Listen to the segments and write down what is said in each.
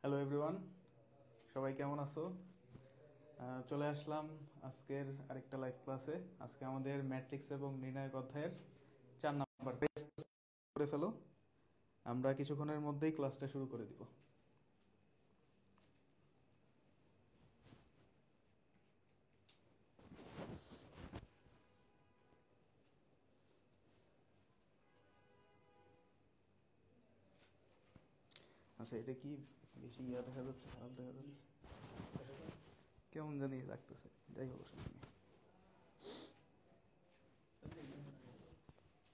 Hello everyone, সবাই কেমন আছো? চলে আসলাম আজকের আরেকটা লাইভ ক্লাসে। আজকে আমাদের ম্যাট্রিক্স এবং নির্ণায়ক অধ্যায়ের 4 নাম্বার পেজ করে ফেলো। আমরা কিছুক্ষণের মধ্যেই ক্লাসটা শুরু করে দিব। আচ্ছা, এটা কি বেশি দেখা যাচ্ছে, খারাপ দেখা যাচ্ছে, কেমন জানি লাগতেছে। যাই হোক, সমস্যা নেই।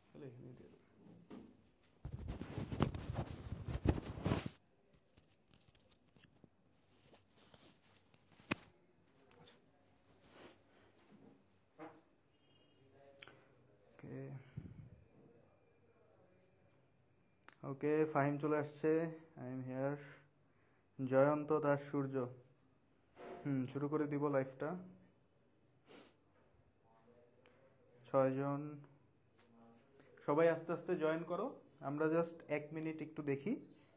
তাহলে এখানেই দিয়ে দেবো। ওকে ওকে, ফাহিম চলে আসছে। I am here. Jayanta Das Surya, শুরু করে দিব লাইভটা। 6 জন, সবাই আস্তে আস্তে জয়েন করো। আমরা জাস্ট 1 মিনিট একটু দেখি,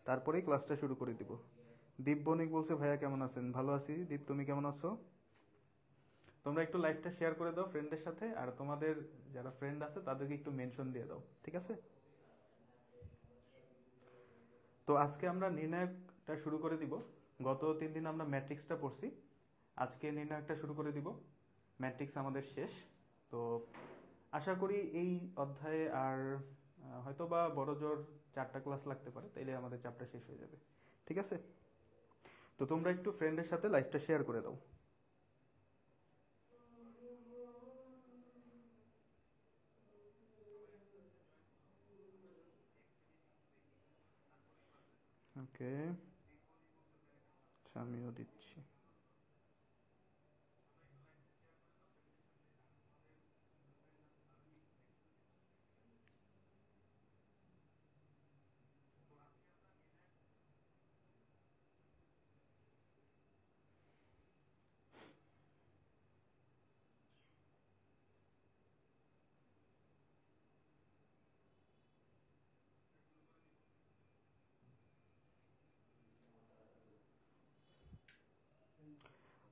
তারপরেই ক্লাসটা শুরু করে দিব। দীপ বণিক বলছে, ভাইয়া কেমন আছেন? ভালো আছি। দীপ, তুমি কেমন আছো? তোমরা একটু লাইভটা শেয়ার করে দাও ফ্রেন্ডের সাথে, আর তোমাদের যারা ফ্রেন্ড আছে তাদেরকে একটু মেনশন দিয়ে দাও, ঠিক আছে? তো আজকে আমরা নির্ণায়কটা শুরু করে দিব। গত 3 দিন আমরা ম্যাট্রিক্সটা পড়ছি, আজকে নির্ণায়কটা শুরু করে দিব। ম্যাট্রিক্স আমাদের শেষ। তো আশা করি এই অধ্যায়ে আর হয়তো বা বড় জোর 4টা ক্লাস লাগতে পারে, তাইলে আমাদের চ্যাপ্টার শেষ হয়ে যাবে, ঠিক আছে? তো তোমরা একটু ফ্রেন্ডের সাথে লাইভটা শেয়ার করে দাও। ওকে, আমিও দিচ্ছি।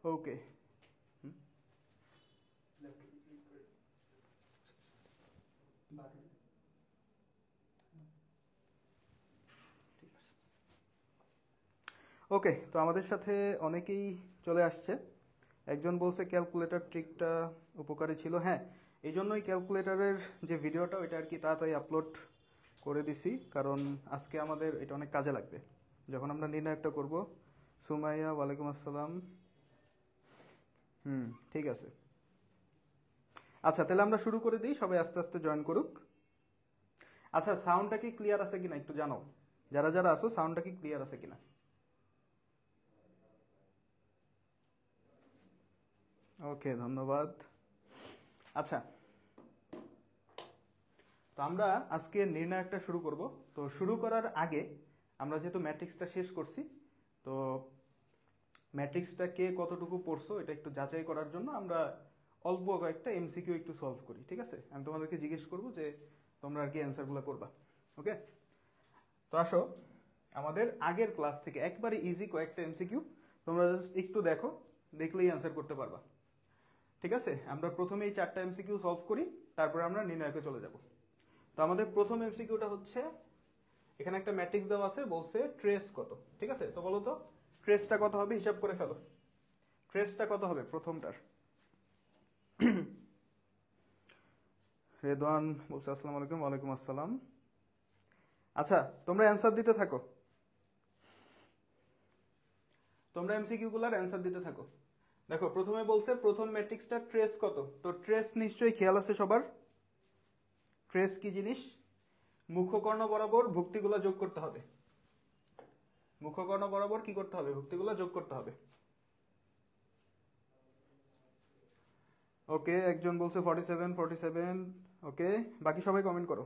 ওকে, ঠিক আছে। ওকে, তো আমাদের সাথে অনেকেই চলে আসছে। একজন বলছে ক্যালকুলেটর ট্রিকটা উপকারী ছিল। হ্যাঁ, এই জন্যই ক্যালকুলেটরের যে ভিডিওটা ওইটা আর কি তাড়াতাড়ি আপলোড করে দিছি, কারণ আজকে আমাদের এটা অনেক কাজে লাগবে যখন আমরা নির্ণয়টা করব। সুমাইয়া, ওয়ালাইকুম আসসালাম। ঠিক আছে। আচ্ছা, তাহলে আমরা শুরু করে দিই, সবাই আস্তে আস্তে জয়েন করুক। আচ্ছা, সাউন্ডটা কি ক্লিয়ার আছে কিনা একটু জানাও, যারা যারা আসো সাউন্ডটা কি ক্লিয়ার আছে কিনা। ওকে, ধন্যবাদ। আচ্ছা, তো আমরা আজকে নির্ণায়কটা শুরু করব। তো শুরু করার আগে আমরা যেহেতু ম্যাট্রিক্সটা শেষ করছি, তো ম্যাট্রিক্সটা কে কতটুকু পড়ছো এটা একটু যাচাই করার জন্য আমরা অল্প কয়েকটা এমসিকিউ একটু সলভ করি, ঠিক আছে? আমি তোমাদেরকে জিজ্ঞেস করবো যে তোমরা আর কি অ্যান্সারগুলো করবা। ওকে, তো আসো আমাদের আগের ক্লাস থেকে একবারে ইজি কয়েকটা এমসিকিউ তোমরা জাস্ট একটু দেখো, দেখলেই অ্যান্সার করতে পারবা, ঠিক আছে? আমরা প্রথমে এই 4টা এমসিকিউ সলভ করি, তারপরে আমরা নির্ণয়কে চলে যাব। তো আমাদের প্রথম এমসিকিউটা হচ্ছে, এখানে একটা ম্যাট্রিক্স দেওয়া আছে, বলছে ট্রেস কত, ঠিক আছে? তো বলো তো ট্রেসটা কত হবে, হিসাব করে ফেলো। ট্রেসটা কত হবে প্রথমটার? রেদওয়ান বলছে আসসালামু আলাইকুম। ওয়ালাইকুম আসসালাম। আচ্ছা, তোমরা অ্যান্সার দিতে থাকো, তোমরা এমসিকিউ গুলার অ্যান্সার দিতে থাকো। দেখো, প্রথমে বলছে প্রথম ম্যাট্রিক্সটা ট্রেস কত। তো ট্রেস নিশ্চয়ই খেয়াল আছে সবার। ট্রেস কি জিনিস? মুখকর্ণ বরাবর ভুক্তিগুলো যোগ করতে হবে। মুখকর্ণ বরাবর কি করতে হবে? ভুক্তিগুলো যোগ করতে হবে। ওকে, একজন বলছে 47 47। ওকে, বাকি সবাই কমেন্ট করো।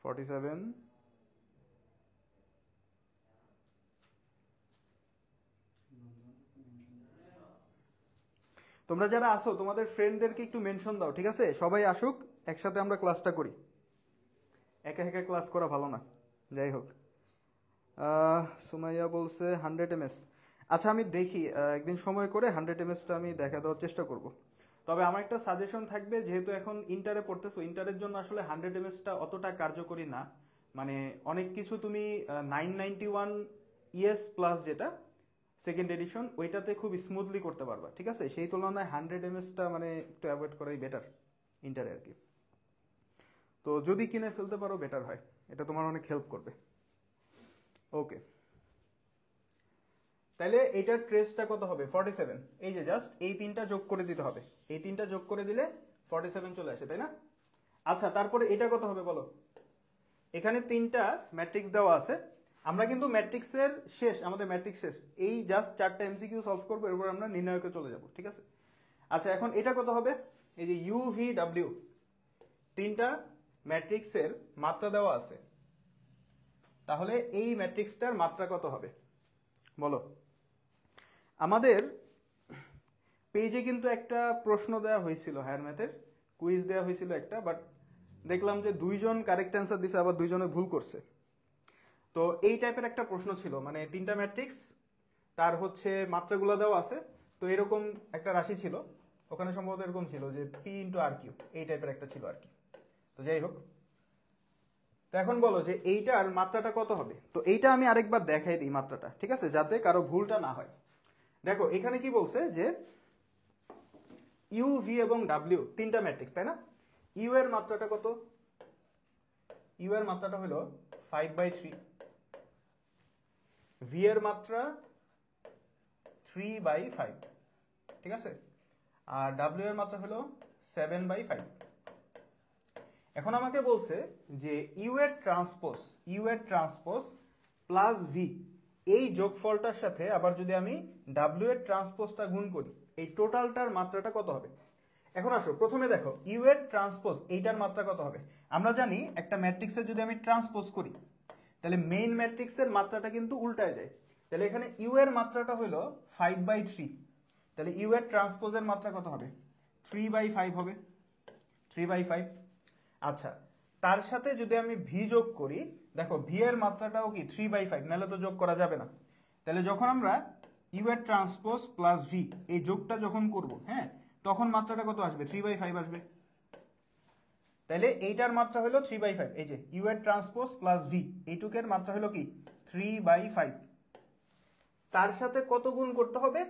47। তোমরা যারা আসো তোমাদের ফ্রেন্ডদেরকে একটু মেনশন দাও, ঠিক আছে? সবাই আসুক, একসাথে আমরা ক্লাসটা করি। একা একা ক্লাস করা ভালো না। যাই হোক, সুমাইয়া বলছে 100 mAh। আচ্ছা আমি দেখি, একদিন সময় করে 100 mAhটা আমি দেখা দেওয়ার চেষ্টা করব। তবে আমার একটা সাজেশন থাকবে, যেহেতু এখন ইন্টারে পড়তেছো, ইন্টারের জন্য আসলে 100 mAhটা অতটা কার্যকরী না। মানে অনেক কিছু তুমি 991 ES+ যেটা সেকেন্ড এডিশন, ওইটাতে খুব স্মুথলি করতে পারবা, ঠিক আছে? সেই তুলনায় 100 mAhটা মানে একটু অ্যাভয়েড করাই বেটার ইন্টারে আর কি। তো যদি কিনে ফেলতে পারো বেটার হয়, এটা তোমার অনেক হেল্প করবে। ওকে, তাহলে এটার ট্রেসটা কত হবে? 47। এই যে জাস্ট এই তিনটা যোগ করে দিতে হবে, এই তিনটা যোগ করে দিলে 47 চলে আসে, তাই না? আচ্ছা, তারপরে এটা কত হবে বলো? এখানে তিনটা ম্যাট্রিক্স দেওয়া আছে, আমরা কিন্তু ম্যাট্রিক্সের শেষ, আমাদের ম্যাট্রিক্স শেষ, এই জাস্ট 4টা MCQ সলভ করবো, এরপর আমরা নির্ণায়কে চলে যাব, ঠিক আছে? আচ্ছা, এখন এটা কত হবে? এই যে UVW, তিনটা ম্যাট্রিক্সের মাত্রা দেওয়া আছে, তাহলে এই ম্যাট্রিক্সটার মাত্রা কত হবে বলো? আমাদের পেজে কিন্তু একটা প্রশ্ন দেওয়া হয়েছিল, হায়ার ম্যাথের কুইজ দেওয়া হয়েছিল একটা, বাট দেখলাম যে 2জন কারেক্ট অ্যান্সার দিছে, আবার 2জনে ভুল করছে। তো এই টাইপের একটা প্রশ্ন ছিল, মানে তিনটা ম্যাট্রিক্স, তার হচ্ছে মাত্রাগুলো দেওয়া আছে, তো এরকম একটা রাশি ছিল, ওখানে সম্ভবত এরকম ছিল যে P×RQ, এই টাইপের একটা ছিল আর কি। তো যাই হোক, তো এখন বলো যে এইটার মাত্রাটা কত হবে? তো এইটা আমি আরেকবার দেখাই দিই মাত্রাটা, ঠিক আছে, যাতে কারো ভুলটা না হয়। দেখো এখানে কি বলছে যে ইউ, ভি এবং ডাব্লিউ তিনটা ম্যাট্রিক্স, তাই না? ইউ এর মাত্রাটা কত? ইউ এর মাত্রাটা হলো 5/3, ভি এর মাত্রা 3/5, ঠিক আছে, আর ডাব্লিউ এর মাত্রা হলো 7/5। এখন আমাকে বলছে যে ইউ এর ট্রান্সপোজ প্লাস ভি, এই যোগফলটার সাথে আবার যদি আমি ডাব্লিউ এর ট্রান্সপোজটা গুণ করি, এই টোটালটার মাত্রাটা কত হবে? এখন আসো, প্রথমে দেখো ইউ এর ট্রান্সপোজ, এইটার মাত্রা কত হবে? আমরা জানি একটা ম্যাট্রিক্সের যদি আমি ট্রান্সপোজ করি, তাহলে মেইন ম্যাট্রিক্সের মাত্রাটা কিন্তু উল্টায় যায়। তাহলে এখানে ইউ এর মাত্রাটা হলো 5/3, তাহলে ইউ এর ট্রান্সপোজের মাত্রা কত হবে? 3/5 হবে, 3/5। আচ্ছা, তার সাথে যদি আমি ভি যোগ করি, দেখো ভি এর মাত্রাটাও কি 3/5, নাহলে তো যোগ করা যাবে না। তাহলে যখন আমরা ইউ এর ট্রান্সপোজ প্লাস ভি এই যোগটা যখন করব, হ্যাঁ, তখন মাত্রাটা কত আসবে? 3/5 আসবে। তাহলে এইটার মাত্রা হলো 3/5, এই যে ইউ এর ট্রান্সপোজ প্লাস ভি, এইটুকের মাত্রা হলো কি 3/5। তার সাথে কত গুণ করতে হবে?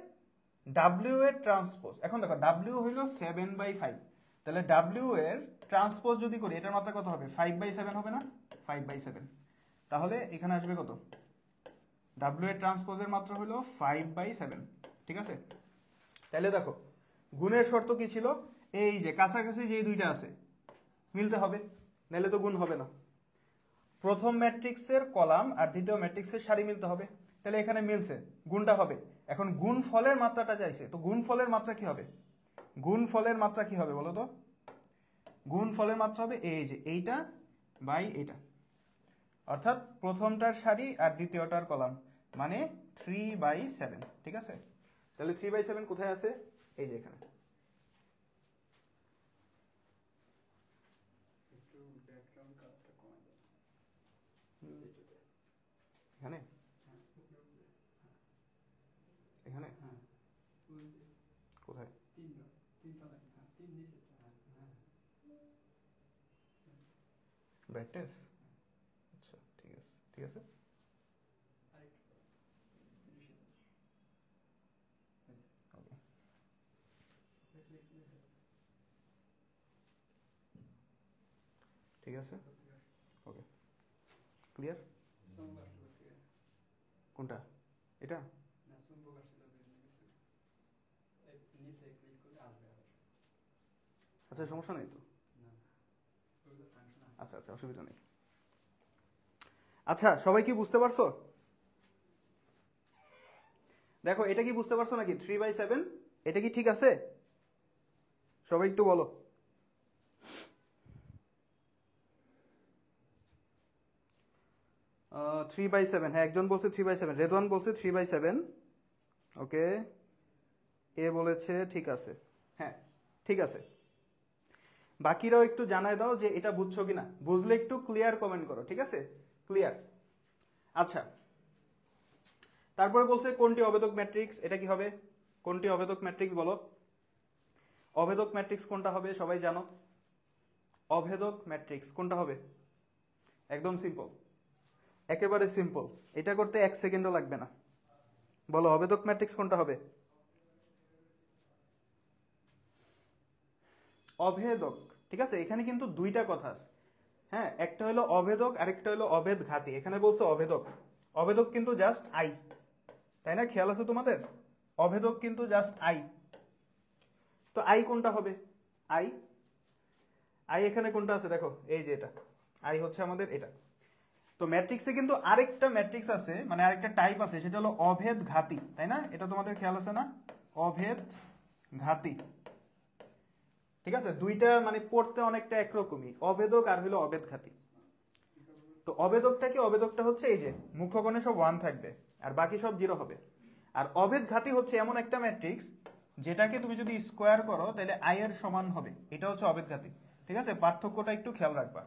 ডাব্লিউ এর ট্রান্সপোজ। এখন দেখো ডাব্লিউ হইলো 7/5, তাহলে ডাব্লিউ এর ট্রান্সপোজ যদি করি, এটার মাত্রা কত হবে? 5/7 হবে না? 5/7। তাহলে এখানে আসবে কত? ডাব্লিউ এর ট্রান্সপোজের মাত্রা হলো 5/7, ঠিক আছে? তাহলে দেখো গুণের শর্ত কি ছিল? এই যে কাছাকাছি যে দুইটা আছে মিলতে হবে, নাহলে তো গুণ হবে না। প্রথম ম্যাট্রিক্সের কলাম আর দ্বিতীয় ম্যাট্রিক্সের সারি মিলতে হবে, তাহলে এখানে মিলছে, গুণটা হবে। এখন গুণ ফলের মাত্রাটা চাইছে, তো গুণ ফলের মাত্রা কি হবে? গুণ ফলের মাত্রা কি হবে বলো তো? গুণ ফলের মাত্রা হবে এই যে এইটা বাই এইটা, অর্থাৎ প্রথমটার সারি আর দ্বিতীয়টার কলাম, মানে 3/7, ঠিক আছে? তাহলে 3/7 কোথায় আছে? এই যে এখানে। এখানে এখানে কোথায়? ব্রাইটনেস, আচ্ছা ঠিক আছে, ঠিক আছে। ঠিক আছে, ওকে, ক্লিয়ার? কোনটা? এটা? আচ্ছা সমস্যা নেই তো, আচ্ছা আচ্ছা অসুবিধা নেই। আচ্ছা সবাই কি বুঝতে পারছো? দেখো এটা কি বুঝতে পারছো নাকি? 3/7 এটা কি ঠিক আছে? সবাই একটু বলো। আহ 3/7, হ্যাঁ একজন বলছে 3/7, রেদওয়ান বলছে 3/7, ওকে, এ বলেছে ঠিক আছে, হ্যাঁ ঠিক আছে। বাকিরাও একটু জানায় দাও যে এটা বুঝছো কিনা, বুঝলে একটু ক্লিয়ার কমেন্ট করো, ঠিক আছে? ক্লিয়ার? আচ্ছা তারপরে বলছে কোনটি অভেদক ম্যাট্রিক্স, এটা কি হবে? কোনটি অভেদক ম্যাট্রিক্স বলো? অভেদক ম্যাট্রিক্স কোনটা হবে সবাই জানো? অভেদক ম্যাট্রিক্স কোনটা হবে? একদম সিম্পল, একেবারে সিম্পল, এটা করতে 1 সেকেন্ডও লাগবে না। বলো অভেদক ম্যাট্রিক্স কোনটা হবে? অভেদক, ঠিক আছে। এখানে কিন্তু দুইটা কথা আছে, হ্যাঁ, একটা হলো অভেদক আরেকটা হলো অভেদ ঘাতি। এখানে বলছে অভেদক, অভেদক কিন্তু জাস্ট আই, তাই না? খেয়াল আছে তোমাদের? অভেদক কিন্তু জাস্ট আই। তো আই কোনটা হবে? আই, আই এখানে কোনটা আছে দেখো, এই যে এটা আই হচ্ছে আমাদের এটা। তো ম্যাট্রিক্সে কিন্তু আরেকটা ম্যাট্রিক্স আছে, মানে আরেকটা টাইপ আছে, সেটা হলো অভেদ ঘাতি, তাই না? এটা তোমাদের খেয়াল আছে না? অভেদ ঘাতি, ঠিক আছে। দুইটা মানে পড়তে অনেকটা একরকমই, অভেদক আর হলো অভেদ ঘাতি। তো অভেদকটা কি? অভেদকটা হচ্ছে এই যে মুখ্যকোণে সব 1 থাকবে আর বাকি সব 0 হবে। আর অভেদ ঘাতি হচ্ছে এমন একটা ম্যাট্রিক্স যেটাকে তুমি যদি স্কোয়ার করো তাহলে আই এর সমান হবে, এটা হচ্ছে অভেদ ঘাতি, ঠিক আছে। পার্থক্যটা একটু খেয়াল রাখবা,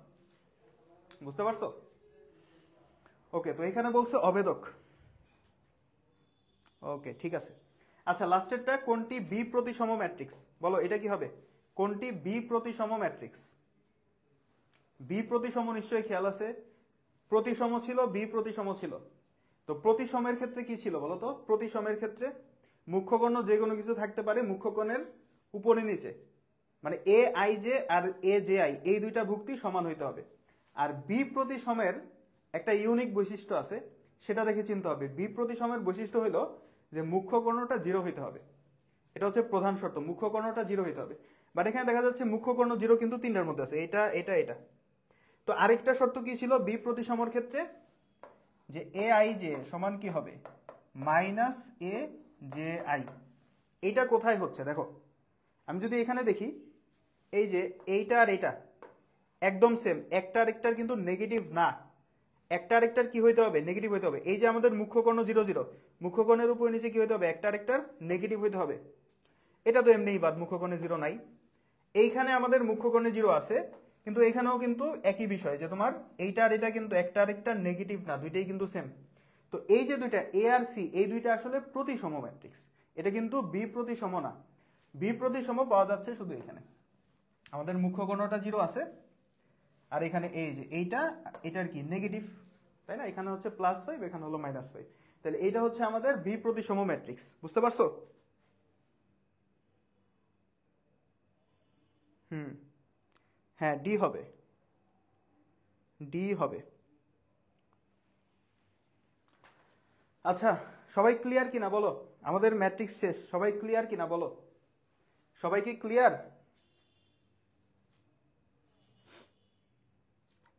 বুঝতে পারছো? ওকে, তো এখানে বলছে অভেদক, ওকে ঠিক আছে। আচ্ছা, লাস্টেরটা কোনটি বি প্রতিসম ম্যাট্রিক্স? বলো এটা কি হবে? কোনটি বি প্রতিসম ম্যাট্রিক্স? বি প্রতিসম নিশ্চয়ই খেয়াল আছে, প্রতিসম ছিল, বি প্রতিসম ছিল। তো প্রতিসমের ক্ষেত্রে কি ছিল বলো তো? প্রতিসমের ক্ষেত্রে মুখ্যকর্ণ যে কোনো কিছু থাকতে পারে মুখ্যকোণের উপরে নিচে, মানে এ আই জে আর এ জে আই এই দুইটা ভুক্তি সমান হইতে হবে। আর বি প্রতিসমের একটা ইউনিক বৈশিষ্ট্য আছে, সেটা দেখে চিনতে হবে। বি প্রতিসমের বৈশিষ্ট্য হলো যে মুখ্যকর্ণটা 0 হইতে হবে, এটা হচ্ছে প্রধান শর্ত, মুখ্যকর্ণটা 0 হইতে হবে। বাট এখানে দেখা যাচ্ছে মুখ্যকর্ণ 0 কিন্তু তিনটার মধ্যে আছে, এটা এটা এটা। তো আরেকটা শর্ত কি ছিল বি প্রতিসমর ক্ষেত্রে? যে এ আই জে সমান কি হবে? Minus A j I. এইটা কোথায় হচ্ছে দেখো, আমি যদি এখানে দেখি, এই যে এইটা আর এইটা একদম সেম, একটা আরেকটার কিন্তু নেগেটিভ না, একটা আরেকটার কি হইতে হবে? নেগেটিভ হইতে হবে। এই যে আমাদের মুখ্যকর্ণ 0 0, মুখ্যকর্ণের উপর নিচে কি হইতে হবে? একটা আরেকটার নেগেটিভ হইতে হবে। এটা তো এমনিই বাদ, মুখ্যকর্ণে 0 নাই। এইখানে আমাদের মুখ্যকর্ণে 0 আছে, কিন্তু এখানেও কিন্তু একই বিষয় যে তোমার এইটা আর এটা কিন্তু একটা আরেকটার নেগেটিভ না, দুইটাই কিন্তু সেম। তো এই যে দুইটা এ আর সি, এই দুইটা আসলে প্রতিসম ম্যাট্রিক্স, এটা কিন্তু বি প্রতিসম না। বি প্রতিসম পাওয়া যাচ্ছে শুধু এখানে, আমাদের মুখ্যকর্ণটা 0 আছে আর এখানে এই যে এইটা, এটার কি নেগেটিভ, তাই না? এখানে হচ্ছে +5, এখানে হলো -5, তাহলে এইটা হচ্ছে আমাদের বি প্রতিসম ম্যাট্রিক্স, বুঝতে পারছো? হুম, হ্যাঁ ডি হবে, ডি হবে। আচ্ছা, সবাই ক্লিয়ার কিনা বলো? আমাদের ম্যাট্রিক্স শেষ, সবাই ক্লিয়ার কিনা বলো? সবাই কি ক্লিয়ার?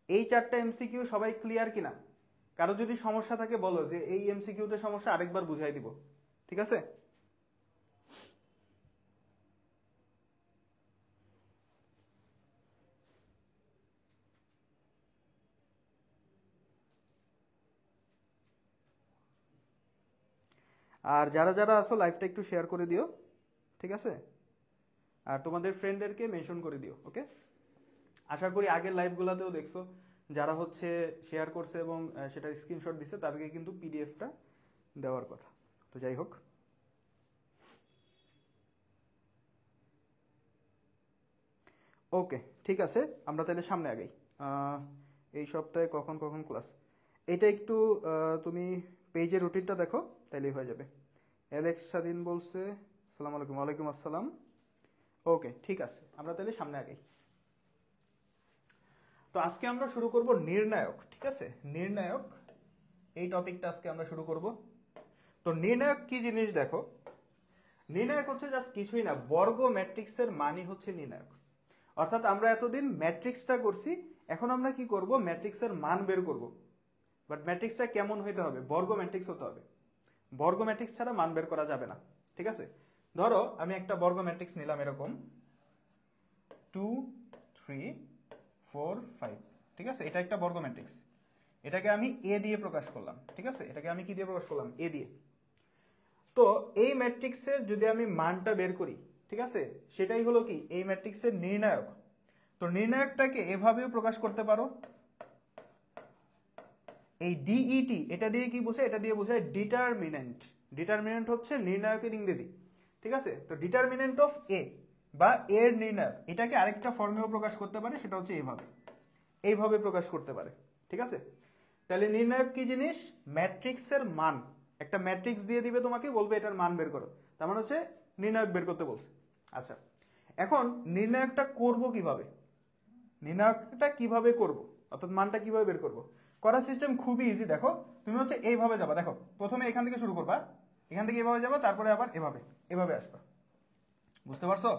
এই 4টা এমসিকিউ সবাই ক্লিয়ার কিনা? কারো যদি সমস্যা থাকে বলো, যে এই এমসিকিউতে সমস্যা, আরেকবার বুঝাই দিব, ঠিক আছে? আর যারা যারা আসো লাইভটা একটু শেয়ার করে দিও, ঠিক আছে? আর তোমাদের ফ্রেন্ডদেরকে মেনশন করে দিও, ওকে? আশা করি আগের লাইভগুলোতেও দেখছো, যারা হচ্ছে শেয়ার করছে এবং সেটা স্ক্রিনশট দিছে তাদেরকে কিন্তু পিডিএফটা দেওয়ার কথা। তো যাই হোক, ওকে ঠিক আছে, আমরা তাহলে সামনে আগাই। এই সপ্তাহে কখন কখন ক্লাস, এটা একটু তুমি পেজের রুটিনটা দেখো, তাইলেই হয়ে যাবে। অ্যালেক্স স্বাধীন বলছে আসসালামু আলাইকুম। ওয়ালাইকুম আসসালাম। ওকে ঠিক আছে, আমরা তাহলে সামনে আগাই। তো আজকে আমরা শুরু করব নির্ণায়ক, ঠিক আছে? নির্ণায়ক, এই টপিকটা আজকে আমরা শুরু করব। তো নির্ণায়ক কি জিনিস দেখো, নির্ণায়ক হচ্ছে জাস্ট কিছুই না, বর্গ ম্যাট্রিক্সের মানই হচ্ছে নির্ণায়ক। অর্থাৎ আমরা এতদিন ম্যাট্রিক্সটা করছি, এখন আমরা কি করব? ম্যাট্রিক্সের মান বের করব। বাট ম্যাট্রিক্সটা কেমন হইতে হবে? বর্গ ম্যাট্রিক্স হতে হবে, বর্গ ম্যাট্রিক্স ছাড়া মান বের করা যাবে না, ঠিক আছে? ধরো আমি একটা বর্গ ম্যাট্রিক্স নিলাম এরকম 2 3 4 5, ঠিক আছে? এটা একটা বর্গ ম্যাট্রিক্স, এটাকে আমি এ দিয়ে প্রকাশ করলাম, ঠিক আছে? এটাকে আমি কি দিয়ে প্রকাশ করলাম? এ দিয়ে। তো এই ম্যাট্রিক্সের যদি আমি মানটা বের করি, ঠিক আছে, সেটাই হলো কি এই ম্যাট্রিক্সের নির্ণায়ক। তো নির্ণায়কটাকে এভাবেও প্রকাশ করতে পারো, এই ডিইটি এটা দিয়ে কি বোঝায়? এটা দিয়ে বোঝায় ডিটারমিনেন্ট। ডিটারমিনেন্ট হচ্ছে নির্ণায়কের ইংরেজি, ঠিক আছে? তো ডিটারমিনেন্ট অফ এ বা এর নির্ণায়ক, এটাকে আরেকটা ফর্মেও প্রকাশ করতে পারে, সেটা হচ্ছে এইভাবে প্রকাশ করতে পারে, ঠিক আছে? তাহলে নির্ণায়ক কি জিনিস? ম্যাট্রিক্সের মান। একটা ম্যাট্রিক্স দিয়ে দিবে তোমাকে, বলবে এটার মান বের করো, তার মানে হচ্ছে নির্ণায়ক বের করতে বলছে। আচ্ছা, এখন নির্ণায়কটা করব কিভাবে? নির্ণায়কটা কিভাবে করব, অর্থাৎ মানটা কিভাবে বের করব? করার সিস্টেম খুবই ইজি। দেখো, তুমি হচ্ছে এইভাবে যাবা। দেখো, প্রথমে এখান থেকে শুরু করবা, এখান থেকে এভাবে যাবা, তারপরে আবার এভাবে আসবা। বুঝতে পারছো?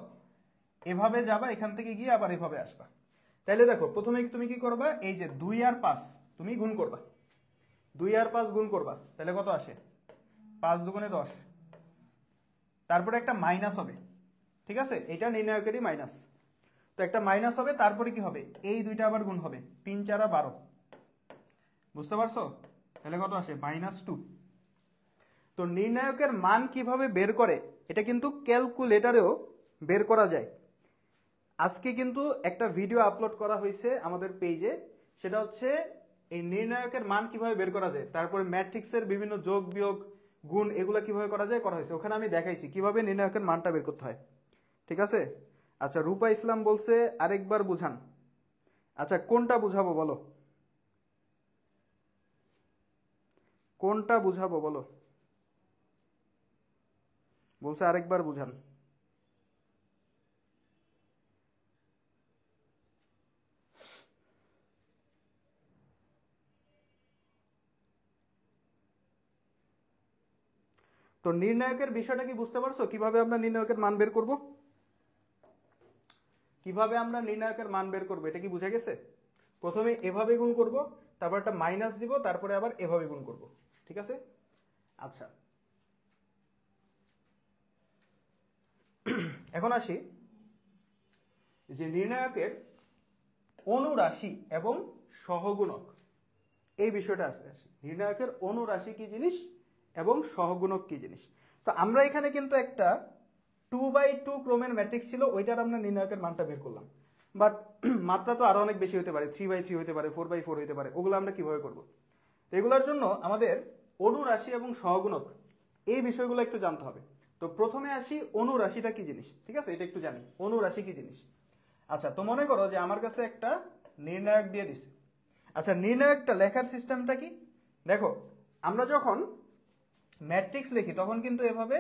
এভাবে যাবা, এখান থেকে গিয়ে আবার এভাবে আসবা। তাইলে দেখো, প্রথমে তুমি কি করবা? এই যে 2 আর 5 তুমি গুণ করবা, 2 আর 5 গুণ করবা, তাহলে কত আসে? 5 দুগুণে 10। তারপরে একটা মাইনাস হবে, ঠিক আছে? এটা নির্ণায়কেরই মাইনাস। তো একটা মাইনাস হবে, তারপরে কি হবে? এই দুইটা আবার গুণ হবে, 3 4 12। বুঝতে পারছো? তাহলে কত আসে? -2। তো নির্ণায়কের মান কিভাবে বের করে এটা কিন্তু ক্যালকুলেটরেও বের করা যায়। আজকে কিন্তু একটা ভিডিও আপলোড করা হয়েছে আমাদের পেজে, সেটা হচ্ছে এই নির্ণায়কের মান কিভাবে বের করা যায়, তারপরে ম্যাট্রিক্সের বিভিন্ন যোগ বিয়োগ গুণ এগুলো কিভাবে করা যায় করা হয়েছে। ওখানে আমি দেখাইছি কিভাবে নির্ণায়কের মানটা বের করতে হয়, ঠিক আছে? আচ্ছা, রূপা ইসলাম বলছে আরেকবার বুঝান। আচ্ছা, কোনটা বুঝাবো বলো? কোনটা বুঝাবো বলো? বলছে আরেকবার বুঝান। তো নির্ণায়কের বিষয়টা কি বুঝতে পারছো? কিভাবে আমরা নির্ণায়কের মান বের করব? কিভাবে আমরা নির্ণায়কের মান বের করব এটা কি বুঝে গেছে? প্রথমে এভাবে গুণ করব, তারপর একটা মাইনাস দিব, তারপরে আবার এভাবে গুণ করব, ঠিক আছে? আচ্ছা, এখন আসি যে নির্ণায়কের অনুরাশি এবং সহগুণক, এই বিষয়টা আসে। নির্ণায়কের অনুরাশি কি জিনিস এবং সহগুণক কি জিনিস। তো আমরা এখানে কিন্তু একটা 2x2 ক্রমের ম্যাট্রিক্স ছিল, ওইটার আমরা নির্ণায়কের মানটা বের করলাম। বাট মাত্রা তো আরো অনেক বেশি হতে পারে, 3x3 হতে পারে, 4x4 হতে পারে। ওগুলো আমরা কিভাবে করব? এগুলোর জন্য আমাদের অনুরাশি এবং সহগুণক এই বিষয়গুলো একটু জানতে হবে। তো প্রথমে আসি, অনুরাশিটা কি জিনিস, ঠিক আছে? এটা একটু জানি, অনুরাশি কি জিনিস। আচ্ছা, তো মনে করো যে আমার কাছে একটা নির্ণায়ক দিয়ে দিছে। আচ্ছা, নির্ণায়কটা লেখার সিস্টেমটা কি? দেখো, আমরা যখন ম্যাট্রিক্স লিখি তখন কিন্তু এভাবে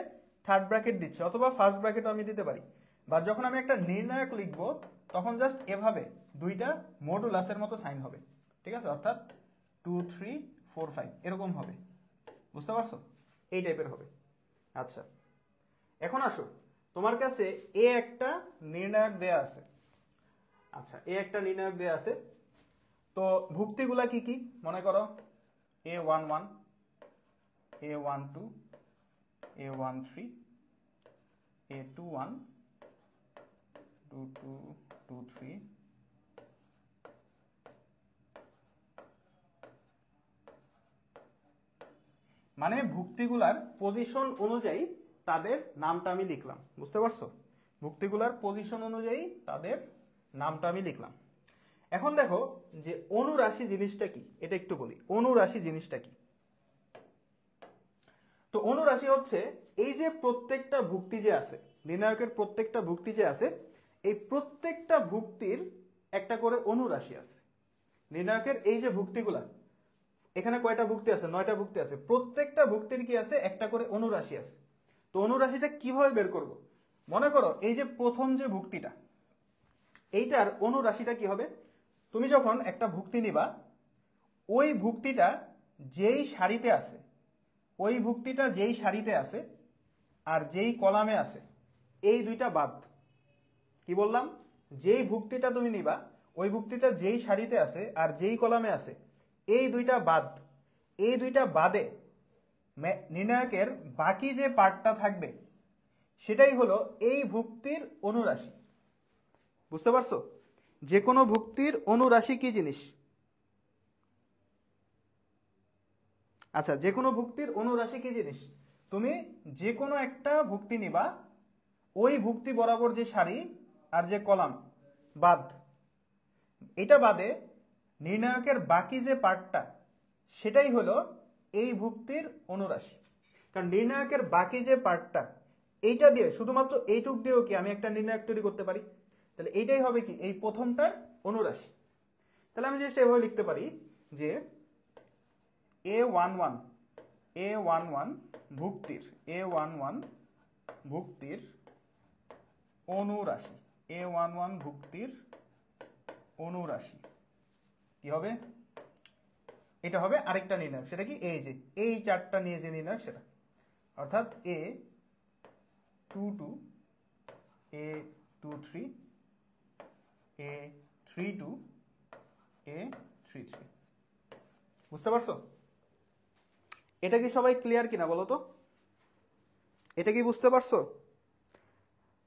থার্ড ব্র্যাকেট দিচ্ছে, অথবা ফার্স্ট ব্র্যাকেটও আমি দিতে পারি। বা যখন আমি একটা নির্ণায়ক লিখবো তখন জাস্ট এভাবে দুইটা মডুলাসের মতো সাইন হবে, ঠিক আছে? অর্থাৎ 2 3 4 5 এরকম হবে। বুঝতে পারছো? এই টাইপের হবে। আচ্ছা, এখন আসো, তোমার কাছে এ একটা নির্ণায়ক দেয়া আছে। আচ্ছা, এ একটা নির্ণায়ক দেয়া আছে। তো ভুক্তিগুলা কি কি মনে করো? A11, A12, A13, A21, 22, 23, মানে ভুক্তিগুলার পজিশন অনুযায়ী তাদের নামটা আমি লিখলাম। বুঝতে পারছো? ভুক্তিগুলার পজিশন অনুযায়ী তাদের নামটা আমি লিখলাম। এখন দেখো যে অনুরাশি জিনিসটা কি, এটা একটু বলি। অনুরাশি জিনিসটা কি? তো অনুরাশি হচ্ছে এই যে প্রত্যেকটা ভুক্তি যে আছে, নির্ণায়কের প্রত্যেকটা ভুক্তি যে আছে, এই প্রত্যেকটা ভুক্তির একটা করে অনুরাশি আছে। নির্ণায়কের এই যে ভুক্তিগুলা, এখানে কয়টা ভুক্তি আছে? 9টা ভুক্তি আছে। প্রত্যেকটা ভুক্তির কি আছে? একটা করে অনুরাশি আছে। তো অনুরাশিটা কিভাবে বের করব? মনে করো এই যে প্রথম যে ভুক্তিটা, এইটার অনুরাশিটা কি হবে? তুমি যখন একটা ভুক্তি নিবা, ওই ভুক্তিটা যেই সারিতে আছে, ওই ভুক্তিটা যেই সারিতে আছে আর যেই কলামে আছে, এই দুইটা বাদ। কি বললাম? যেই ভুক্তিটা তুমি নিবা, ওই ভুক্তিটা যেই সারিতে আছে আর যেই কলামে আছে, এই দুইটা বাদ। এই দুইটা বাদে নির্ণায়কের বাকি যে পার্টটা থাকবে সেটাই হলো এই ভুক্তির অনুরাশি। বুঝতে পারছো? যে কোনো ভুক্তির অনুরাশি কি জিনিস? আচ্ছা, যে কোনো ভুক্তির অনুরাশি কি জিনিস? তুমি যে কোনো একটা ভুক্তি নিবা, ওই ভুক্তি বরাবর যে সারি আর যে কলাম বাদ, এটা বাদে নির্ণায়কের বাকি যে পার্টটা, সেটাই হলো এই ভুক্তির অনুরাশি। কারণ নির্ণায়কের বাকি যে পার্টটা, এইটা দিয়ে শুধুমাত্র এইটুক দিয়েও কি আমি একটা নির্ণায়ক তৈরি করতে পারি। তাহলে এইটাই হবে কি এই প্রথমটার অনুরাশি। তাহলে আমি জিনিসটা এভাবে লিখতে পারি যে A11 ভুক্তির ভুক্তির অনুরাশি, A11 ভুক্তির অনুরাশি কি হবে? এটা হবে আরেকটা নির্ণায়ক। সেটা কি? এই যে এই চারটা নিয়ে যে নির্ণায়ক সেটা, অর্থাৎ A22 A23 A32 A33। বুঝতে পারছো? এটা কি সবাই ক্লিয়ার কিনা বলো তো? এটা কি বুঝতে পারছো?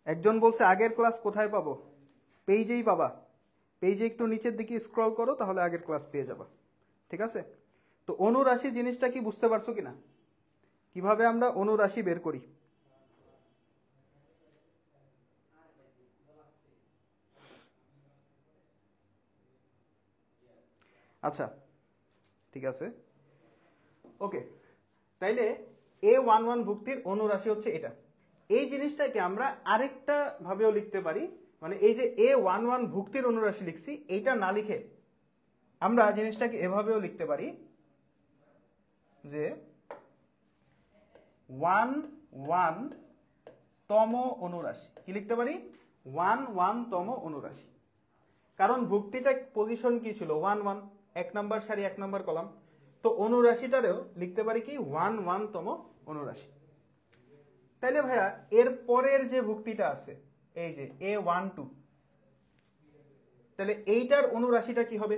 একজন বলছে আগের ক্লাস কোথায় পাবো? পেজেই পাবা। পেজে একটু নিচের দিকে স্ক্রল করো, তাহলে আগের ক্লাস পেয়ে যাবা। ঠিক আছে? তো অনুরাশি জিনিসটা কি বুঝতে পারছো কিনা, কিভাবে আমরা অনুরাশি বের করি? আচ্ছা, ঠিক আছে, ওকে। তাইলে A11 ভুক্তির অনুরাশি হচ্ছে এটা। এই জিনিসটাকে আমরা আরেকটা ভাবেও লিখতে পারি, মানে এই যে A11 ভুক্তির অনুরাশি লিখছি, এইটা না লিখে আমরা জিনিসটাকে এভাবেও লিখতে পারি যে 11 তম অনুরাশি। কি লিখতে পারি? 11 তম অনুরাশি। কারণ ভুক্তিটা পজিশন কি ছিল? 11, 1 নম্বর সারি 1 নম্বর কলাম। তো অনুরাশিটারেও লিখতে পারি কি 11 তম অনুরাশি। তাইলে ভাইয়া এর পরের যে ভুক্তিটা আছে এই যে A12, তাহলে এইটার অনুরাশিটা কি হবে?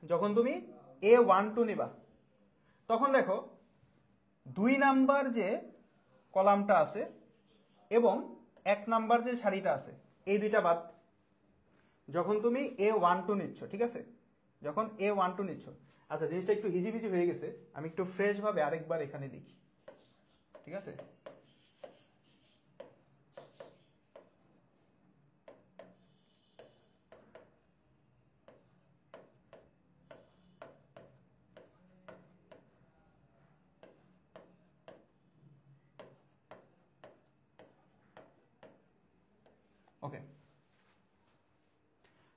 যখন তুমি A12 নিবা, তখন দেখো 2 নাম্বার যে কলামটা আছে এবং 1 নাম্বার যে সারিটা আছে, এই দুইটা বাদ। যখন তুমি A12 নিচ্ছ, ঠিক আছে, যখন A12 নিচ্ছ, আচ্ছা জিনিসটা একটু হিজিবিজি হয়ে গেছে, আমি একটু ফ্রেশ ভাবে আরেকবার এখানে লিখি, ঠিক আছে? ওকে,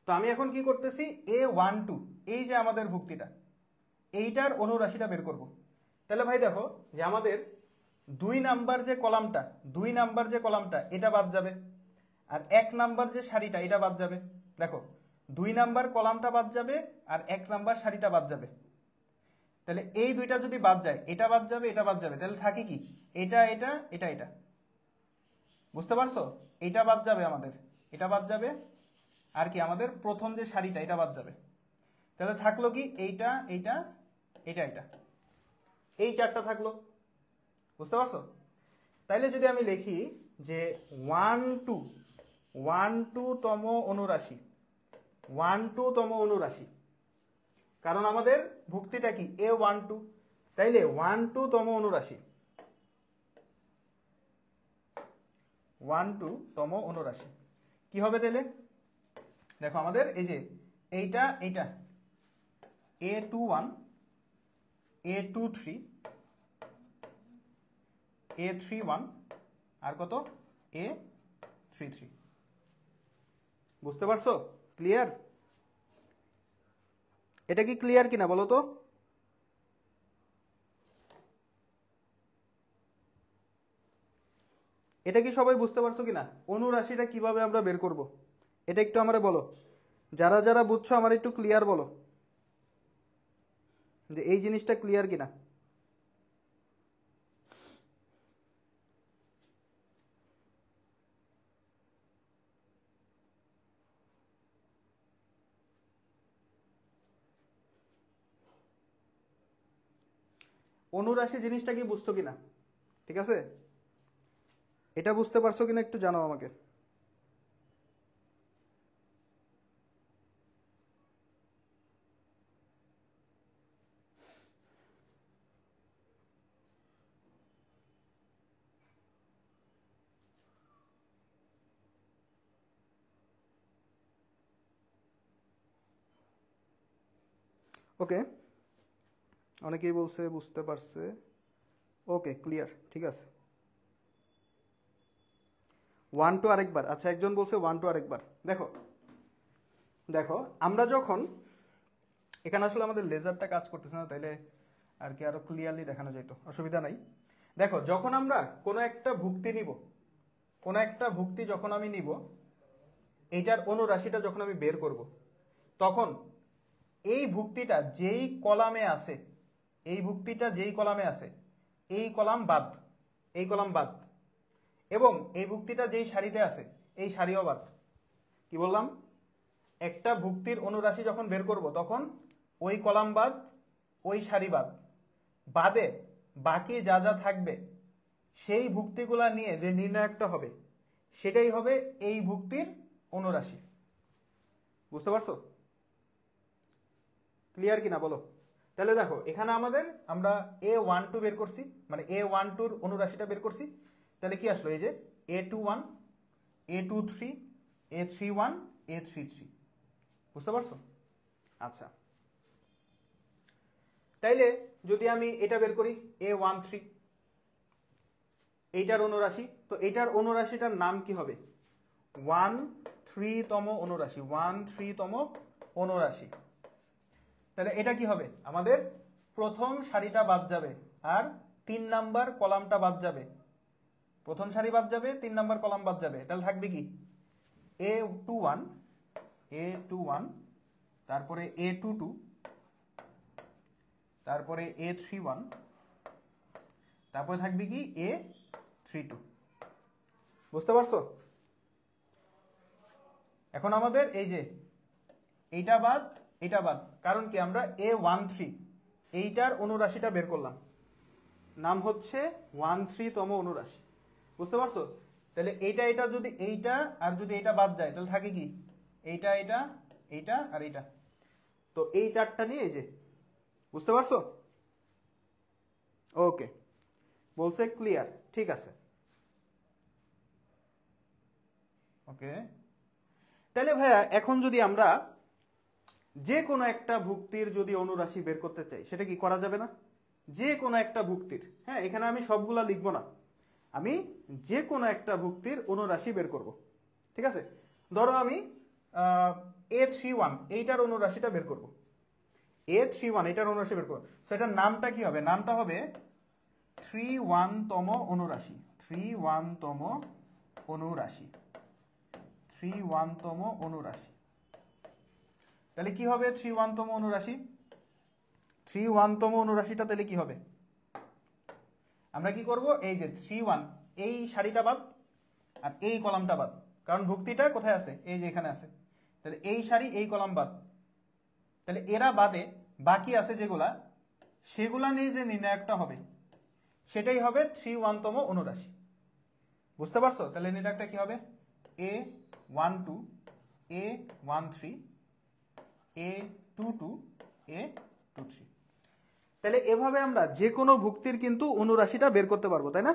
তো আমি এখন কি করতেছি? A12, এই যে আমাদের ভুক্তিটা, এইটার অনুরাশিটা বের করব। তাহলে ভাই দেখো যে আমাদের 2 নাম্বার যে কলামটা এটা বাদ যাবে, আর 1 নাম্বার যে সারিটা এটা বাদ যাবে। দেখো 2 নাম্বার কলামটা বাদ যাবে আর 1 নাম্বার সারিটা বাদ যাবে। তাহলে এই দুইটা যদি বাদ যায়, এটা বাদ যাবে, এটা বাদ যাবে, তাহলে থাকে কি? এটা এটা এটা এটা। বুঝতে পারছো? এটা বাদ যাবে আমাদের, এটা বাদ যাবে, আর কি আমাদের প্রথম যে সারিটা এটা বাদ যাবে। তাহলে থাকলো কি? এইটা এইটা এটা এটা, এই চারটা থাকলো। বুঝতে পারছো? তাইলে যদি আমি লিখি যে 12 তম অনুরাশি, 12 তম অনুরাশি, কারণ আমাদের ভুক্তিটা কি? A12, তাইলে 12 তম অনুরাশি, 12 তম অনুরাশি কি হবে তাইলে? দেখো আমাদের এই যে এইটা এইটা A21 A23 A31 আর কত? A33। বুঝতে পারছো? ক্লিয়ার? এটা কি ক্লিয়ার কিনা বলো তো? এটা কি সবাই বুঝতে পারছো কিনা? অনুরাশিটা কিভাবে আমরা বের করব, এটা একটু আমারে বলো। যারা যারা বুঝছো আমার একটু ক্লিয়ার বলো যে এই জিনিসটা ক্লিয়ার কিনা। অনুরাশি জিনিসটা কি বুঝছো কিনা? ঠিক আছে, এটা বুঝতে পারছো কিনা একটু জানাও আমাকে। ওকে, অনেকেই বলছে বুঝতে পারছে। ওকে, ক্লিয়ার, ঠিক আছে। 1 টু আরেকবার, আচ্ছা একজন বলছে 1 টু আরেকবার। দেখো দেখো আমরা যখন এখানে আসলে আমাদের লেজারটা কাজ করতেছে না, তাইলে আর কি আরো ক্লিয়ারলি দেখানো যেত, অসুবিধা নাই। দেখো যখন আমরা কোনো একটা ভুক্তি নিব, কোনো একটা ভুক্তি যখন আমি নিব, এইটার অনুরাশিটা যখন আমি বের করব, তখন এই ভুক্তিটা যেই কলামে আছে, এই ভুক্তিটা যেই কলামে আছে, এই কলাম বাদ, এই কলাম বাদ, এবং এই ভুক্তিটা যেই সারিতে আছে এই সারিও বাদ। কি বললাম? একটা ভুক্তির অনুরাশি যখন বের করব তখন ওই কলাম বাদ, ওই সারি বাদ, বাদে বাকি যা যা থাকবে সেই ভুক্তিগুলা নিয়ে যে নির্ণায়কটা হবে সেটাই হবে এই ভুক্তির অনুরাশি। বুঝতে পারছো? ক্লিয়ার কিনা বলো? তাহলে দেখো এখানে আমাদের আমরা A12 বের করছি, মানে A12 অনুরাশিটা বের করছি। তাহলে কি আসলো? এই যে A21, A23, A31, A33। বুঝতে পারছো? আচ্ছা, তাইলে যদি আমি এটা বের করি A13, এইটার অনুরাশি, তো এইটার অনুরাশিটার নাম কি হবে? 13তম অনুরাশি, 13তম অনুরাশি। তাহলে এটা কি হবে? আমাদের প্রথম সারিটা বাদ যাবে আর 3 নাম্বার কলামটা বাদ যাবে। প্রথম সারি বাদ যাবে, 3 নাম্বার কলাম বাদ যাবে। তাহলে থাকবে কি? A21, A21, তারপরে A22, তারপরে A31, তারপরে থাকবে কি? A32। বুঝতে পারছো? এখন আমাদের এই যে এইটা বাদ, এইটা বাদ, কারণ কি? আমরা A13 এইটার অনুরাশিটা বের করলাম, নাম হচ্ছে 13তম অনুরাশি। বুঝতে পারছো? তাহলে এইটা এটা যদি এইটা আর যদি এইটা বাদ যায় তাহলে থাকে কি? এইটা, এটা, এইটা আর এইটা। তো এই চারটা নিয়ে এই যে, বুঝতে পারছো? ওকে, বলছে ক্লিয়ার, ঠিক আছে। ওকে, তাহলে ভাইয়া এখন যদি আমরা যে কোনো একটা ভুক্তির যদি অনুরাশি বের করতে চাই, সেটা কি করা যাবে না? যে কোনো একটা ভুক্তির, হ্যাঁ এখানে আমি সবগুলা লিখবো না, আমি যে কোনো একটা ভুক্তির অনুরাশি বের করব। ঠিক আছে, ধরো আমি A31 এইটার অনুরাশিটা বের করব। A31 এইটার অনুরাশি বের করব, সো এটার নামটা কি হবে? নামটা হবে 31তম অনুরাশি, 31তম অনুরাশি, 31তম অনুরাশি। তাহলে কি হবে 31তম অনুরাশি? 31তম অনুরাশিটা তাহলে কি হবে? আমরা কি করব? এই যে 31, এই সারিটা বাদ আর এই কলামটা বাদ, কারণ ভুক্তিটা কোথায় আছে? এই যে এখানে আছে। তাহলে এই সারি, এই কলাম বাদ, তাহলে এরা বাদে বাকি আছে যেগুলা, সেগুলা নিয়ে যে নির্ণায়কটা হবে সেটাই হবে 31তম অনুরাশি। বুঝতে পারছো? তাহলে নির্ণায়কটা কি হবে? A12, A13, A22, A23। তাহলে এভাবে আমরা যে কোনো ভুক্তির কিন্তু অনুরাশিটা বের করতে পারবো, তাই না?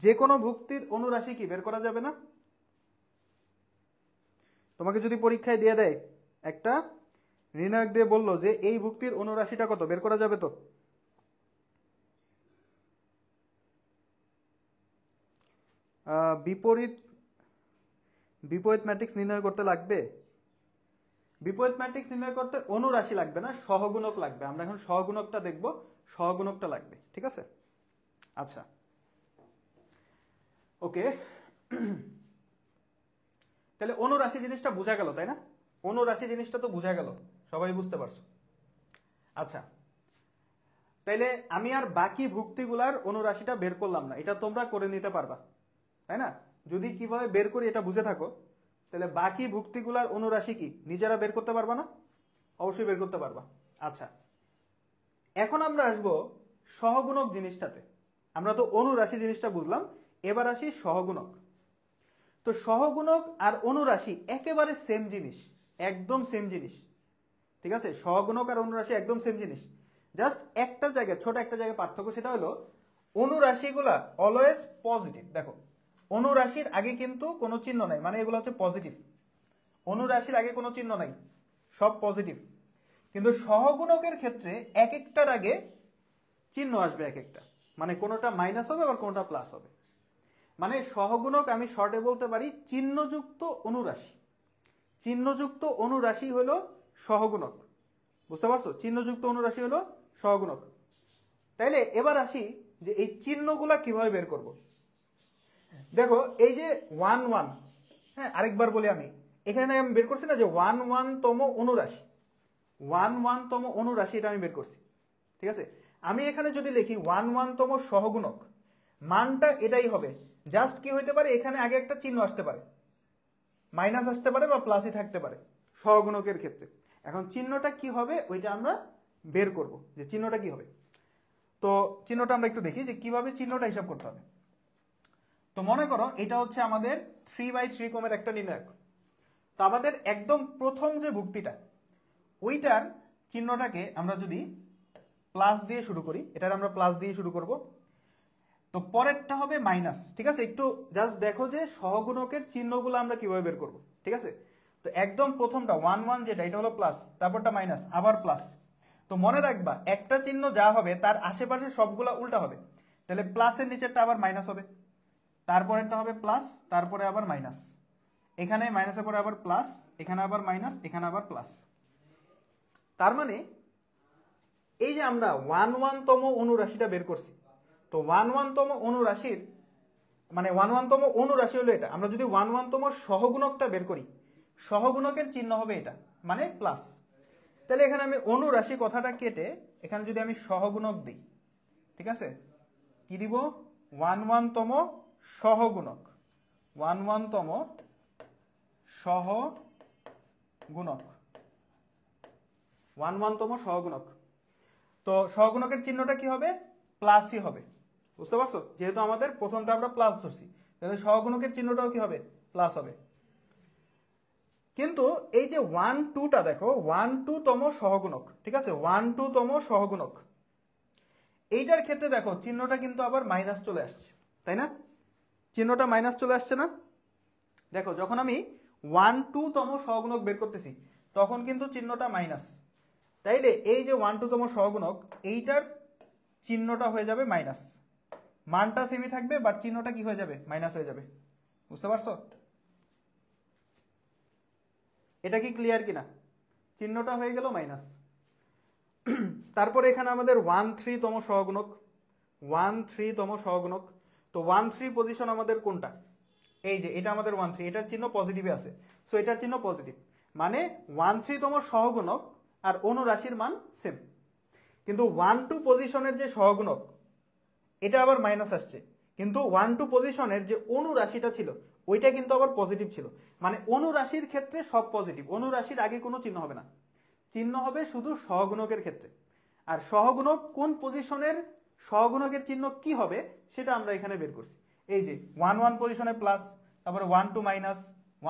যে কোনো ভুক্তির অনুরাশি কি বের করা যাবে না? তোমাকে যদি পরীক্ষায় দিয়ে দেয় একটা নির্ণায়ক দিয়ে বললো যে এই ভুক্তির অনুরাশিটা কত, বের করা যাবে তো? বিপরীত বিপরীত ম্যাট্রিক্স নির্ণয় করতে লাগবে? বিপরীত ম্যাট্রিক্স নির্ণয় করতে অনুরাশি লাগবে না, সহগুণক লাগবে। আমরা এখন সহগুণকটা দেখব, সহগুণকটা লাগবে। ঠিক আছে, আচ্ছা ওকে। তাহলে অনুরাশি জিনিসটা বোঝা গেল, তাই না? অনুরাশি জিনিসটা তো বোঝা গেল, সবাই বুঝতে পারছো? আচ্ছা, তাইলে আমি আর বাকি ভুক্তিগুলার অনুরাশিটা বের করলাম না, এটা তোমরা করে নিতে পারবা, তাই না? যদি কিভাবে বের করি এটা বুঝে থাকো, তাহলে বাকি ভুক্তিগুলার অনুরাশি কি নিজেরা বের করতে পারবা না? অবশ্যই বের করতে পারবা। আচ্ছা, এখন আমরা আসবো সহগুণক জিনিসটাতে। আমরা তো অনুরাশি জিনিসটা বুঝলাম, এবার আসি সহগুণক। তো সহগুণক আর অনুরাশি একেবারে সেম জিনিস, একদম সেম জিনিস। ঠিক আছে, সহগুণক আর অনুরাশি একদম সেম জিনিস, জাস্ট একটা জায়গায়, ছোট একটা জায়গায় পার্থক্য, সেটা হলো অনুরাশিগুলা অলওয়েজ পজিটিভ। দেখো, অনুরাশির আগে কিন্তু কোনো চিহ্ন নাই, মানে এগুলো হচ্ছে পজিটিভ। অনুরাশির আগে কোনো চিহ্ন নাই, সব পজিটিভ। কিন্তু সহগুণকের ক্ষেত্রে এক একটার আগে চিহ্ন আসবে এক একটা, মানে কোনোটা মাইনাস হবে আবার কোনোটা প্লাস হবে। মানে সহগুণক আমি শর্টে বলতে পারি চিহ্নযুক্ত অনুরাশি। চিহ্নযুক্ত অনুরাশি হলো সহগুণক, বুঝতে পারছো? চিহ্নযুক্ত অনুরাশি হলো সহগুণক। তাইলে এবার আসি যে এই চিহ্নগুলা কিভাবে বের করব। দেখো এই যে 1 1, হ্যাঁ আরেকবার বলি, আমি এখানে আমি বের করছি না যে 1 1 তম অনুরাশি, 1 1 তম অনুরাশি, এটা আমি বের করছি, ঠিক আছে? আমি এখানে যদি লিখি 1 1 তম সহগুণক, মানটা এটাই হবে। জাস্ট কি হইতে পারে, এখানে আগে একটা চিহ্ন আসতে পারে, মাইনাস আসতে পারে বা প্লাসই থাকতে পারে সহগুণকের ক্ষেত্রে। এখন চিহ্নটা কি হবে ওইটা আমরা বের করব, যে চিহ্নটা কি হবে। তো চিহ্নটা আমরা একটু দেখি যে কিভাবে চিহ্নটা হিসাব করতে হবে। তো মনে করো এটা হচ্ছে আমাদের 3/3 ক্রমের একটা নির্ণায়ক। তো আমাদের একদম প্রথম যে ভুক্তিটা, ওইটার চিহ্নটাকে আমরা যদি প্লাস দিয়ে শুরু করি, এটার আমরা প্লাস দিয়ে শুরু করব। তো পরেরটা হবে মাইনাস, ঠিক আছে? একটু জাস্ট দেখো যে সহগুণকের চিহ্নগুলো আমরা কিভাবে বের করব, ঠিক আছে? তো একদম প্রথমটা 1 1 যেটা, এটা হলো প্লাস, তারপরটা মাইনাস, আবার প্লাস। তো মনে রাখবা একটা চিহ্ন যা হবে তার আশেপাশে সবগুলা উল্টা হবে। তাহলে প্লাসের নিচেরটা আবার মাইনাস হবে, তারপরেরটা হবে প্লাস, তারপরে আবার মাইনাস, এখানে মাইনাসের পরে আবার প্লাস, এখানে আবার মাইনাস, এখানে আবার প্লাস। তার মানে এই যে আমরা 1 1 তম অনুরাশিটা বের করছি, তো 1 1 তম অনুরাশির মানে 1 1 তম অনুরাশি হলো এটা। আমরা যদি 1 1 তম সহগুণকটা বের করি, সহগুণকের চিহ্ন হবে এটা, মানে প্লাস। তাহলে এখানে আমি অনুরাশি কথাটা কেটে এখানে যদি আমি সহগুণক দিই, ঠিক আছে? কি দিব? 1 1 তম সহগুণক, 1 1 তম সহগুণক, 1 1 তম সহগুণক। তো সহগুণকের চিহ্নটা কি হবে? প্লাসই হবে, বুঝতে পারছো? যেহেতু আমাদের প্রথমটা আমরা প্লাস ধরছি, তাহলে সহগুণকের চিহ্নটাও কি হবে? প্লাস হবে। কিন্তু এই যে 1 2টা দেখো, 1 2 তম সহগুণক, ঠিক আছে? 1 2 তম সহগুণক, এইটার ক্ষেত্রে দেখো চিহ্নটা কিন্তু আবার মাইনাস চলে আসছে, তাই না? চিহ্নটা মাইনাস চলে আসছে না? দেখো যখন আমি 1 2 তম সহগুণক বের করতেছি তখন কিন্তু চিহ্নটা মাইনাস। তাইলে এই যে 1 2 তম সহগুণক, এইটার চিহ্নটা হয়ে যাবে মাইনাস। মানটা সেমই থাকবে, বাট চিহ্নটা কি হয়ে যাবে? মাইনাস হয়ে যাবে, বুঝতে পারছো? এটা কি ক্লিয়ার কিনা? চিহ্নটা হয়ে গেল মাইনাস। তারপরে এখানে আমাদের 1 3 তম সহগুণক, 1 3 তম সহগুণক। তো 1 3 পজিশন আমাদের কোনটা? এই যে এটা আমাদের 1 3, এটার চিহ্ন পজিটিভে আছে, সো এটার চিহ্ন পজিটিভ, মানে 1 3 তম সহগুণক আর অনুরাশির মান সেম। কিন্তু 1 2 পজিশনের যে সহগুণক, এটা আবার মাইনাস আসছে, কিন্তু 1 2 পজিশনের যে অনুরাশিটা ছিল ওইটা কিন্তু আবার পজিটিভ ছিল। মানে অনুরাশির ক্ষেত্রে সব পজিটিভ, অনুরাশির আগে কোনো চিহ্ন হবে না, চিহ্ন হবে শুধু সহগুণকের ক্ষেত্রে। আর সহগুণক কোন পজিশনের সহগুণকের চিহ্ন কি হবে সেটা আমরা এখানে বের করছি। এই যে 1 1 পজিশনে প্লাস, তারপরে 1 2 মাইনাস,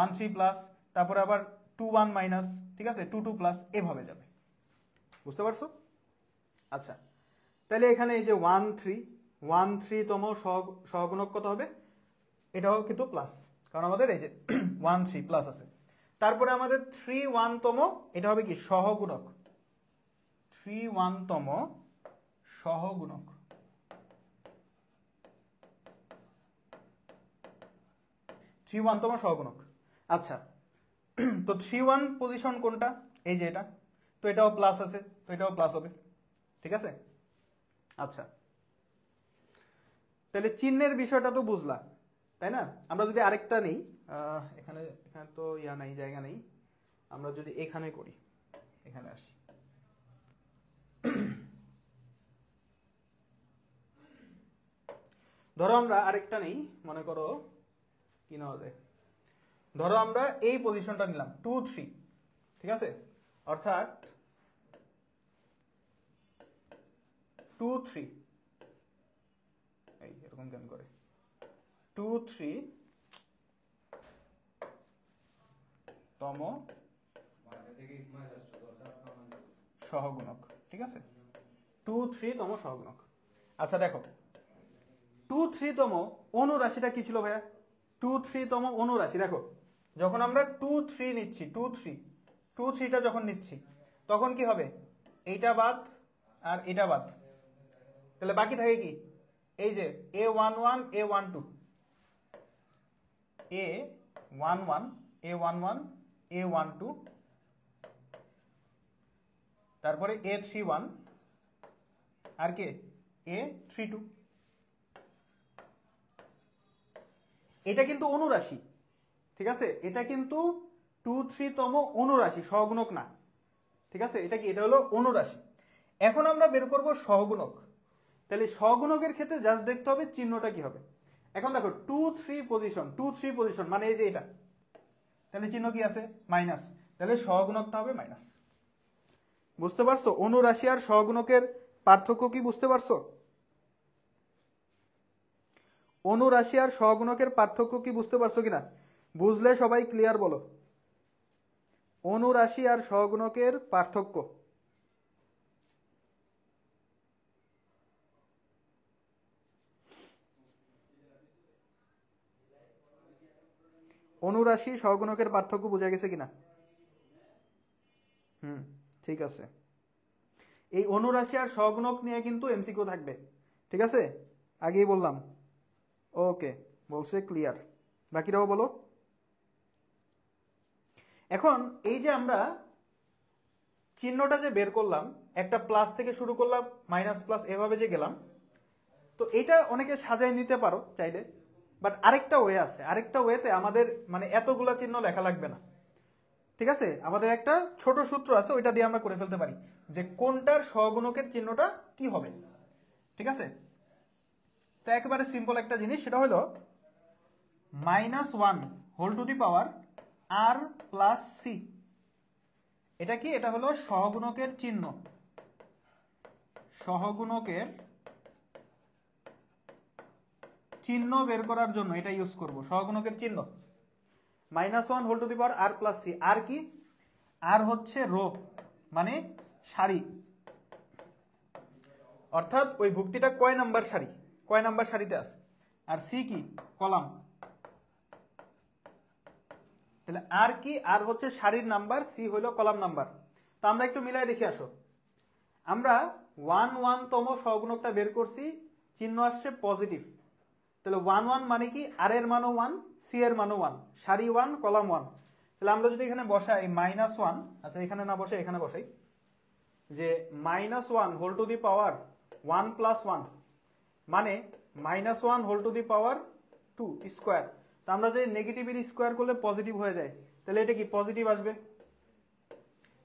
1 3 প্লাস, তারপরে আবার 2 1 মাইনাস, ঠিক আছে? 2 2 প্লাস, এভাবে যাবে, বুঝতে পারছো? আচ্ছা, তাহলে এখানে এই যে 1 3 তম সহগুণক কত হবে? এটাও কিন্তু প্লাস, কারণ আমাদের এই যে 1 3 প্লাস আছে। তারপরে আমাদের 3 1 তম, এটা হবে কি? সহগুণক, 3 1 তম সহগুণক। 3 1 তম সহগুণক। আচ্ছা, তো 3 1 পজিশন কোনটা? এই যে এটা, তো এটাও প্লাস আছে, তো এটাও প্লাস হবে, ঠিক আছে? আচ্ছা, তাহলে চিহ্নের বিষয়টা তো বুঝলা, তাই না? আমরা যদি আরেকটা নেই, এখানে এখানে তো নাই, জায়গা নেই, আমরা যদি এখানে করি, এখানে আসি। ধরো আমরা আরেকটা নেই, মনে করো কি নেওয়া যায়, ধরো আমরা এই পজিশনটা নিলাম 2 3, ঠিক আছে? অর্থাৎ 2 3, এই এরকম কেন করে, 2 3 তম সহগুণক, ঠিক আছে? 2 3 তম সহগুণক। আচ্ছা দেখো 2 3 তম অনুরাশিটা কি ছিল ভাইয়া? 2 3 তম অনুরাশি, দেখো যখন আমরা 2 3 নিচ্ছি, 2 3টা যখন নিচ্ছি, তখন কি হবে, এইটা বাদ আর এটা বাদ, তাহলে বাকি থাকে কি, এই যে A11 A12 A11 A11 A12 তারপরে A31 আর কে A32। এটা কিন্তু অনুরাশি, ঠিক আছে, এটা কিন্তু 2-3তম অনুরাশি, সহগুণক না, ঠিক আছে, এটা কি, এটা হলো অনুরাশি। এখন আমরা বের করব সহগুণক। তাহলে সহগুণকের ক্ষেত্রে জাস্ট দেখতে হবে চিহ্নটা কি হবে। এখন দেখো 2-3 পজিশন, 2-3 পজিশন মানে এই যে এটা, তাহলে চিহ্ন কি আছে, মাইনাস, তাহলে সহগুণকটা হবে মাইনাস। বুঝতে পারছো অনুরাশি আর সহগুণকের পার্থক্য কি, বুঝতে পারছো? অনুরাশি আর সহগুণকের পার্থক্য কি বুঝতে পারছো কিনা? বুঝলে সবাই ক্লিয়ার বলো। অনুরাশি আর সহগুণকের পার্থক্য, অনুরাশি সহগুণকের পার্থক্য বোঝা গেছে কিনা? ঠিক আছে। এই অনুরাশি আর সহগুণক নিয়ে কিন্তু এমসিকিউ থাকবে, ঠিক আছে, আগেই বললাম। ওকে, বলছে ক্লিয়ার, বাকিরাও বলো। এখন এই যে আমরা চিহ্নটা যে বের করলাম, একটা প্লাস থেকে শুরু করলাম, মাইনাস প্লাস এভাবে যে গেলাম, তো এটা অনেকে সাজাই নিতে পারো চাইলে, বাট আরেকটা ওয়ে আছে, আরেকটা ওয়েতে আমাদের মানে এতগুলা চিহ্ন লেখা লাগবে না, ঠিক আছে, আমাদের একটা ছোট সূত্র আছে, ওইটা দিয়ে আমরা করে ফেলতে পারি যে কোনটার সহগুণকের চিহ্নটা কি হবে, ঠিক আছে। তো একেবারে সিম্পল একটা জিনিস, সেটা হলো -1 হোল টু দি পাওয়ার আর প্লাস সি, এটা কি, এটা হলো সহগুণকের চিহ্ন, সহগুণকের চিহ্ন বের করার জন্য এটা ইউজ করব, সহগুণকের চিহ্ন -1 হোল টু দি পাওয়ার আর প্লাস সি। আর কি, আর হচ্ছে রো মানে সারি, অর্থাৎ ওই ভুক্তিটা কয় নাম্বার সারি, কয় নাম্বার সারিতে আছে, আর সি কি, কলাম। তাহলে আর কি, আর হচ্ছে সারির নাম্বার, সি হলো কলাম নাম্বার। তো আমরা একটু মিলাই দেখে আসো, আমরা 1-1তম সহগুণকটা বের করছি, চিহ্ন আসছে পজিটিভ, তাহলে 1-1 মানে কি, আর এর মানও 1, সি এর মানও 1, সারি 1 কলাম 1। তাহলে আমরা যদি এখানে বসাই -1, আচ্ছা এখানে না বসে এখানে বসাই, যে -1 whole to the power 1 plus 1 মানে -1 whole to the power 2 square. তো আমরা যে নেগেটিভের স্কোয়ার করলে পজিটিভ হয়ে যায়, তাহলে এটা কি পজিটিভ আসবে,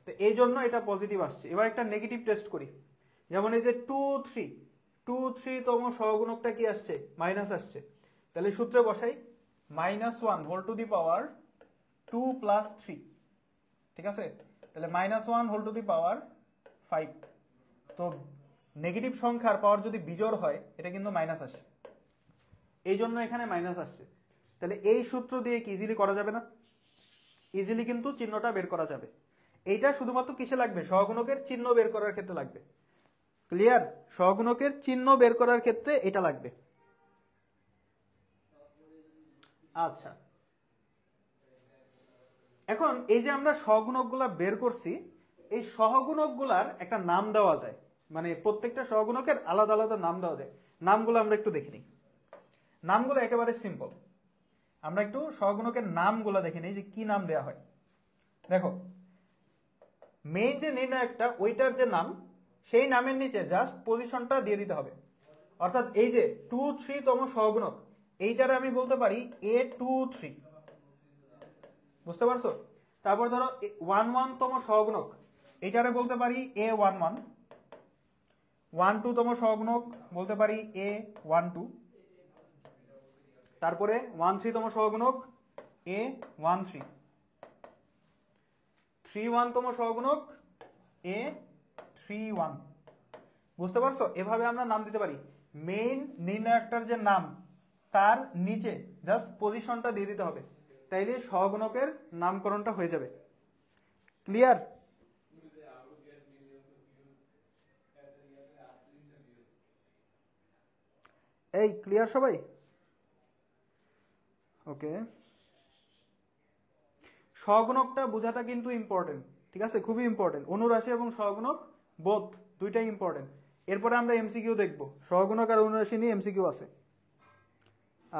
তো এই জন্য এটা পজিটিভ আসছে। এবার একটা নেগেটিভ টেস্ট করি, যেমন এই যে 2-3তম সহগুণকটা কি আসছে, মাইনাস আসছে, তাহলে সূত্রে বসাই -1 whole to the power 2 plus 3, ঠিক আছে, তাহলে -1 হোল টু দি পাওয়ার 5। তো নেগেটিভ সংখ্যার পাওয়ার যদি বিজোড় হয় এটা কিন্তু মাইনাস আসে, এই জন্য এখানে মাইনাস আসছে। তাহলে এই সূত্র দিয়ে কি ইজিলি করা যাবে না, ইজিলি কিন্তু চিহ্নটা বের করা যাবে। এইটা শুধুমাত্র কিসে লাগবে, সহগুণকের চিহ্ন বের করার ক্ষেত্রে লাগবে, ক্লিয়ার, সহগুণকের চিহ্ন বের করার ক্ষেত্রে এটা লাগবে। আচ্ছা, এখন এই যে আমরা সহগুণকগুলা বের করছি, এই সহগুণকগুলার একটা নাম দেওয়া যায়, মানে প্রত্যেকটা সহগুণকের আলাদা আলাদা নাম দেওয়া যায়। নামগুলো আমরা একটু দেখে নিই, নামগুলো একেবারে সিম্পল, আমরা একটু সহগুণকের নামগুলো দেখে নিই যে কি নাম দেওয়া হয়। দেখো মেইন যে নির্ণায়কটা ওইটার যে নাম, সেই নামের নিচে জাস্ট পজিশনটা দিয়ে দিতে হবে। অর্থাৎ এই যে 2-3তম সহগুণক, এইটারে আমি বলতে পারি A23, বুঝতে পারছো? তারপর ধরো 1-1তম সহগুণক, এইটারে বলতে পারি A11, 1-2তম সহগুণক বলতে পারি A12, তারপরে 1-3তম সহগুণক A13, 3-1তম সহগুণক A31, বুঝতে পারছো? এভাবে আমরা নাম দিতে পারি। মেইন নির্ণায়কটার যে নাম, তার নিচে জাস্ট পজিশনটা দিয়ে দিতে হবে, তাইলে সহগুণকের নামকরণটা হয়ে যাবে। ক্লিয়ার? এই ক্লিয়ার সবাই? ওকে, সহগুণকটা বোঝাটা কিন্তু ইম্পর্টেন্ট। ঠিক আছে, খুবই ইম্পর্টেন্ট। অনুরাশি এবং সহগুণক বোথ দুইটাই ইম্পর্টেন্ট। এরপরে আমরা এমসিকিউ দেখব, সহগুণক আর অনুরাশি নিয়ে এমসিকিউ আছে।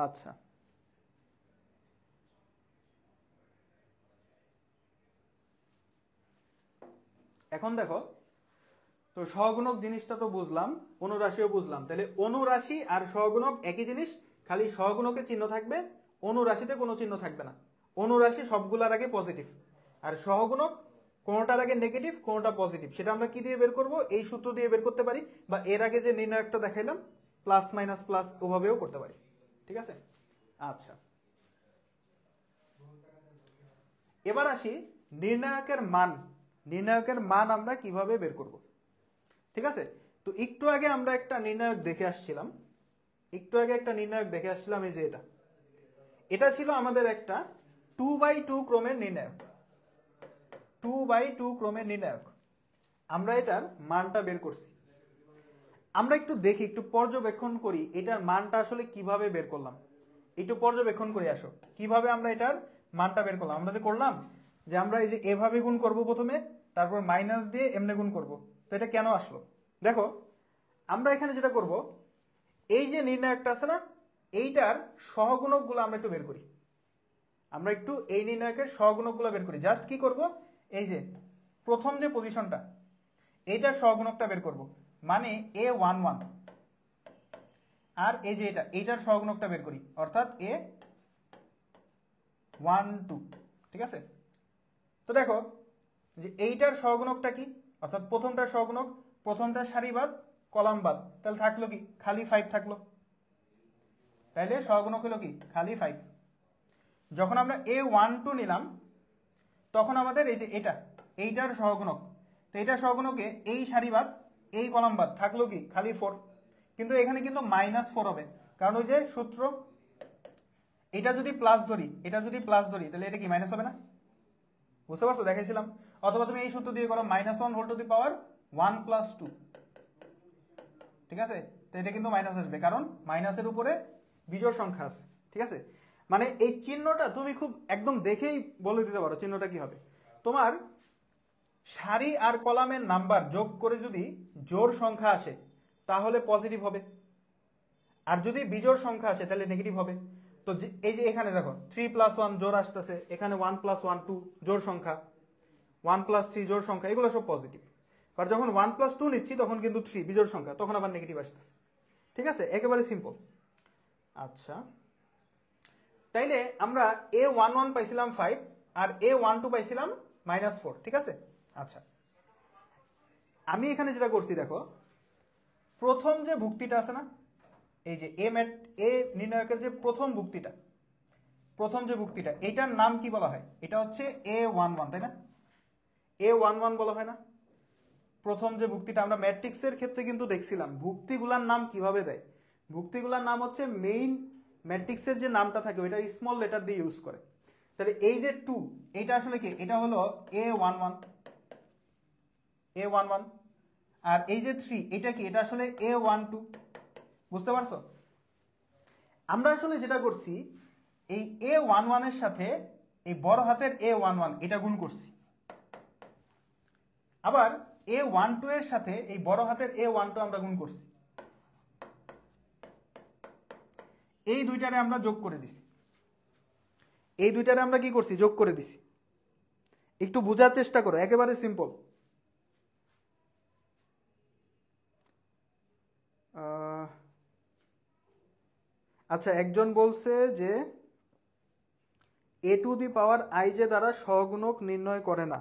আচ্ছা, এখন দেখো তো সহগুণক জিনিসটা তো বুঝলাম, অনুরাশিও বুঝলাম। তাহলে অনুরাশি আর সহগুণক একই জিনিস, খালি সহগুণকে চিহ্ন থাকবে, অনুরাশিতে কোনো চিহ্ন থাকবে না। অনুরাশি সবগুলার আগে পজিটিভ, আর সহগুণক কোনোটার আগে নেগেটিভ কোনোটা পজিটিভ। সেটা আমরা কি দিয়ে বের করব? এই সূত্র দিয়ে বের করতে পারি, বা এর আগে যে নির্ণায়কটা দেখাইলাম প্লাস মাইনাস প্লাস, ওভাবেও করতে পারি। ঠিক আছে, আচ্ছা এবার আসি নির্ণায়কের মান। নির্ণায়কের মান আমরা কিভাবে বের করব? ঠিক আছে, তো একটু আগে আমরা একটা নির্ণায়ক দেখে আসছিলাম, এই যে এটা ছিল আমাদের একটা 2/2 ক্রমের নির্ণায়ক। 2/2 ক্রমের নির্ণায়ক, আমরা এটার মানটা বের করছি। আমরা একটু দেখি, একটু পর্যবেক্ষণ করি এটার মানটা আসলে কিভাবে বের করলাম। একটু পর্যবেক্ষণ করে আসো কিভাবে আমরা এটার মানটা বের করলাম। আমরা যে করলাম যে আমরা এই যে এভাবে গুণ করব প্রথমে, তারপর মাইনাস দিয়ে এমনি গুণ করব। তো এটা কেন আসলো দেখো, আমরা এখানে যেটা করব, এই যে নির্ণায়কটা আছে না, এইটার সহগুণকগুলো আমরা একটু বের করি। আমরা একটু এই নির্ণায়কের সহগুণকগুলো বের করি। জাস্ট কি করব, এই যে প্রথম যে পজিশনটা, এইটার সহগুণকটা বের করব, মানে A11, আর এই যে এইটার সহগুণকটা বের করি, অর্থাৎ A12। ঠিক আছে, তো দেখো যে এইটার সহগুণকটা কি, অর্থাৎ প্রথমটার সহগুণক, প্রথমটা সারি বাদ কলাম বাদ, তাহলে থাকলো কি, খালি 5 থাকলো। তাইলে সহগুণক হলো কি, খালি 5। যখন আমরা A12 নিলাম তখন আমাদের এই যে এইটার সহগুণক, তো এইটার সহগুণকে এই সারি বাদ এই কলাম বাদ, থাকলো কি, খালি 4। কিন্তু এখানে কিন্তু -4 হবে, কারণ ওই যে সূত্র, এটা যদি প্লাস ধরি তাহলে এটা কি মাইনাস হবে না? বুঝতে পারছো, দেখাইছিলাম। অথবা তুমি এই সূত্র দিয়ে করো -1 হোল টু দি পাওয়ার 1 + 2। ঠিক আছে, তো এটা কিন্তু মাইনাস আসবে, কারণ মাইনাসের উপরে বিজোড় সংখ্যা আছে। ঠিক আছে, মানে এই চিহ্নটা তুমি খুব একদম দেখেই বলে দিতে পারো চিহ্নটা কি হবে। তোমার সারি আর কলামের নাম্বার যোগ করে যদি জোড় সংখ্যা আসে তাহলে পজিটিভ হবে, আর যদি বিজোড় সংখ্যা আসে তাহলে নেগেটিভ হবে। তো এই যে এখানে দেখো 3 + 1 জোড় আসতেছে, এখানে 1 + 1 2 জোড় সংখ্যা, 1 + 3 জোড় সংখ্যা, এগুলো সব পজিটিভ। আর যখন 1 + 2 নিচ্ছি তখন কিন্তু 3 বিজোড় সংখ্যা, তখন আবার নেগেটিভ আসতেছে। ঠিক আছে, একেবারে সিম্পল। আচ্ছা, তাইলে আমরা A11 পাইছিলাম 5 আর A12 পাইছিলাম -4। ঠিক আছে, আচ্ছা আমি এখানে যেটা করছি দেখো, প্রথম যে ভুক্তিটা আছে না, এই যে এ নির্ণায়কের যে প্রথম ভুক্তিটা, এইটার নাম কি বলা হয়? এটা হচ্ছে A11, তাই না? A11 বলা হয় না? প্রথম যে ভুক্তিটা আমরা ম্যাট্রিক্সের ক্ষেত্রে কিন্তু দেখছিলাম ভুক্তিগুলার নাম কিভাবে দেয়। ভুক্তিগুলার নাম হচ্ছে মেইন ম্যাট্রিক্সের যে নামটা থাকে ওইটা স্মল লেটার দিয়ে ইউজ করে। তাহলে এই যে 2, এটা আসলে কি, এটা হলো A11, আর এই যে 3, এটা কি, এটা আসলে A12। বুঝতে পারছো? আমরা আসলে যেটা করছি, এই A11 এর সাথে এই বড় হাতের A11 এটা গুণ করছি, আবার A12 এর সাথে এই বড় হাতের A12 আমরা গুণ করছি, এই দুইটারে আমরা যোগ করে দিছি। এই দুইটারে আমরা কি করছি, যোগ করে দিছি। একটু বোঝার চেষ্টা করো, একেবারে সিম্পল। আচ্ছা, একজন বলছে যে a⁻i যে দ্বারা সহগুণক নির্ণয় করে না।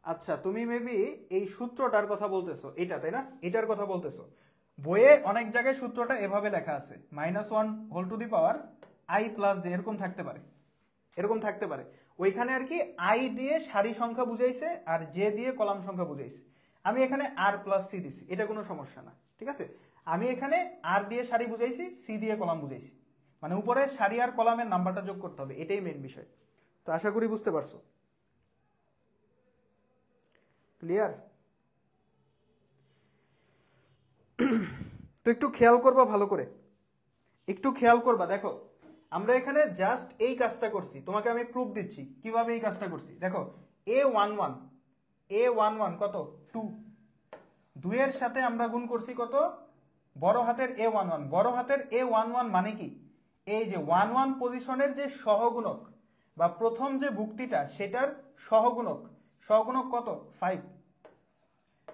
আচ্ছা, তুমি মেবি এই সূত্রটার কথা বলতেছো, এটা তাই না? এটার কথা বলতেছো। বইয়ে অনেক জায়গায় সূত্রটা এভাবে লেখা আছে, -1 whole to the power i + j, এরকম থাকতে পারে। ওইখানে আর কি i দিয়ে সারি সংখ্যা বুঝাইছে আর j দিয়ে কলাম সংখ্যা বুঝাইছে। আমি এখানে r + c দিছি, এটা কোনো সমস্যা না। ঠিক আছে, আমি এখানে r দিয়ে সারি বুঝাইছি, c দিয়ে কলাম বুঝাইছি, মানে উপরে সারি আর কলামের নাম্বারটা যোগ করতে হবে, এটাই মেইন বিষয়। তো আশা করি বুঝতে পারছো। ক্লিয়ার? তো একটু খেয়াল করবা ভালো করে, একটু খেয়াল করবা। দেখো আমরা এখানে জাস্ট এই কাজটা করছি, তোমাকে আমি প্রুফ দিচ্ছি কিভাবে এই কাজটা করছি। দেখো A11 কত 2, 2 এর সাথে আমরা গুণ করছি কত বড় হাতের A11। বড় হাতের A11 মানে কি, এই যে 11 পজিশনের যে সহগুণক বা প্রথম যে ভুক্তিটা সেটার সহগুণক, সহগুণক কত 5।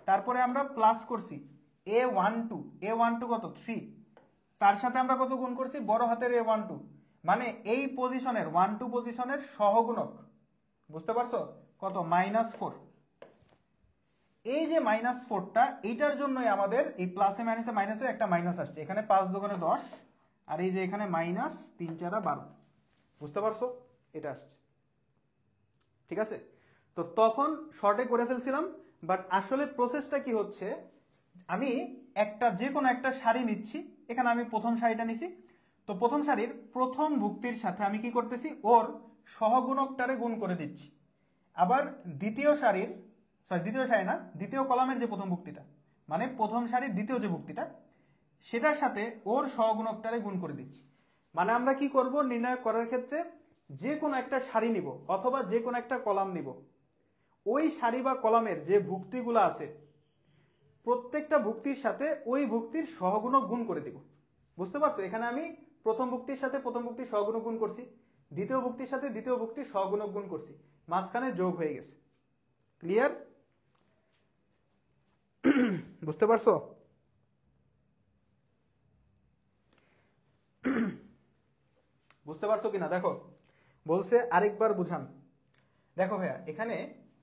তারপরে আমরা প্লাস করছি A12 কত 3, তার সাথে আমরা কত গুণ করছি বড় হাতের A12, মানে এই পজিশনের 12 পজিশনের সহগুণক, বুঝতে পারছো কত -4। এই যে -4টা এইটার জন্যই আমাদের এই প্লাসে মাইনাসে মাইনাসে একটা মাইনাস আসছে, এখানে 5 দোকানে 10, আর এই যে এখানে -3 4 12, বুঝতে পারছো এটা আসছে, ঠিক আছে। তো তখন শর্টে করে ফেলছিলাম, বাট আসলে প্রসেসটা কি হচ্ছে, আমি একটা যে কোনো একটা সারি নিচ্ছি, এখানে আমি প্রথম সারিটা নিছি, তো প্রথম সারির প্রথম ভুক্তির সাথে আমি কি করতেছি ওর সহগুণকটারে গুণ করে দিচ্ছি, আবার দ্বিতীয় কলামের যে প্রথম ভুক্তিটা, মানে প্রথম সারির দ্বিতীয় যে ভুক্তিটা সেটার সাথে ওর সহগুণকটারে গুণ করে দিচ্ছি। মানে আমরা কি করব, নির্ণয় করার ক্ষেত্রে যে কোনো একটা সারি নিব অথবা যে কোনো একটা কলাম নিব, ওই সারি বা কলামের যে ভুক্তিগুলো আছে প্রত্যেকটা ভুক্তির সাথে ওই ভুক্তির সহগুণক গুণ করে দিব, বুঝতে পারছো। এখানে আমি প্রথম ভুক্তির সাথে প্রথম ভুক্তির সহগুণক গুণ করছি, দ্বিতীয় ভুক্তির সাথে দ্বিতীয় ভুক্তির সহগুণক গুণ করছি, মাঝখানে যোগ হয়ে গেছে। ক্লিয়ার? বুঝতে পারছো? বুঝতে পারছো কিনা দেখো, বলছে আরেকবার বুঝান। দেখো ভাইয়া এখানে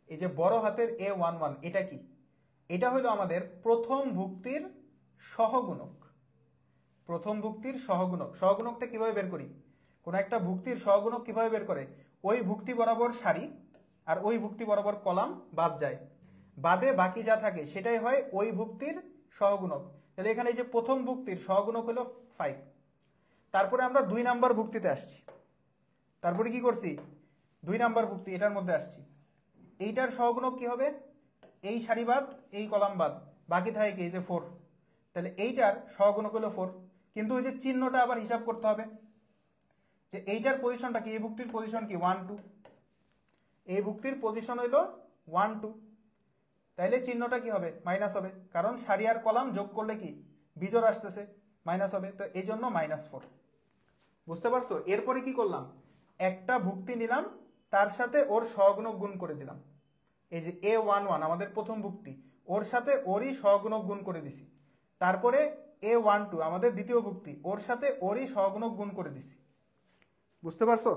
এই যে বড় হাতের A11 এটা কি, এটা হলো আমাদের প্রথম ভুক্তির সহগুণক। প্রথম ভুক্তির সহগুণক, সহগুণকটা কিভাবে বের করি, কোন একটা ভুক্তির সহগুণক কিভাবে বের করে, ওই ভুক্তি বরাবর সারি আর ওই ভুক্তি বরাবর কলাম বাদ যায়, বাদে বাকি যা থাকে সেটাই হয় ওই ভুক্তির সহগুণক। তাহলে এখানে এই যে প্রথম ভুক্তির সহগুণক হলো 5, তারপরে আমরা 2 নাম্বার ভুক্তিতে আসছি, তারপরে কি করছি 2 নাম্বার ভুক্তি এটার মধ্যে আসছি, এইটার সহগুণক কি হবে, এই সারি বাদ এই কলাম বাদ, বাকি থাকে কি এই যে 4, তাহলে এইটার সহগুণক হলো 4, কিন্তু ওই যে চিহ্নটা আবার হিসাব করতে হবে যে এইটার পজিশনটা কি, এই ভুক্তির পজিশন কি 1 2, এই ভুক্তির পজিশন হলো 1 2, তাইলে চিহ্নটা কি হবে মাইনাস হবে, কারণ সারি আর কলাম যোগ করলে কি বিজোড় আসতেছে মাইনাস হবে, তো এই জন্য -4। বুঝতে পারছো? এরপরে কি করলাম, একটা ভুক্তি নিলাম তার সাথে ওর সহগুণক গুণ করে দিলাম, এই যে A11 আমাদের প্রথম ভুক্তি, ওর সাথে ওরই সহগুণক গুণ করে দিছি, তারপরে A12 আমাদের দ্বিতীয় ভুক্তি, ওর সাথে ওরই সহগুণক গুণ করে দিছি। বুঝতে পারছো?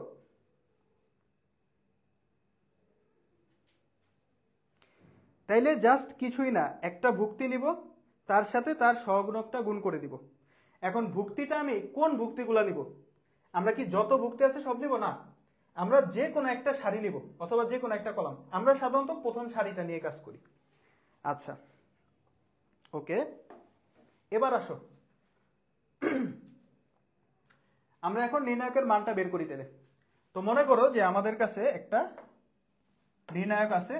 তাইলে জাস্ট কিছুই না, একটা ভুক্তি নিব তার সাথে তার সহগুণকটা গুণ করে দিব। এখন ভুক্তিটা আমি কোন ভুক্তিগুলা নিব, আমরা কি যত ভুক্তি আছে সব নিব না, আমরা যে কোনো একটা সারি নিব অথবা যে কোনো একটা কলাম, আমরা সাধারণত প্রথম সারিটা নিয়ে কাজ করি। আচ্ছা ওকে, এবার আসো আমরা এখন নির্ণায়কের মানটা বের করি। তাহলে তো মনে করো যে আমাদের কাছে একটা নির্ণায়ক আছে,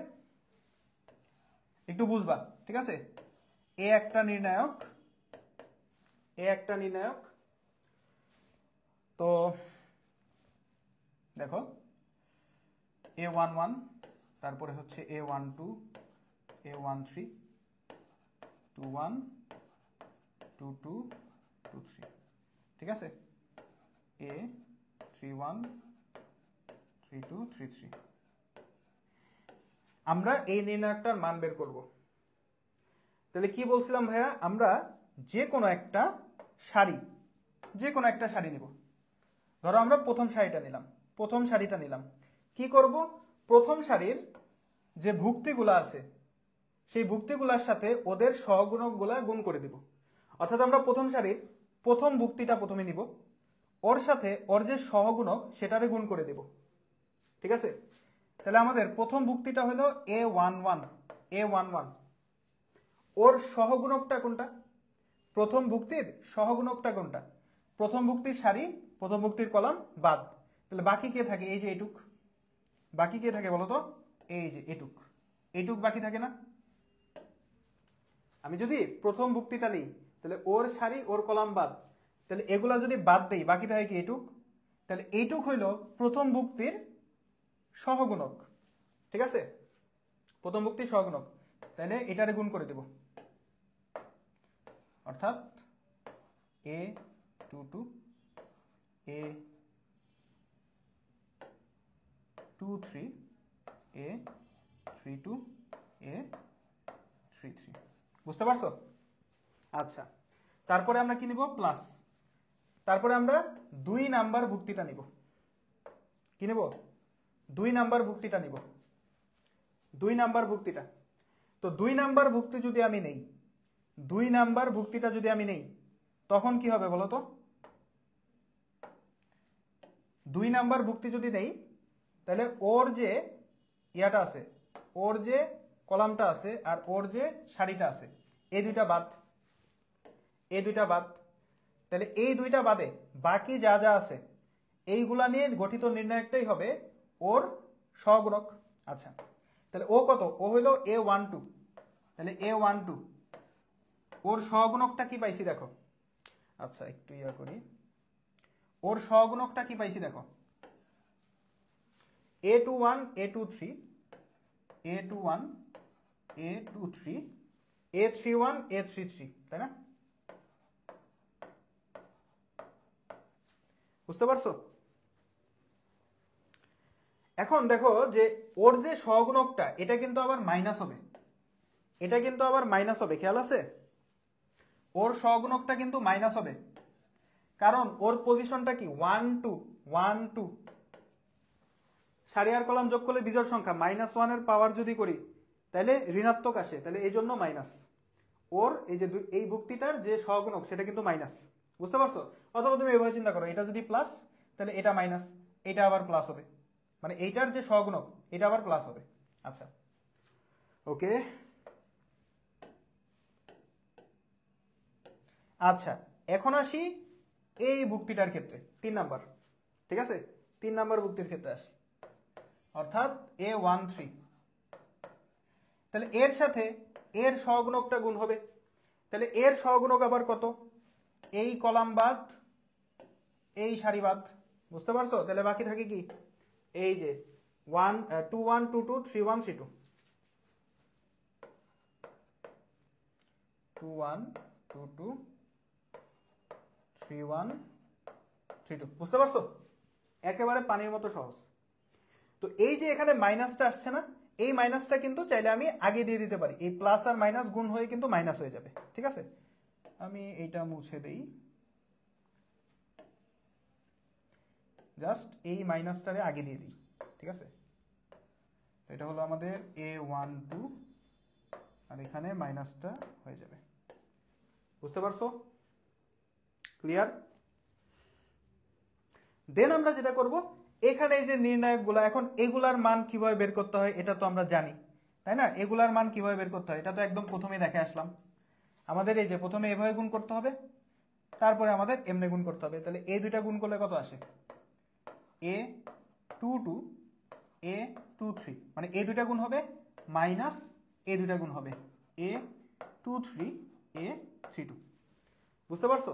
একটু বুঝবা ঠিক আছে, এ একটা নির্ণায়ক, তো দেখো A11, তারপরে হচ্ছে A12, A13, 21, 22, 23, ঠিক আছে, A31, 32, 33। আমরা এই নির্ণায়কটার মান বের করব। তাহলে কি বলছিলাম ভাইয়া, আমরা যে কোনো একটা সারি নিব, ধরো আমরা প্রথম সারিটা নিলাম, কি করব, প্রথম সারির যে ভুক্তিগুলো আছে সেই ভুক্তিগুলোর সাথে ওদের সহগুণকগুলা গুণ করে দিব, অর্থাৎ আমরা প্রথম সারির প্রথম ভুক্তিটা প্রথমে নিব, ওর সাথে ওর যে সহগুণক সেটারে গুণ করে দেব, ঠিক আছে। তাহলে আমাদের প্রথম ভুক্তিটা হলো A11, ওর সহগুণকটা কোনটা, প্রথম ভুক্তির সহগুণকটা কোনটা, প্রথম ভুক্তির সারি প্রথম ভুক্তির কলাম বাদ, তাহলে বাকি কে থাকে, এই যে এটুক, বাকি কে থাকে বলো তো, এই যে এটুক বাকি থাকে না। আমি যদি প্রথম ভুক্তিটা নিই তাহলে ওর সারি ওর কলাম বাদ, তাহলে এগুলা যদি বাদ দেই বাকি থাকে কি এটুক, তাহলে এইটুক হইল প্রথম ভুক্তির সহগুণক, ঠিক আছে, প্রথম ভুক্তির সহগুণক। তাহলে এটারে গুণ করে দেব, অর্থাৎ a22 a23 a32 a33, বুঝতে পারছো? আচ্ছা, তারপরে আমরা কি নিব? প্লাস। তারপরে আমরা 2 নাম্বার ভুক্তিটা নিব। কি নেব? 2 নাম্বার ভুক্তিটা নিব। 2 নাম্বার ভুক্তিটা, তো 2 নাম্বার ভুক্তি যদি আমি নেই, 2 নাম্বার ভুক্তিটা যদি আমি নেই, তখন কি হবে বলো তো? 2 নাম্বার ভুক্তি যদি নেই, তাহলে ওর যে ইয়াটা আছে, ওর যে কলামটা আছে আর ওর যে সারিটা আছে, এই দুইটা বাদ, এই দুইটা বাদ। তাহলে এই দুইটা বাদে বাকি যা যা আছে এইগুলা নিয়ে গঠিত নির্ণায়কটাই হবে ওর সহগুণক। আচ্ছা, তাহলে ও কত? ও হইল a12। তাহলে a12 ওর সহগুণকটা কি পাইছি দেখো। আচ্ছা, একটু ইয়া করি, ওর সহগুণকটা কি পাইছি দেখো, a21 a23 a21 a23 a31 a33, তাই না? বুঝতে পারছো? এখন দেখো যে ওর যে সহগুণকটা এটা কিন্তু আবার মাইনাস হবে, এটা কিন্তু আবার মাইনাস হবে, খেয়াল আছে? ওর সহগুণকটা কিন্তু মাইনাস হবে, কারণ ওর পজিশনটা কি 1 2 1 2, সারি আর কলাম যোগ করলে বিজোড় সংখ্যা, -1 এর পাওয়ার যদি করি তাহলে ঋণাত্মক আসে, তাহলে এই জন্য মাইনাস। ওর এই যে এই ভুক্তিটার যে সহগুণক সেটা কিন্তু মাইনাস, বুঝতে পারছো? অথবা তুমি এভাবে চিন্তা করো, এটা যদি প্লাস তাহলে এটা মাইনাস, এটা আবার প্লাস হবে, মানে এইটার যে সহগুণক এটা আবার প্লাস হবে। আচ্ছা, ওকে। আচ্ছা, এখন আসি এই ভুক্তিটার ক্ষেত্রে, 3 নাম্বার, ঠিক আছে, 3 নাম্বার ভুক্তির ক্ষেত্রে আসি, অর্থাৎ a13। তাহলে এর সাথে এর সহগুণকটা গুণ হবে, তাহলে এর সহগুণক আবার কত? এই কলাম বাদ এই সারি বাদ, বুঝতে পারছো? তাহলে বাকি থাকে কি? এই যে 1 21 22 31 32, 21 22 31 32, বুঝতে পারছো? একেবারে পানির মতো সহজ। তো এই যে এখানে মাইনাসটা আসছে না, এই মাইনাসটা কিন্তু চাইলে আমি আগে দিয়ে দিতে পারি, এই প্লাস আর মাইনাস গুণ হয়ে কিন্তু মাইনাস হয়ে যাবে, ঠিক আছে? আমি এইটা মুছে দেই, জাস্ট এই মাইনাসটারে আগে দিয়ে দিই, ঠিক আছে? এটা হলো আমাদের a12 আর এখানে মাইনাসটা হয়ে যাবে, বুঝতে পারছো? ক্লিয়ার? দেন আমরা যেটা করব, এখানে এই যে নির্ণায়কগুলো, এখন এগুলার মান কিভাবে বের করতে হয় এটা তো আমরা জানি, তাই না? এগুলার মান কিভাবে বের করতে হয় এটা তো একদম প্রথমেই দেখে আসলাম। আমাদের এই যে প্রথমে এভাবে গুণ করতে হবে, তারপরে আমাদের এমনি গুণ করতে হবে। তাহলে এই দুইটা গুণ করলে কত আসে? a22 a23, মানে এই দুইটা গুণ হবে মাইনাস এই দুইটা গুণ হবে a23 a32, বুঝতে পারছো?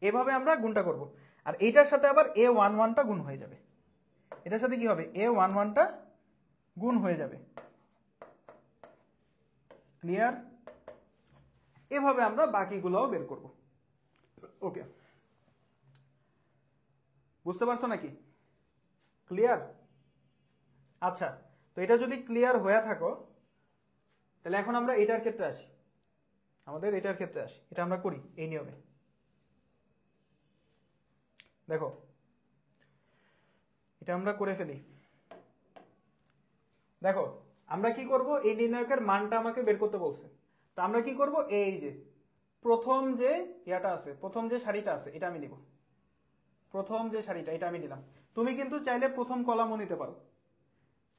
এভাবে আমরা গুণটা করব। আর এইটার সাথে আবার a11টা গুণ হয়ে যাবে, এটার সাথে কি হবে? a11টা গুণ হয়ে যাবে। ক্লিয়ার? এভাবে আমরা বাকিগুলোও বের করব। ওকে, বুঝতে পারছো নাকি? ক্লিয়ার? আচ্ছা, তো এটা যদি ক্লিয়ার হয়ে থাকো তাহলে এখন আমরা এটার ক্ষেত্রে আসি, আমাদের এটার ক্ষেত্রে আসি, এটা আমরা করি এই নিয়মে। দেখো, এটা আমরা করে ফেলি। দেখো, আমরা কি করব, এই নির্ণায়কের মানটা আমাকে বের করতে বলছে, তো আমরা কি করব, এই যে প্রথম যে ইয়াটা আছে, প্রথম যে সারিটা আছে এটা আমি নিব, প্রথম যে সারিটা এটা আমি নিলাম। তুমি কিন্তু চাইলে প্রথম কলামও নিতে পারো,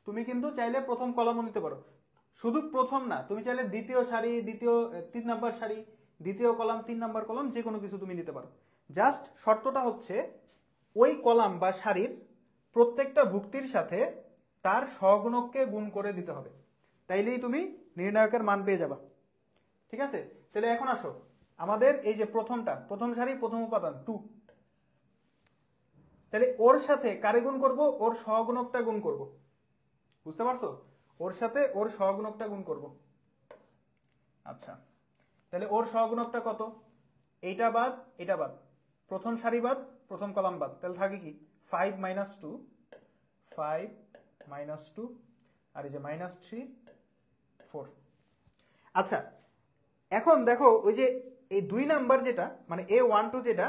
তুমি কিন্তু চাইলে প্রথম কলামও নিতে পারো, শুধু প্রথম না, তুমি চাইলে দ্বিতীয় সারি, দ্বিতীয় 3 নাম্বার সারি, দ্বিতীয় কলাম, 3 নাম্বার কলাম, যে কোনো কিছু তুমি নিতে পারো। জাস্ট শর্তটা হচ্ছে ওই কলাম বা সারির প্রত্যেকটা ভুক্তির সাথে তার সহগুণককে গুণ করে দিতে হবে, তাইলেই তুমি নির্ণায়কের মান পেয়ে যাবা, ঠিক আছে? তাহলে এখন আসো, আমাদের এই যে প্রথমটা, প্রথম সারি প্রথম উপাদান 2, তাহলে ওর সাথে কারে গুণ করব, ওর সহগুণকটা গুণ করব, বুঝতে পারছো? ওর সাথে ওর সহগুণকটা গুণ করব। আচ্ছা, তাহলে ওর সহগুণকটা কত? এইটা বাদ এটা বাদ, প্রথম সারি বাদ প্রথম কলাম বাদ, তাহলে থাকে কি 5 মাইনাস 2, 5 মাইনাস 2, আর এই যে মাইনাস 3, 4। আচ্ছা, এখন দেখো ওই যে এই 2 নাম্বার যেটা মানে A12 যেটা,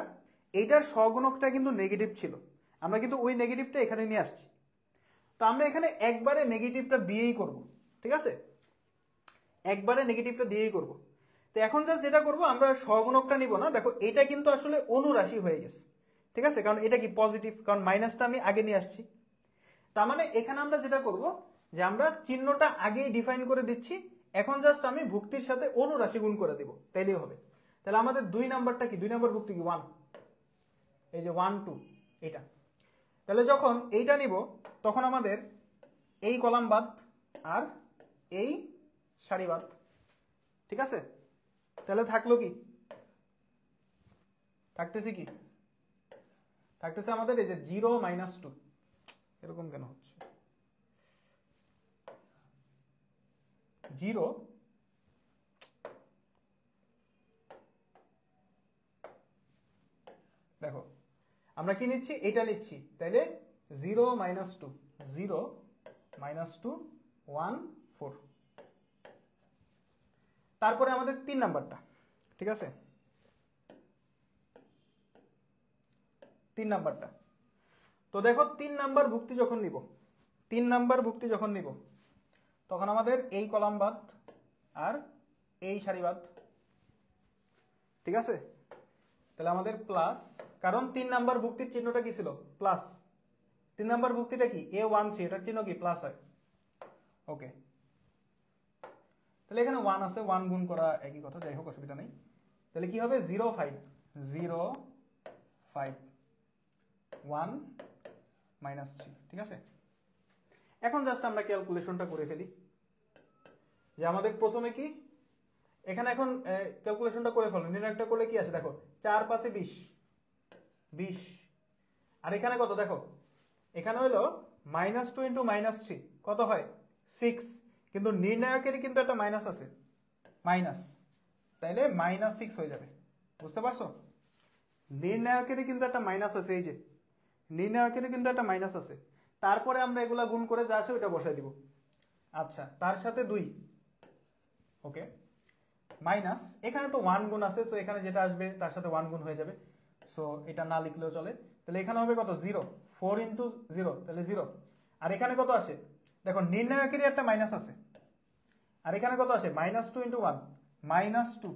এইটার সহগুণকটা কিন্তু নেগেটিভ ছিল, আমরা কিন্তু ওই নেগেটিভটা এখানে নিয়ে আসছি। তো আমরা এখানে একবারে নেগেটিভটা দিয়েই করব, ঠিক আছে? একবারে নেগেটিভটা দিয়েই করব। তো এখন জাস্ট যেটা করব, আমরা সহগুণকটা নিব না, দেখো এটা কিন্তু আসলে অনুরাশি হয়ে গেছে, ঠিক আছে? কারণ এটা কি পজিটিভ, কারণ মাইনাসটা আমি আগে নিয়ে আসছি। তার মানে এখানে আমরা যেটা করব যে আমরা চিহ্নটা আগেই ডিফাইন করে দিচ্ছি, এখন জাস্ট আমি ভুক্তির সাথে অনুরাশি গুণ করে দিব, তাইলেই হবে। তাহলে আমাদের 2 নাম্বারটা কি, 2 নাম্বার ভুক্তি কি 1, এই যে 1 2 এটা। তাহলে যখন এইটা নিব তখন আমাদের এই কলাম বাদ আর এই সারি বাদ, ঠিক আছে? তাহলে থাকলো কি, থাকতেছে কি, থাকতেছে আমাদের এই যে 0 মাইনাস 2। এরকম কেন হচ্ছে? 0 দেখো আমরা কি নিচ্ছি, এটা নিচ্ছি, তাইলে 0 মাইনাস 2, 0 মাইনাস 2, 1 4। তারপরে আমাদের 3 নাম্বারটা, ঠিক আছে? 3 নাম্বারটা, তো দেখো 3 নাম্বার ভুক্তি যখন নিব, 3 নাম্বার ভুক্তি যখন নিব তখন আমাদের এই কলাম বাদ আর এই সারি বাদ, ঠিক আছে? তাহলে আমাদের প্লাস, কারণ 3 নাম্বার ভুক্তির চিহ্নটা কি ছিল, প্লাস। 3 নাম্বার ভুক্তিটা কি A13, এটার চিহ্ন কি প্লাস হয়, ওকে? তাহলে এখানে 1 আছে, 1 গুণ করা একই কথা, যাই হোক অসুবিধা নেই। তাহলে কি হবে 0 5, 0 5, 1 মাইনাস 3, ঠিক আছে? এখন জাস্ট আমরা ক্যালকুলেশনটা করে ফেলি, যে আমাদের প্রথমে কি এখানে এখন ক্যালকুলেশনটা করে ফেলো, নির্ণয়টা করলে কি আসে দেখো, 4 5 20, 20, আর এখানে কত দেখো, এখানে হলো -2 ইন্টু -3 কত হয় 6, কিন্তু নির্ণায়কেরই কিন্তু একটা মাইনাস আছে, মাইনাস, তাইলে -6 হয়ে যাবে, বুঝতে পারছো? নির্ণায়কেরই কিন্তু একটা মাইনাস আছে, এই যে নির্ণায়কেরই কিন্তু একটা মাইনাস আছে, তারপরে আমরা এগুলা গুণ করে যা আসে ওটা বসাই দিব। আচ্ছা, তার সাথে 2, ওকে, মাইনাস, এখানে তো 1 গুণ আছে, সো এখানে যেটা আসবে তার সাথে 1 গুণ হয়ে যাবে, সো এটা না লিখলেও চলে। তাহলে এখানে হবে কত 0, 4 ইন্টু 0, তাহলে 0, আর এখানে কত আসে দেখো, নির্ণায়কেরই একটা মাইনাস আছে, আর এখানে কত আসে -2 ইন্টু 1, -2,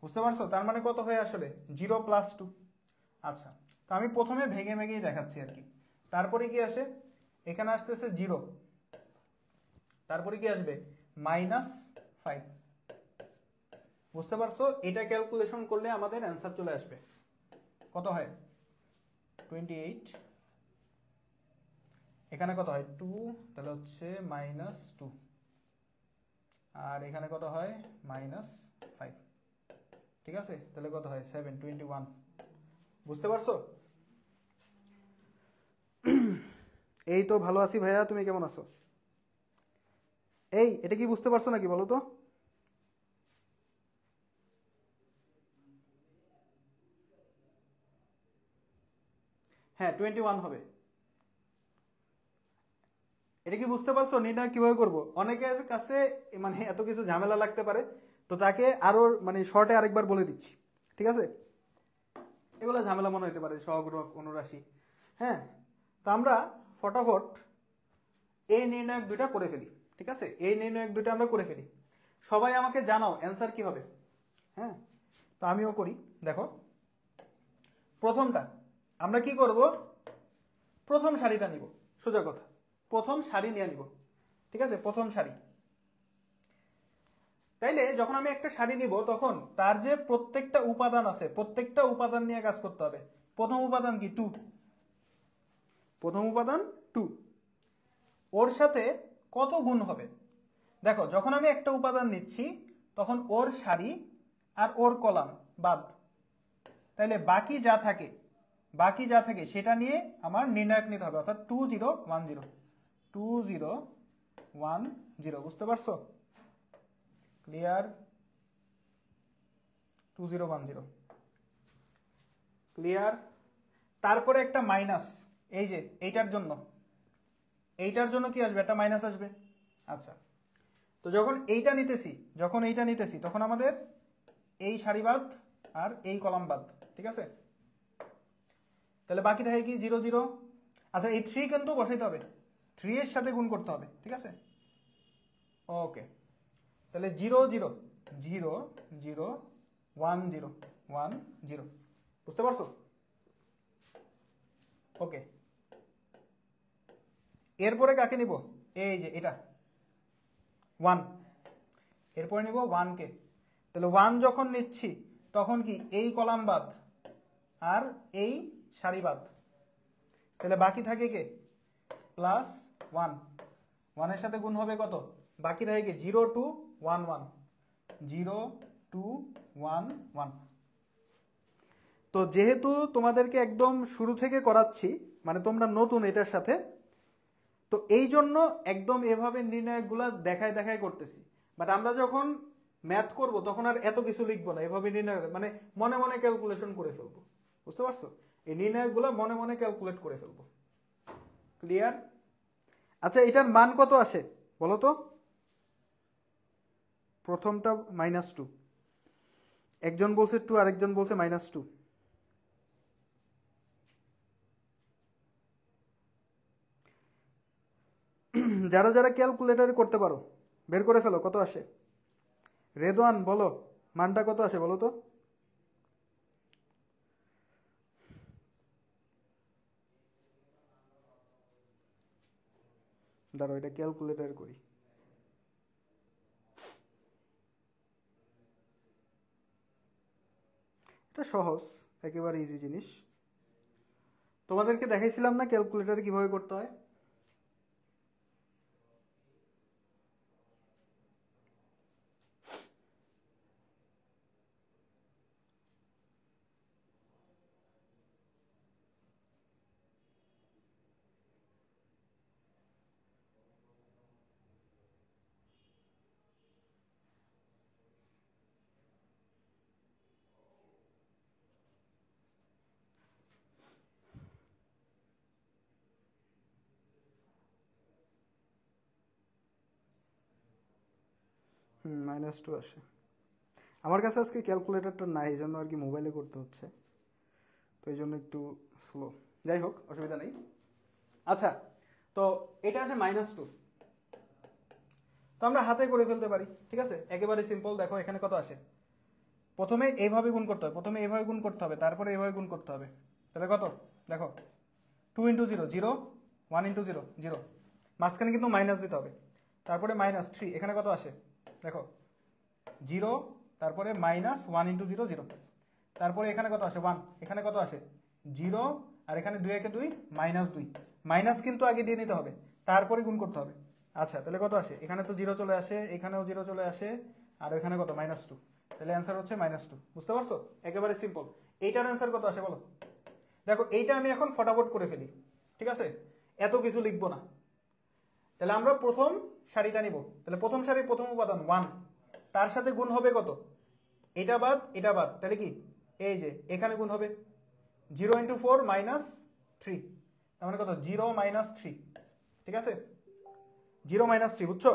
বুঝতে পারছো? তার মানে কত হয়ে আসলে 0 প্লাস 2। আচ্ছা, তো আমি প্রথমে ভেঙে ভেঙেই দেখাচ্ছি আর কি। তারপরে কি আসে, এখানে আসতেছে 0, তারপরে কি আসবে -5, বুঝতে পারছো? এটা ক্যালকুলেশন করলে আমাদের অ্যান্সার চলে আসবে, কত হয় 28, এখানে কত হয় 2, তাহলে হচ্ছে -2, আর এখানে কত হয় -5, ঠিক আছে? তাহলে কত হয় 7, 21, বুঝতে পারছো? এই তো ভালো আছি ভাইয়া, তুমি কেমন আছো? এই এটা কি বুঝতে পারছো নাকি বলো তো? হ্যাঁ 21 হবে। এটা কি বুঝতে পারছো নির্ণয় কিভাবে করব? অনেকের কাছে মানে এত কিছু ঝামেলা লাগতে পারে, তো তাকে আরো মানে শর্টে আরেকবার বলে দিচ্ছি, ঠিক আছে? এগুলো ঝামেলা মনে হতে পারে, সহগুণক, অনুরাশি, হ্যাঁ। তো আমরা ফটাফট এই নির্ণায়ক দুইটা করে ফেলি, ঠিক আছে? এই নির্ণায়ক দুইটা আমরা করে ফেলি, সবাই আমাকে জানাও অ্যান্সার কি হবে, হ্যাঁ? তো আমিও করি, দেখো প্রথমটা আমরা কি করব, প্রথম সারিটা নিব, সোজা কথা, প্রথম সারি নিয়ে নিব, ঠিক আছে? প্রথম সারি, তাইলে যখন আমি একটা সারি নিব তখন তার যে প্রত্যেকটা উপাদান আছে, প্রত্যেকটা উপাদান নিয়ে কাজ করতে হবে। প্রথম উপাদান কি 2, প্রথম উপাদান 2, ওর সাথে কত গুণ হবে দেখো, যখন আমি একটা উপাদান নিচ্ছি তখন ওর সারি আর ওর কলাম বাদ, তাইলে বাকি যা থাকে, বাকি যা থাকে সেটা নিয়ে আমার নির্ণায়ক নিতে হবে, অর্থাৎ 2010 2010 বুঝতে পারছো? ক্লিয়ার? 2010 ক্লিয়ার? তারপরে একটা মাইনাস, এই যে এইটার জন্য কি আসবে? একটা মাইনাস আসবে। আচ্ছা, তো যখন এইটা নিতেছি তখন আমাদের এই সারি বাদ আর এই কলাম বাদ, ঠিক আছে? তাহলে বাকি থাকে কি 0 0। আচ্ছা, এই 3 কিন্তু বসাইতে হবে, 3 এর সাথে গুণ করতে হবে, ঠিক আছে? ওকে, তাহলে 0 0 0 0 1 0 1 0, বুঝতে পারছো? ওকে, এরপরে কাকে নিব? এই যে এটা 1, এরপরে নিব 1 কে। তাহলে 1 যখন নিচ্ছি তখন কি এই কলাম বাদ আর এই সারি বাদ, তাহলে বাকি থাকে কে? প্লাস 1, 1 এর সাথে গুণ হবে কত? বাকি থাকে কি 0 2 1 1 0 2 1 1। তো যেহেতু তোমাদেরকে একদম শুরু থেকে করাচ্ছি, মানে তোমরা নতুন এটার সাথে, তো এই জন্য একদম এভাবে নির্ণায়কগুলা দেখায় করতেছি। বাট আমরা যখন ম্যাথ করব তখন আর এত কিছু লিখবো না, এভাবে নির্ণয় মানে মনে মনে ক্যালকুলেশন করে ফেলবো, বুঝতে পারছো? এই নির্ণায়কগুলা মনে মনে ক্যালকুলেট করে ফেলবো। ক্লিয়ার? আচ্ছা, এটার মান কত আসে বলো তো? প্রথমটা -2, একজন বলছে 2 আরেকজন বলছে -2। যারা যারা ক্যালকুলেটরে করতে পারো বের করে ফেলো কত আসে। রেদওয়ান বলো মানটা কত আসে বলো তো? দাঁড়াও, এটা ক্যালকুলেটর করি। এটা সহজ, একেবারে ইজি জিনিস। তোমাদেরকে দেখাইছিলাম না ক্যালকুলেটরে কিভাবে করতে হয়? -2 আসে। আমার কাছে আজকে ক্যালকুলেটরটা নাই, এই জন্য আর কি মোবাইলে করতে হচ্ছে, তো এই জন্য একটু স্লো। যাই হোক, অসুবিধা নেই। আচ্ছা, তো এটা আছে -2, তো আমরা হাতে করে ফেলতে পারি, ঠিক আছে? একেবারে সিম্পল। দেখো এখানে কত আসে, প্রথমে এইভাবে গুণ করতে হবে, তারপরে এইভাবে গুণ করতে হবে। তাহলে কত দেখো, 2 × 0 0, 1 × 0 0, মাঝখানে কিন্তু মাইনাস দিতে হবে। তারপরে -3, এখানে কত আসে দেখো 0, তারপরে -1 × 0 0, তারপরে এখানে কত আসে 1, এখানে কত আসে 0, আর এখানে 2 একে 2 -2, মাইনাস কিন্তু আগে দিয়ে নিতে হবে, তারপরে গুণ করতে হবে। আচ্ছা, তাহলে কত আসে? এখানে তো 0 চলে আসে, এখানেও 0 চলে আসে, আর এখানে কত -2, তাহলে অ্যান্সার হচ্ছে -2। বুঝতে পারছো? একেবারে সিম্পল। এইটার অ্যান্সার কত আসে বলো? দেখো এইটা আমি এখন ফটাফট করে ফেলি, ঠিক আছে? এত কিছু লিখবো না। তাহলে আমরা প্রথম সারিটা নিব। তাহলে প্রথম সারির প্রথম উপাদান 1, তার সাথে গুণ হবে কত? এটা বাদ এটা বাদ, তাহলে কি এই যে এখানে গুণ হবে 0 × 4 -3, তার মানে কত 0 -3, ঠিক আছে? 0 -3, বুঝছো?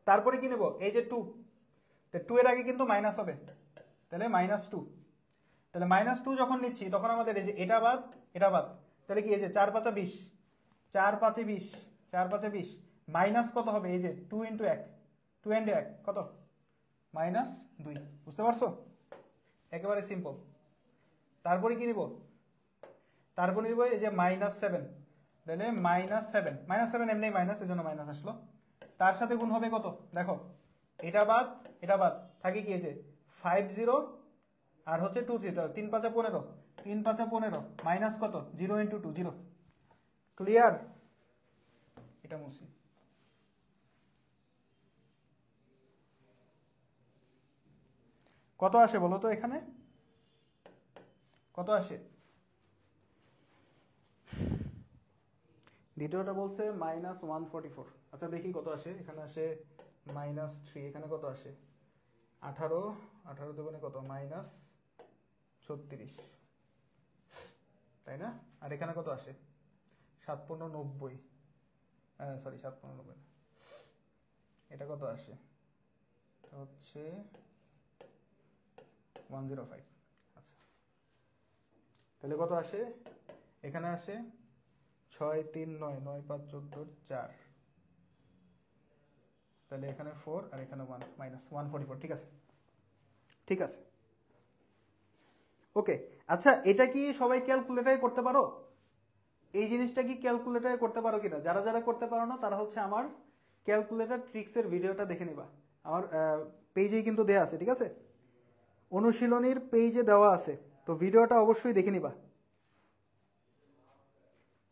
তারপরে কি নেব? এই যে 2, 2 এর আগে কিন্তু মাইনাস হবে, তাহলে -2। তাহলে -2 যখন নিচ্ছি তখন আমাদের এই যে এটা বাদ এটা বাদ, তাহলে কি এই যে 4 5 20, 4 5 20, 4 5 20, মাইনাস কত হবে? এই যে 2 × 1, 2 × 1 কত? -2। বুঝতে পারছো? একেবারে সিম্পল। তারপরে কি নিব? তারপরে নিব এই যে -7, তাহলে -7 এমনি মাইনাস, এই জন্য মাইনাস আসলো। তার সাথে গুণ হবে কত দেখো, এটা বাদ এটা বাদ, থাকে কি এই যে 5 0, আর হচ্ছে 2 3, 3 5 15, 3 5 15, মাইনাস কত 0 × 2 0। ক্লিয়ার? এটা মুছি। কত আসে বলো তো এখানে? কত আসে? দ্বিতীয়টা বলছে -144। আচ্ছা দেখি কত আসে। এখানে আসে -3, এখানে কত আসে 18, 18 দুগুণে কত -36, তাই না? আর এখানে কত আসে 7×90, সরি 7×90, এটা কত আসে হচ্ছে 105। আচ্ছা তাহলে কত আসে? এখানে আসে 6, 3, 9, 9, 5, 14, 4, তাহলে এখানে 4 আর এখানে 1, -144। ঠিক আছে, ঠিক আছে, ওকে। আচ্ছা এটা কি সবাই ক্যালকুলেটারে করতে পারো? এই জিনিসটা কি ক্যালকুলেটারে করতে পারো কিনা? যারা যারা করতে পারো না তারা হচ্ছে আমার ক্যালকুলেটর ট্রিক্সের ভিডিওটা দেখে নিবা। আমার পেজেই কিন্তু দেওয়া আছে, ঠিক আছে? অনুশীলনীর পেজে দেওয়া আছে, তো ভিডিওটা অবশ্যই দেখে নিবা।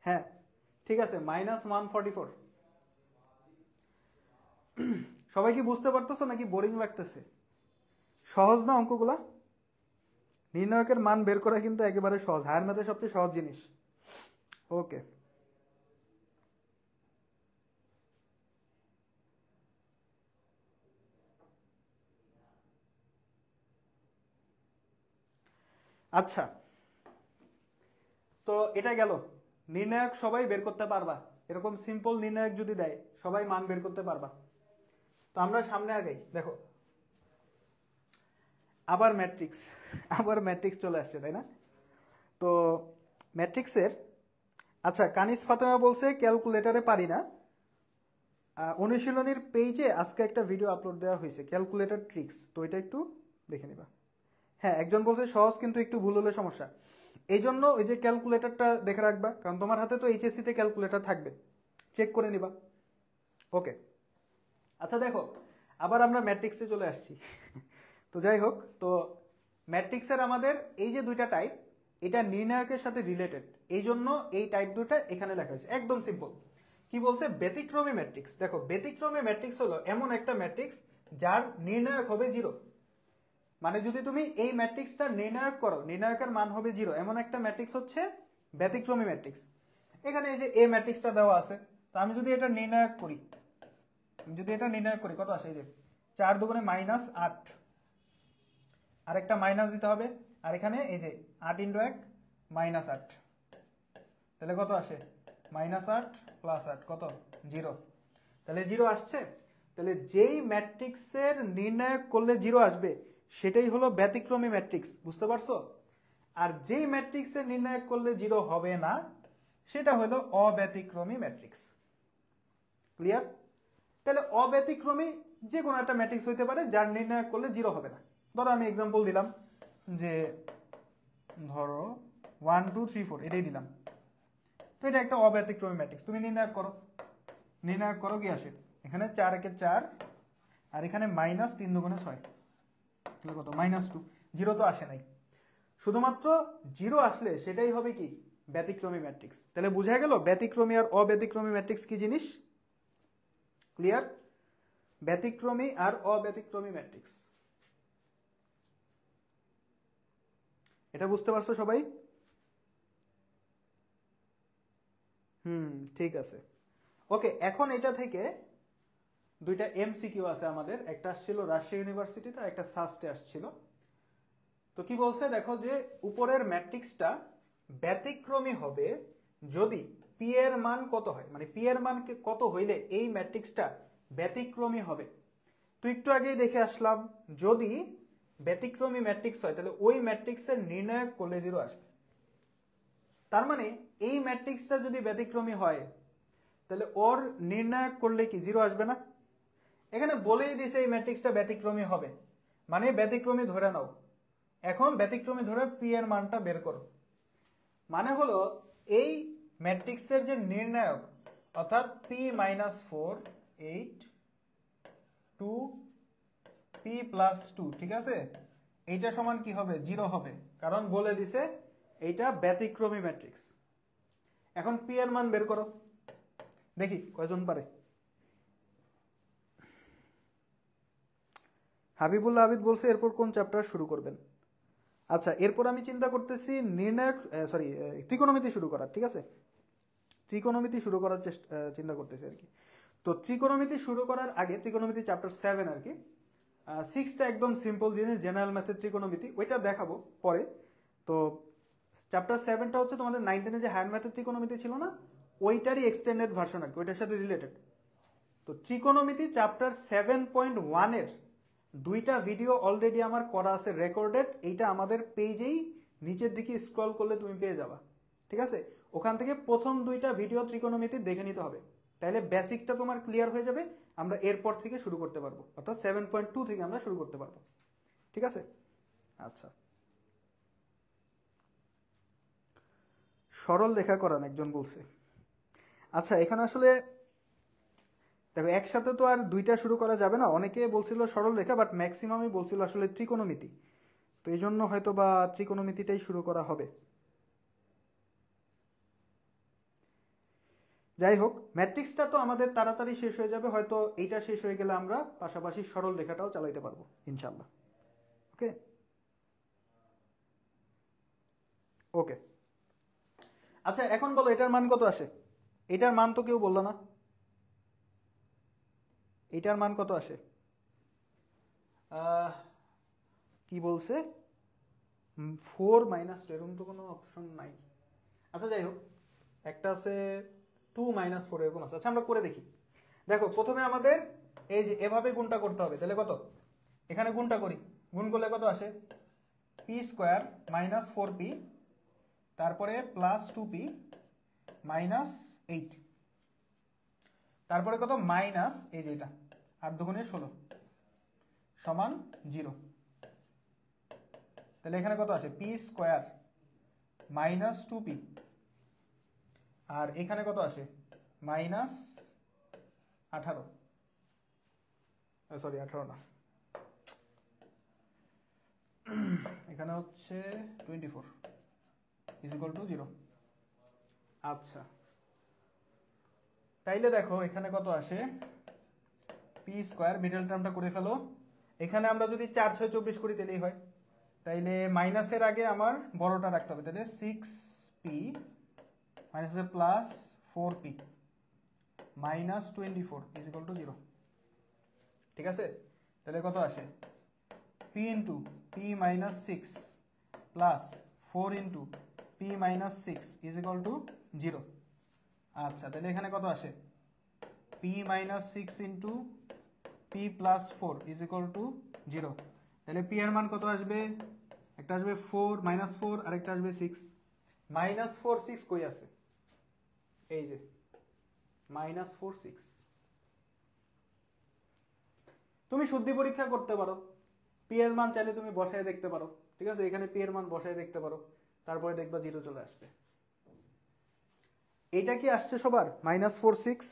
হ্যাঁ ঠিক আছে, -144। সবাই কি বুঝতে পারতেছো নাকি বোরিং লাগতেছে? সহজ না অঙ্কগুলা? নির্ণায়কের মান বের করা কিন্তু একেবারে সহজ, হায়ার ম্যাথের সবচেয়ে সহজ জিনিস। ওকে, আচ্ছা তো এটা গেল। নির্ণায়ক সবাই বের করতে পারবা, এরকম সিম্পল নির্ণায়ক যদি দেয় সবাই মান বের করতে পারবা। তো আমরা সামনে আগাই। দেখো আবার ম্যাট্রিক্স, আবার ম্যাট্রিক্স চলে আসছে, তাই না? তো ম্যাট্রিক্সের, আচ্ছা কানিস ফাতেমা বলছে ক্যালকুলেটরে পারি না। অনুশীলনীর পেজে আজকে একটা ভিডিও আপলোড দেওয়া হয়েছে ক্যালকুলেটর ট্রিক্স, তো এটা একটু দেখে নিবা। হ্যাঁ একজন বলছে সহজ কিন্তু একটু ভুল হলে সমস্যা, এই জন্য ওই যে ক্যালকুলেটরটা দেখে রাখবা, কারণ তোমার হাতে তো এইচএসসিতে ক্যালকুলেটর থাকবে, চেক করে নিবা। ওকে আচ্ছা দেখো আবার আমরা ম্যাট্রিক্সে চলে আসছি। তো যাই হোক, তো ম্যাট্রিক্সের আমাদের এই যে দুইটা টাইপ, এটা নির্ণায়কের সাথে রিলেটেড, এই জন্য এই টাইপ দুটা এখানে লেখা হয়েছে। একদম সিম্পল। কি বলছে? ব্যতিক্রমী ম্যাট্রিক্স। দেখো ব্যতিক্রমী ম্যাট্রিক্স হলো এমন একটা ম্যাট্রিক্স যার নির্ণায়ক হবে 0। মানে যদি তুমি এই ম্যাট্রিক্সটা নির্ণায়ক করো, নির্ণায়কের মান হবে 0, এমন একটা ম্যাট্রিক্স হচ্ছে ব্যতিক্রমী ম্যাট্রিক্স। এখানে এই যে এ ম্যাট্রিক্সটা দেওয়া আছে, তো আমি যদি এটা নির্ণায়ক করি, কত আসে? এই যে 4 দুগুণে -8, আরেকটা মাইনাস দিতে হবে, আর এখানে এই যে 8 × 1 -8, তাহলে কত আসে? -8 + 8 কত? 0। তাহলে 0 আসছে। তাহলে যেই ম্যাট্রিক্সের নির্ণায়ক করলে 0 আসবে সেটাই হলো ব্যতিক্রমী ম্যাট্রিক্স, বুঝতে পারছো? আর যেই ম্যাট্রিক্সের নির্ণায়ক করলে 0 হবে না সেটা হলো অব্যতিক্রমী ম্যাট্রিক্স। ক্লিয়ার? তাহলে অব্যতিক্রমী যে কোনো একটা ম্যাট্রিক্স হইতে পারে যার নির্ণায়ক করলে 0 হবে না। ধরো আমি এক্সাম্পল দিলাম যে ধরো 1 2 3 4 এটাই দিলাম, তো এটা একটা অব্যতিক্রমী ম্যাট্রিক্স। তুমি নির্ণায়ক করো কি আসে? এখানে 4 একে 4, আর এখানে -3 দুগুণে 6, তাহলে কত? -2। 0 তো আসে নাই, শুধুমাত্র 0 আসলে সেটাই হবে কি? ব্যতিক্রমী ম্যাট্রিক্স। তাহলে বোঝা গেল ব্যতিক্রমী আর অব্যতিক্রমী ম্যাট্রিক্স কি জিনিস? ক্লিয়ার? ব্যতিক্রমী আর অব্যতিক্রমী ম্যাট্রিক্স, এটা বুঝতে পারছো সবাই? ঠিক আছে। ওকে, এখন এটা থেকে দুইটা এমসিকিউ আছে আমাদের, একটা আসছিল রাজশাহী ইউনিভার্সিটিতে আর একটা সাস্টে আসছিল। তো কি বলছে দেখো, যে উপরের ম্যাট্রিক্সটা ব্যতিক্রমী হবে যদি পি এর মান কত হয়, মানে পি এর মান কত হইলে এই ম্যাট্রিক্সটা ব্যতিক্রমী হবে। তো একটু আগেই দেখে আসলাম, যদি ব্যতিক্রমী ম্যাট্রিক্স হয় তাহলে ওই ম্যাট্রিক্সের নির্ণায়ক করলে 0 আসবে। তার মানে এই ম্যাট্রিক্সটা যদি ব্যতিক্রমী হয় তাহলে ওর নির্ণায়ক করলে কি 0 আসবে না? এখানে বলেই দিছে এই ম্যাট্রিক্সটা ব্যতিক্রমী হবে, মানে ব্যতিক্রমী ধরে নাও। এখন ব্যতিক্রমী ধরে পি এর মানটা বের করো। মানে হলো এই ম্যাট্রিক্সের যে নির্ণায়ক, অর্থাৎ p - 4 8 2 p + 2, ঠিক আছে, এইটা সমান কি হবে? 0 হবে, কারণ বলে দিছে এইটা ব্যতিক্রমী ম্যাট্রিক্স। এখন পি এর মান বের করো, দেখি কয়জন পারে। হাবিবুল্লাহ আবিদ বলছে এরপর কোন চ্যাপ্টার শুরু করবেন? আচ্ছা, এরপর আমি চিন্তা করতেছি নির্ণায়ক ত্রিকোণমিতি শুরু করার, ঠিক আছে? ত্রিকোণমিতি শুরু করার চিন্তা করতেছি আর কি। তো ত্রিকোণমিতি শুরু করার আগে ত্রিকোণমিতি চ্যাপ্টার 7 আর কি, 6টা একদম সিম্পল জিনিস, জেনারেল ম্যাথের ত্রিকোণমিতি, ওইটা দেখাবো পরে। তো চ্যাপ্টার 7টা হচ্ছে তোমাদের 9, 10-এ যে হায়ার ম্যাথের ত্রিকোণমিতি ছিল না, ওইটারই এক্সটেন্ডেড ভার্সন আর কি, ওইটার সাথে রিলেটেড। তো ত্রিকোণমিতি চ্যাপ্টার 7.1-এর 2টা ভিডিও অলরেডি আমার করা আছে রেকর্ডেড, এইটা আমাদের পেজেই নিচের দিকে স্ক্রল করলে তুমি পেয়ে যাবা, ঠিক আছে? ওখান থেকে প্রথম 2টা ভিডিও ত্রিকোণমিতি দেখে নিতে হবে, তাহলে বেসিকটা তোমার ক্লিয়ার হয়ে যাবে। আমরা এরপর থেকে শুরু করতে পারবো, অর্থাৎ 7.2 থেকে আমরা শুরু করতে পারবো, ঠিক আছে? আচ্ছা, সরল রেখা করান একজন বলছে। আচ্ছা, এখানে আসলে দেখো একসাথে তো আর 2টা শুরু করা যাবে না, অনেকে বলছিল সরল রেখা, বাট ম্যাক্সিমামই বলছিল আসলে ত্রিকোণমিতি, তো এই জন্য হয়তো বা ত্রিকোণমিতিটাই শুরু করা হবে। যাই হোক, ম্যাট্রিক্সটা তো আমাদের তাড়াতাড়ি শেষ হয়ে যাবে, হয়তো এইটা শেষ হয়ে গেলে আমরা পাশাপাশি সরল রেখাটাও চালাইতে পারবো ইনশাল্লাহ। ওকে ওকে। আচ্ছা, এখন বলো এটার মান কত আসে? এটার মান তো কেউ বললো না, এটার মান কত আসে? কি বলছে? 4 - 2, এরকম তো কোনো অপশন নাই। আচ্ছা যাই হোক, একটা আছে 2 - 4, এরকম আছে। আচ্ছা আমরা করে দেখি। দেখো প্রথমে আমাদের এই যে এভাবে গুণটা করতে হবে, তাহলে কত? এখানে গুণটা করি, গুণ করলে কত আসে? p² - 4p, তারপরে +2p - 8, তারপরে কত? মাইনাস এই যে এটা 8 দুগুণে 16 সমান 0। তাহলে এখানে কত আছে? p² - 2p, আর এখানে কত আসে? -18, সরি 18 না, এখানে হচ্ছে 24 = 0। আচ্ছা, তাইলে দেখো এখানে কত আসে? p², মিডল টার্মটা করে ফেলো। এখানে আমরা যদি 4, 6, 24 করি তাহলেই হয়, তাইলে মাইনাসের আগে আমার বড়টা রাখতে হবে, তাহলে 6p মাইনাসে +4p -24 = 0, ঠিক আছে? তাহলে কত আসে? p × p - 6 +4 × p - 6 = 0। আচ্ছা, তাহলে এখানে কত আসে? p - 6 × p + 4 = 0। তাহলে p এর মান কত আসবে? একটা আসবে 4 -4, আর একটা আসবে 6। -4 6 কই আছে? এই যে -4 6। তুমি শুদ্ধি পরীক্ষা করতে পারো, পি এর মান চাইলে তুমি বসায় দেখতে পারো, ঠিক আছে? এখানে পি এর মান বসায় দেখতে পারো, তারপরে দেখবা 0 চলে আসবে। এটা কি আসছে সবার? -4 6।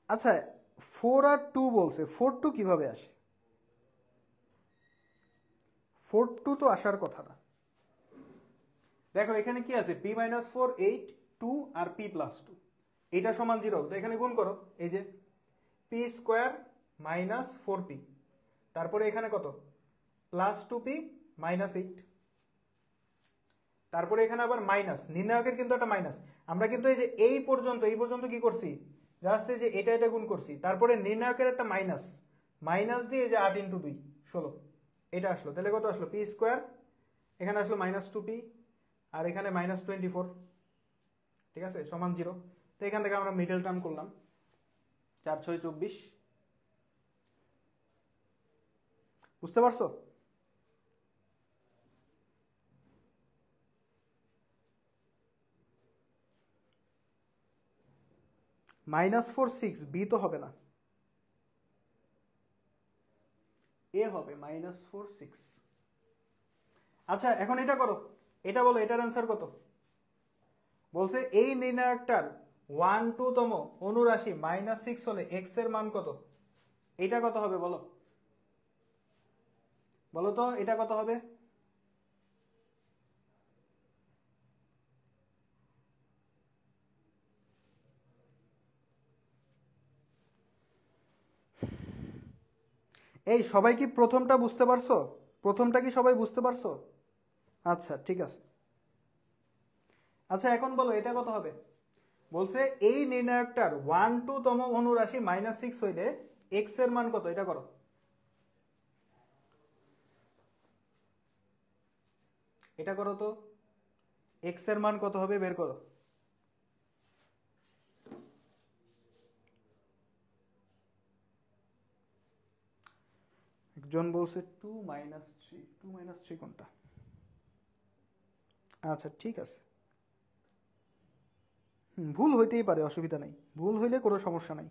আচ্ছা, 4 আর 2 বলছে, 4 2 কিভাবে আসে? 4 2 তো আসার কথা না। দেখো এখানে কি আছে? p - 4 8 2 আর p + 2, এটা সমান 0, তো এখানে গুণ করো, এই যে p² - 4p, তারপরে এখানে কত? +2p -8, তারপরে এখানে আবার মাইনাস, নির্ণায়কের কিন্তু একটা মাইনাস। আমরা কিন্তু এই যে এই পর্যন্ত কি করছি? জাস্ট এই যে এটা গুণ করছি, তারপরে নির্ণায়কের একটা মাইনাস, মাইনাস দিয়ে এই যে 8 × 2 16 এটা আসলো। তাহলে কত আসলো? p², এখানে আসলো -2p, আর এখানে -24, ঠিক আছে, সমান 0। তো এখান থেকে আমরা মিডল টার্ম করলাম, 4 6 24। বুঝতে পারছো? -4 6, বি তো হবে না, এ হবে -4 6। আচ্ছা এখন এটা করো, এটা বলো এটার অ্যান্সার কত? বলছে এই নির্ণায়কটার 1/2তম অনুরাশি -6 হলে x এর মান কত? এটা কত হবে বলো? বলো তো এটা কত হবে? এই সবাই কি প্রথমটা বুঝতে পারছো? প্রথমটা কি সবাই বুঝতে পারছো? আচ্ছা ঠিক আছে। আচ্ছা এখন বলো এটা কত হবে? বলছে এই নির্ণায়কটার 1/2তম অনুরাশি -6 হইলে এক্স এর মান কত, এটা করো। এটা করো তো, এক্স এর মান কত হবে বের করো। একজন বলছে 2 - 3, 2 - 3 কোনটা? আচ্ছা ঠিক আছে, ভুল হইতেই পারে, অসুবিধা নাই, ভুল হইলে কোনো সমস্যা নাই।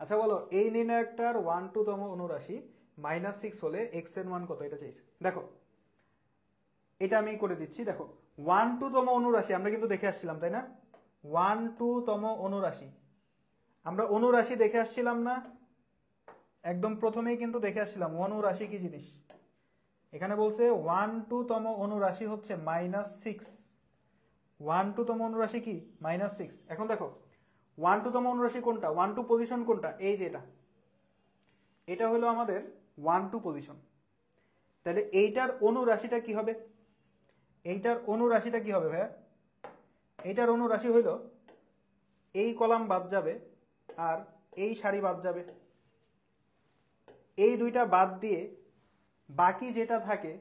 আচ্ছা বলো এই নির্ণায়কটার 1/2তম অনুরাশি -6 হলে এক্স এর মান কত, এটা চাইছে। দেখো এটা আমি করে দিচ্ছি। দেখো 1/2তম অনুরাশি আমরা কিন্তু দেখে আসছিলাম তাই না? 1/2তম অনুরাশি আমরা অনুরাশি দেখে আসছিলাম না? একদম প্রথমেই কিন্তু দেখে আসছিলাম অনুরাশি কি জিনিস। এখানে বলছে 1/2তম অনুরাশি হচ্ছে -6। 1/2তম অনুরাশি কি -6। এখন দেখো 1/2তম অনুরাশি কোনটা, 1/2 পজিশন কোনটা, এই যে এটা, এটা হলো আমাদের 1/2 পজিশন। তাহলে এইটার অনুরাশিটা কি হবে? এইটার অনুরাশিটা কি হবে ভাইয়া? এইটার অনুরাশি হইল এই কলাম বাদ যাবে আর এই সারি বাদ যাবে, এই দুইটা বাদ দিয়ে বাকি যেটা থাকে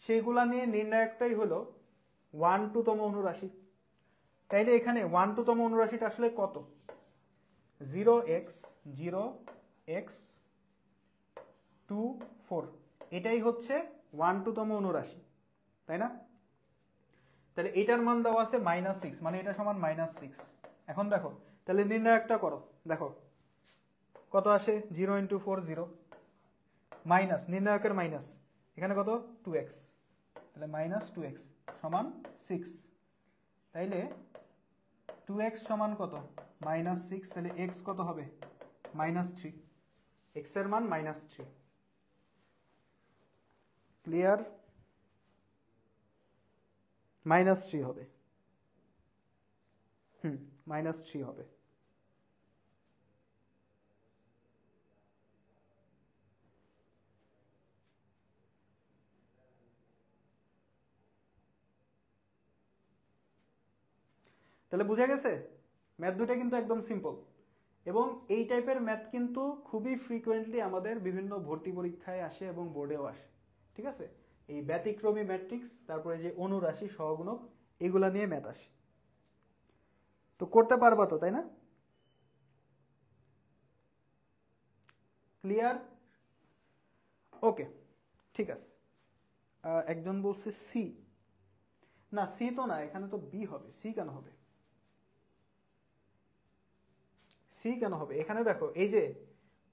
সেগুলা নিয়ে নির্ণায়কটাই হলো 1/2তম অনুরাশি। তাইলে এখানে 1/2তম অনুরাশিটা আসলে কত? 0x 0x 2 4, এটাই হচ্ছে 1/2তম অনুরাশি, তাই না? তাহলে এটার মান দেওয়া আছে -6, মানে এটা সমান -6। এখন দেখো তাহলে নির্ণায়কটা করো, দেখো কত আসে, 0 × 4 0, মাইনাস নির্ণায়কের মাইনাস, এখানে কত 2x, তাহলে -2x সমান 6। তাইলে 2x সমান কত, -6, তাহলে x কত হবে, -3, x এর মান -3। ক্লিয়ার? -3 হবে, -3 হবে। তাহলে বুঝা গেছে, ম্যাথ দুটা কিন্তু একদম সিম্পল, এবং এই টাইপের ম্যাথ কিন্তু খুবই ফ্রিকোয়েন্টলি আমাদের বিভিন্ন ভর্তি পরীক্ষায় আসে এবং বোর্ডেও আসে। ঠিক আছে, এই ব্যতিক্রমী ম্যাট্রিক্স, তারপরে যে অনুরাশি সহগুণক, এগুলা নিয়ে ম্যাথ আসে। তো করতে পারবা তো, তাই না? ক্লিয়ার? ওকে ঠিক আছে। একজন বলছে সি, না সি তো না, এখানে তো বি হবে, সি কেন হবে? সি কেন হবে? এখানে দেখো এই যে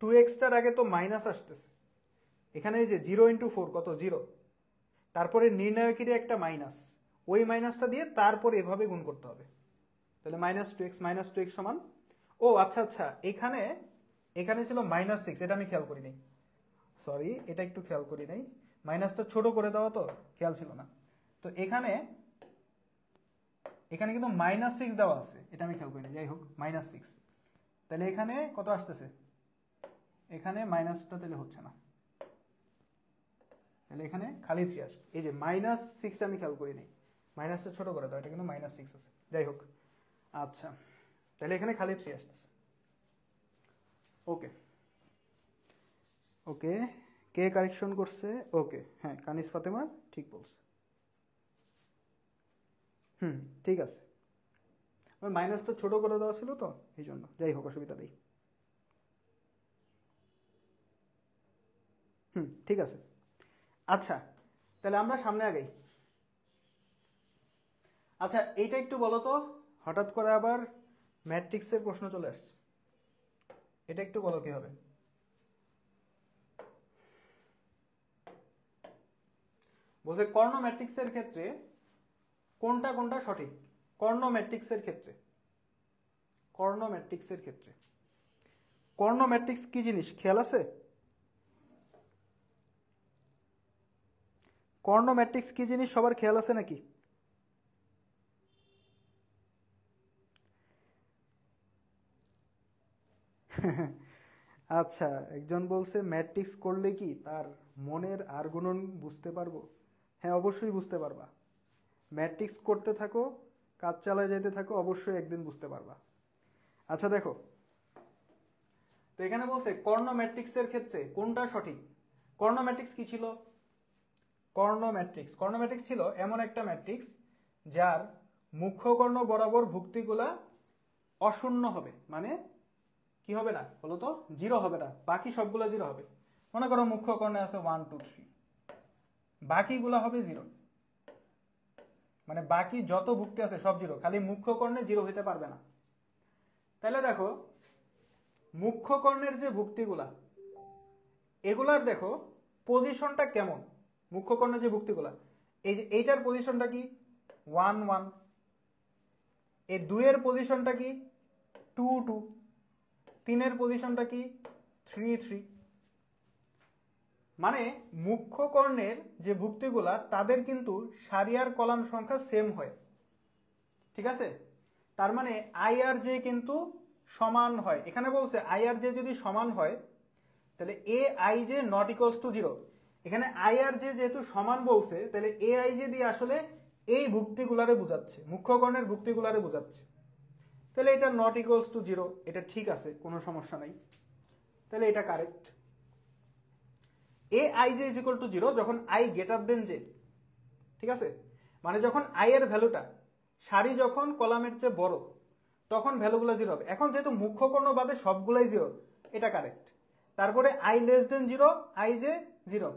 2xটার আগে তো মাইনাস আসতেছে, এখানে এই যে 0 × 4 কত, 0, তারপরে নির্ণায়কেরই একটা মাইনাস, ওই মাইনাসটা দিয়ে তারপর এভাবে গুণ করতে হবে। তাহলে -2x সমান, ও আচ্ছা আচ্ছা, এখানে এখানে ছিল -6, এটা আমি খেয়াল করি নাই, সরি এটা একটু খেয়াল করি নাই, মাইনাসটা ছোট করে দেওয়া তো খেয়াল ছিল না। তো এখানে এখানে কিন্তু -6 দেওয়া আছে, এটা আমি খেয়াল করি নাই, যাই হোক -6। তাহলে এখানে কত আসতেছে, এখানে মাইনাসটা তাহলে হচ্ছে না, তাহলে এখানে খালি 3 আসবে। এই যে -6টা আমি খেয়াল করি নাই, মাইনাসটা ছোট করে দাও, এটা কিন্তু -6 আছে, যাই হোক। আচ্ছা তাহলে এখানে খালি 3 আসতেছে। ওকে ওকে, কে কারেকশন করছে? ওকে, হ্যাঁ কানিস ফাতেমা ঠিক বলছে। ঠিক আছে, ওই মাইনাসটা ছোট করে দেওয়া ছিল তো এই জন্য, যাই হোক অসুবিধা নেই। ঠিক আছে। আচ্ছা তাহলে আমরা সামনে আগাই। আচ্ছা এইটা একটু বলো তো, হঠাৎ করে আবার ম্যাট্রিক্সের প্রশ্ন চলে আসছে, এটা একটু বলো কি হবে। বলছে কর্ণ ম্যাট্রিক্সের ক্ষেত্রে কোনটা কোনটা সঠিক। কর্ণ ম্যাট্রিক্সের ক্ষেত্রে, কর্ণ ম্যাট্রিক্সের ক্ষেত্রে, কর্ণ ম্যাট্রিক্স কি জিনিস খেয়াল আছে? কর্ণ ম্যাট্রিক্স কি জিনিস সবার খেয়াল আছে নাকি? আচ্ছা, একজন বলছে ম্যাট্রিক্স করলে কি তার মনের আর গুণন বুঝতে পারবো? হ্যাঁ, অবশ্যই বুঝতে পারবা। ম্যাট্রিক্স করতে থাকো, কাজ চালায় যেতে থাকো, অবশ্যই একদিন বুঝতে পারবা। আচ্ছা দেখো, তো এখানে বলছে কর্ণ ম্যাট্রিক্সের ক্ষেত্রে কোনটা সঠিক? কর্ণ ম্যাট্রিক্স কি ছিল? কর্ণ ম্যাট্রিক্স ছিল এমন একটা ম্যাট্রিক্স যার মুখ্য কর্ণ বরাবর ভুক্তিগুলা অশূন্য হবে, মানে কি হবে না বলো তো, জিরো হবে না, বাকি সবগুলা জিরো হবে। মনে করো মুখ্য কর্ণে আছে 1 2 3, বাকিগুলা হবে জিরো, মানে বাকি যত ভুক্তি আছে সব জিরো, খালি মুখ্য কর্ণে জিরো হইতে পারবে না। তাহলে দেখো মুখ্য কর্ণের যে ভুক্তিগুলা, এগুলার দেখো পজিশনটা কেমন। মুখ্য কর্ণের যে ভুক্তিগুলা, এই যে এইটার পজিশনটা কি 1 1, এই 2 এর পজিশনটা কি 2 2, 3 এর পজিশনটা কি 3 3। মানে মুখ্য কর্ণের যে ভুক্তিগুলা তাদের কিন্তু সারি আর কলাম সংখ্যা সেম হয়, ঠিক আছে? তার মানে আই আর জে কিন্তু সমান হয়। এখানে বলছে আই আর জে যদি সমান হয় তাহলে এ i j not equals to zero. এখানে আই আর জে যেহেতু সমান বলছে, তাহলে এ আই জে দিয়ে আসলে এই ভুক্তিগুলারে বোঝাচ্ছে, মুখ্য কর্ণের ভুক্তিগুলারে বোঝাচ্ছে। তাহলে এটা নট ইকুয়ালস টু জিরো, এটা ঠিক আছে, কোনো সমস্যা নাই, তাহলে এটা correct. A i J is equal two zero যখন আই গ্রেটার দেন জে, ঠিক আছে? মানে যখন আই এর ভ্যালুটা সারি যখন কলামের চেয়ে বড়, তখন ভ্যালুগুলো জিরো হবে। এখন যেহেতু মুখ্য কর্ণ বাদে সবগুলাই জিরো, এটা কারেক্ট। তারপরে i less than zero, i j zero,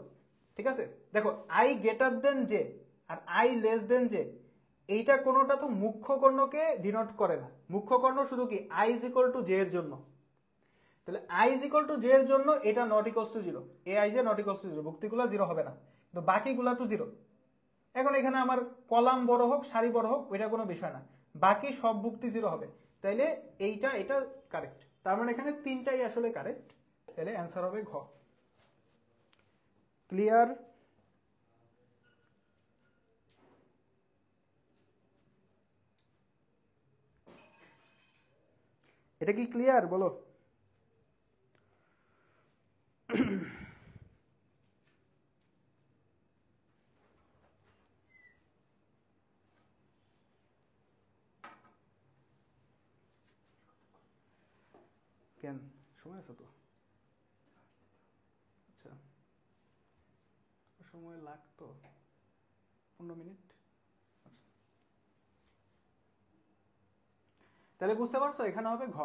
ঠিক আছে? দেখো আই গ্রেটার দেন জে আর আই লেস দেন জে, এইটা কোনোটা তো মুখ্য কর্ণকে ডিনোট করে না। মুখ্য কর্ণ শুধু কি i is equal to j এর জন্য। তাহলে i is equal to j এর জন্য এটা not equals to zero, a i j not equals to zero, ভুক্তিগুলো জিরো হবে না, কিন্তু বাকিগুলা তো জিরো। এখন এখানে আমার কলাম বড় হোক সারি বড় হোক ওইটা কোনো বিষয় না, বাকি সব ভুক্তি জিরো হবে। তাইলে এইটা এটা কারেক্ট, তার মানে এখানে তিনটাই আসলে কারেক্ট। তাহলে অ্যান্সার হবে ঘ। ক্লিয়ার? এটা কি ক্লিয়ার বলো? কেন সময় আছে তো? আচ্ছা, সময় লাগতো 15 মিনিট। আচ্ছা, তাহলে বুঝতে পারছো এখানে হবে ঘ।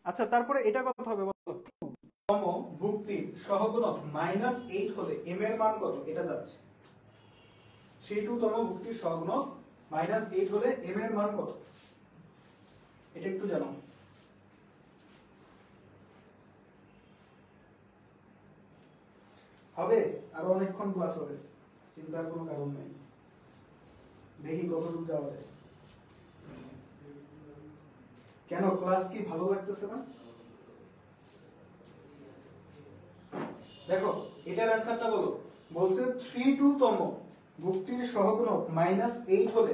আচ্ছা, তারপরে এটা কত হবে বলো? তম ভুক্তির সহগুণক -8 হলে m এর মান কত? এটা যাচ্ছে 32 তম ভুক্তির সহগুণক -8 হলে m এর মান কত? এটা একটু জানো। হবে, আরো অনেকক্ষণ ক্লাস হবে, চিন্তার কোনো কারণ নেই। দেখি কতটুকু যাওয়া যায়। কেন ক্লাস কি ভালো লাগতেছে না? দেখো এটার অ্যান্সারটা বলো। বলছে 32 তম ভুক্তির সহগুণক -8 হলে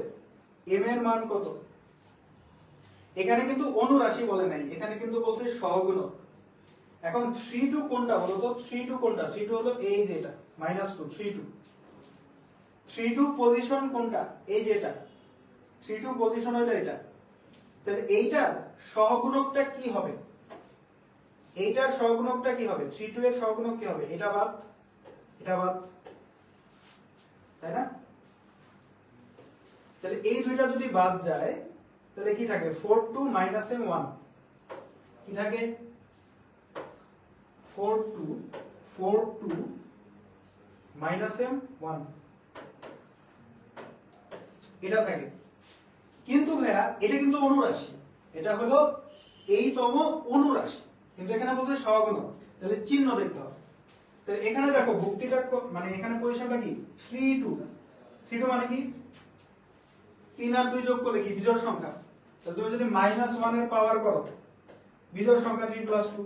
m এর মান কত? এখানে কিন্তু অনুরাশি বলে নাই, এখানে কিন্তু বলছে সহগুণক। এখন 32 কোনটা বলো তো? 32 কোনটা? 32 হলো এই যে এটা -2, 32 পজিশন কোনটা? এই যে এটা 32 পজিশন হলো এটা। তাহলে এইটার সহগুণকটা কি হবে? এইটার সহগুণকটা কি হবে? 32 এর সহগুণক কি হবে? এটা বাদ, এটা বাদ, তাই না? তাহলে এই দুইটা যদি বাদ যায় তাহলে কি থাকে? 42 -m1 কি থাকে? 42 -m1 এটা থাকে। কিন্তু ভাইয়া এটা কিন্তু অনুরাশি, এটা হলো এই তম অনুরাশি, কিন্তু এখানে বলছে সহগুণক, তাহলে চিহ্ন দেখতে হবে। তাহলে এখানে দেখো ভুক্তিটা মানে এখানে পজিশনটা কি 32, 32 মানে কি 3 আর 2 যোগ করলে কি বিজোড় সংখ্যা। তাহলে তুমি যদি -1 এর পাওয়ার করো, বিজোড় সংখ্যা 3 + 2,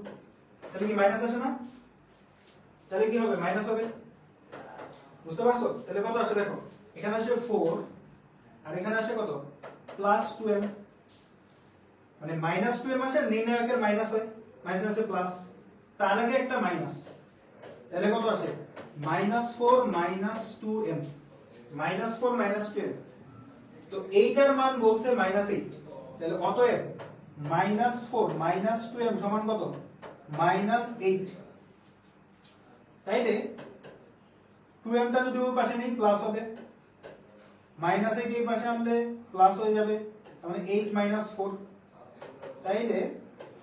তাহলে কি মাইনাস আসে না? তাহলে কি হবে? মাইনাস হবে। বুঝতে পারছো? তাহলে কত আসে দেখো, এখানে আসে 4 আর এখানে আসে কত? +2m, মানে -2m আসে, নির্ণায়কের মাইনাস হয়, মাইনাসে প্লাস, তার আগে একটা মাইনাস, তাহলে কত আসে -4 -2m, -4 -2m। তো এইটার মান বলছে -8, তাহলে অতএব -4 -2m সমান কত -8। তাইলে 2m টা যদি ওই পাশে নেই প্লাস হবে, -8 এই পাশে আনলে প্লাস হয়ে যাবে, মানে 8 - 4, তাইলে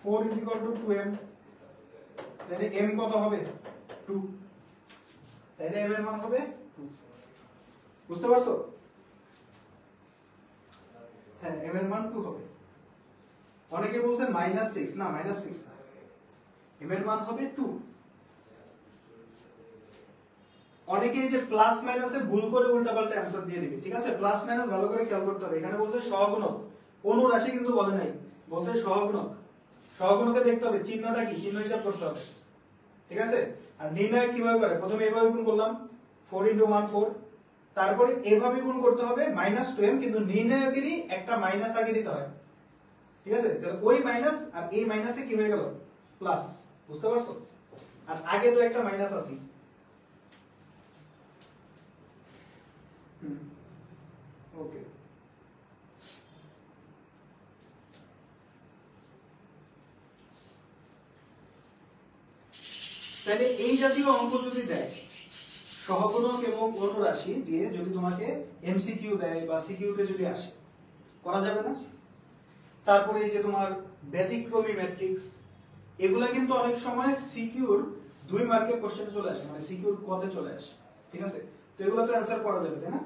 4 = 2m, তাহলে m কত হবে 2, তাইলে m এর মান হবে 2। বুঝতে পারছো? হ্যাঁ, m এর মান 2 হবে। অনেকে বলছেন -6, না -6 না, m এর মান হবে 2। অনেকেই যে প্লাস মাইনাসে ভুল করে উল্টাপাল্টা অ্যানসার দিয়ে দিবে, ঠিক আছে? প্লাস মাইনাস ভালো করে খেয়াল করতে হবে। এখানে বলছে সহগুণক, অনুরাশি কিন্তু বলে নাই, বলছে সহগুণক। সহগুণকে দেখতে হবে চিহ্নটা কি, চিহ্ন হিসাব করতে হবে, ঠিক আছে? আর নির্ণয় কিভাবে করে, প্রথমে এভাবে গুণ করলাম 4 × 1 4, তারপরে এভাবে গুণ করতে হবে -2m, কিন্তু নির্ণয়কেরই একটা মাইনাস আগে দিতে হয়, ঠিক আছে? তাহলে ওই মাইনাস আর এই মাইনাসে কি হয়ে গেল প্লাস। বুঝতে পারছো? আর আগে তো একটা মাইনাস আছে। ওকে, তাহলে এই জাতীয় অঙ্ক যদি দেয় সহগুণক এবং অনুরাশি দিয়ে, যদি তোমাকে এমসিকিউ দেয় বা সিকিউতে যদি আসে, করা যাবে না? তারপরে এই যে তোমার ব্যতিক্রমী ম্যাট্রিক্স, এগুলা কিন্তু অনেক সময় সিকিউর 2 মার্কের কোশ্চেনে চলে আসে, মানে সিকিউর কতে চলে আসে, ঠিক আছে? তো এগুলো তো অ্যানসার করা যাবে, তাই না?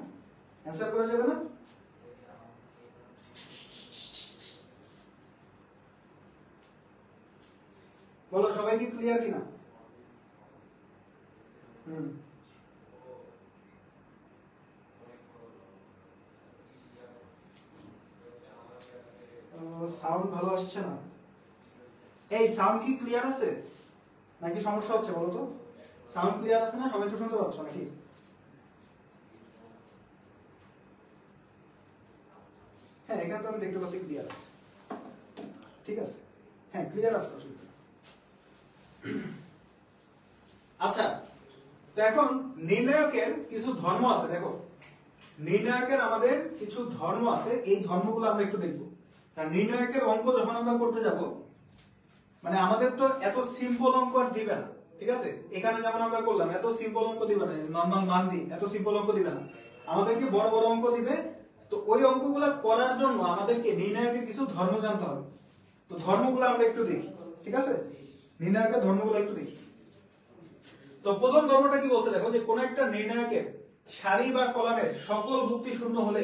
অ্যানসার করা যাবে না? বলো সবাই কি ক্লিয়ার কিনা? সাউন্ড ভালো আসছে না। এই সাউন্ড কি ক্লিয়ার আছে নাকি সমস্যা হচ্ছে বলো তো? সাউন্ড ক্লিয়ার আছে না? সবাই তো শুনতে পাচ্ছ নাকি? হ্যাঁ, এখানে তো আমি দেখতে পাচ্ছি ক্লিয়ার আছে, ঠিক আছে? হ্যাঁ, ক্লিয়ার আছে, অসুবিধা নেই। আচ্ছা, তো এখন নির্ণায়কের কিছু ধর্ম আছে। দেখো, নির্ণায়কের আমাদের কিছু ধর্ম আছে, এই ধর্মগুলো আমরা একটু দেখব। কারণ নির্ণায়কের অঙ্ক যখন আমরা করতে যাব, মানে আমাদের তো এত সিম্পল অঙ্ক আর দিবে না, ঠিক আছে? এখানে যেমন আমরা করলাম, এত সিম্পল অঙ্ক দিবে না, নরমাল মান দিই, এত সিম্পল অঙ্ক দিবে না, আমাদেরকে বড় বড় অঙ্ক দিবে। তো ওই অঙ্কগুলো করার জন্য আমাদেরকে নির্ণায়কের কিছু ধর্ম জানতে হবে। তো ধর্মগুলো আমরা একটু দেখি, ঠিক আছে? নির্ণায়কের ধর্মগুলো একটু দেখি। তো প্রথম ধর্মটা কি বলছে দেখো, যে কোন একটা নির্ণায়কের সারি বা কলামের সকল ভুক্তি শূন্য হলে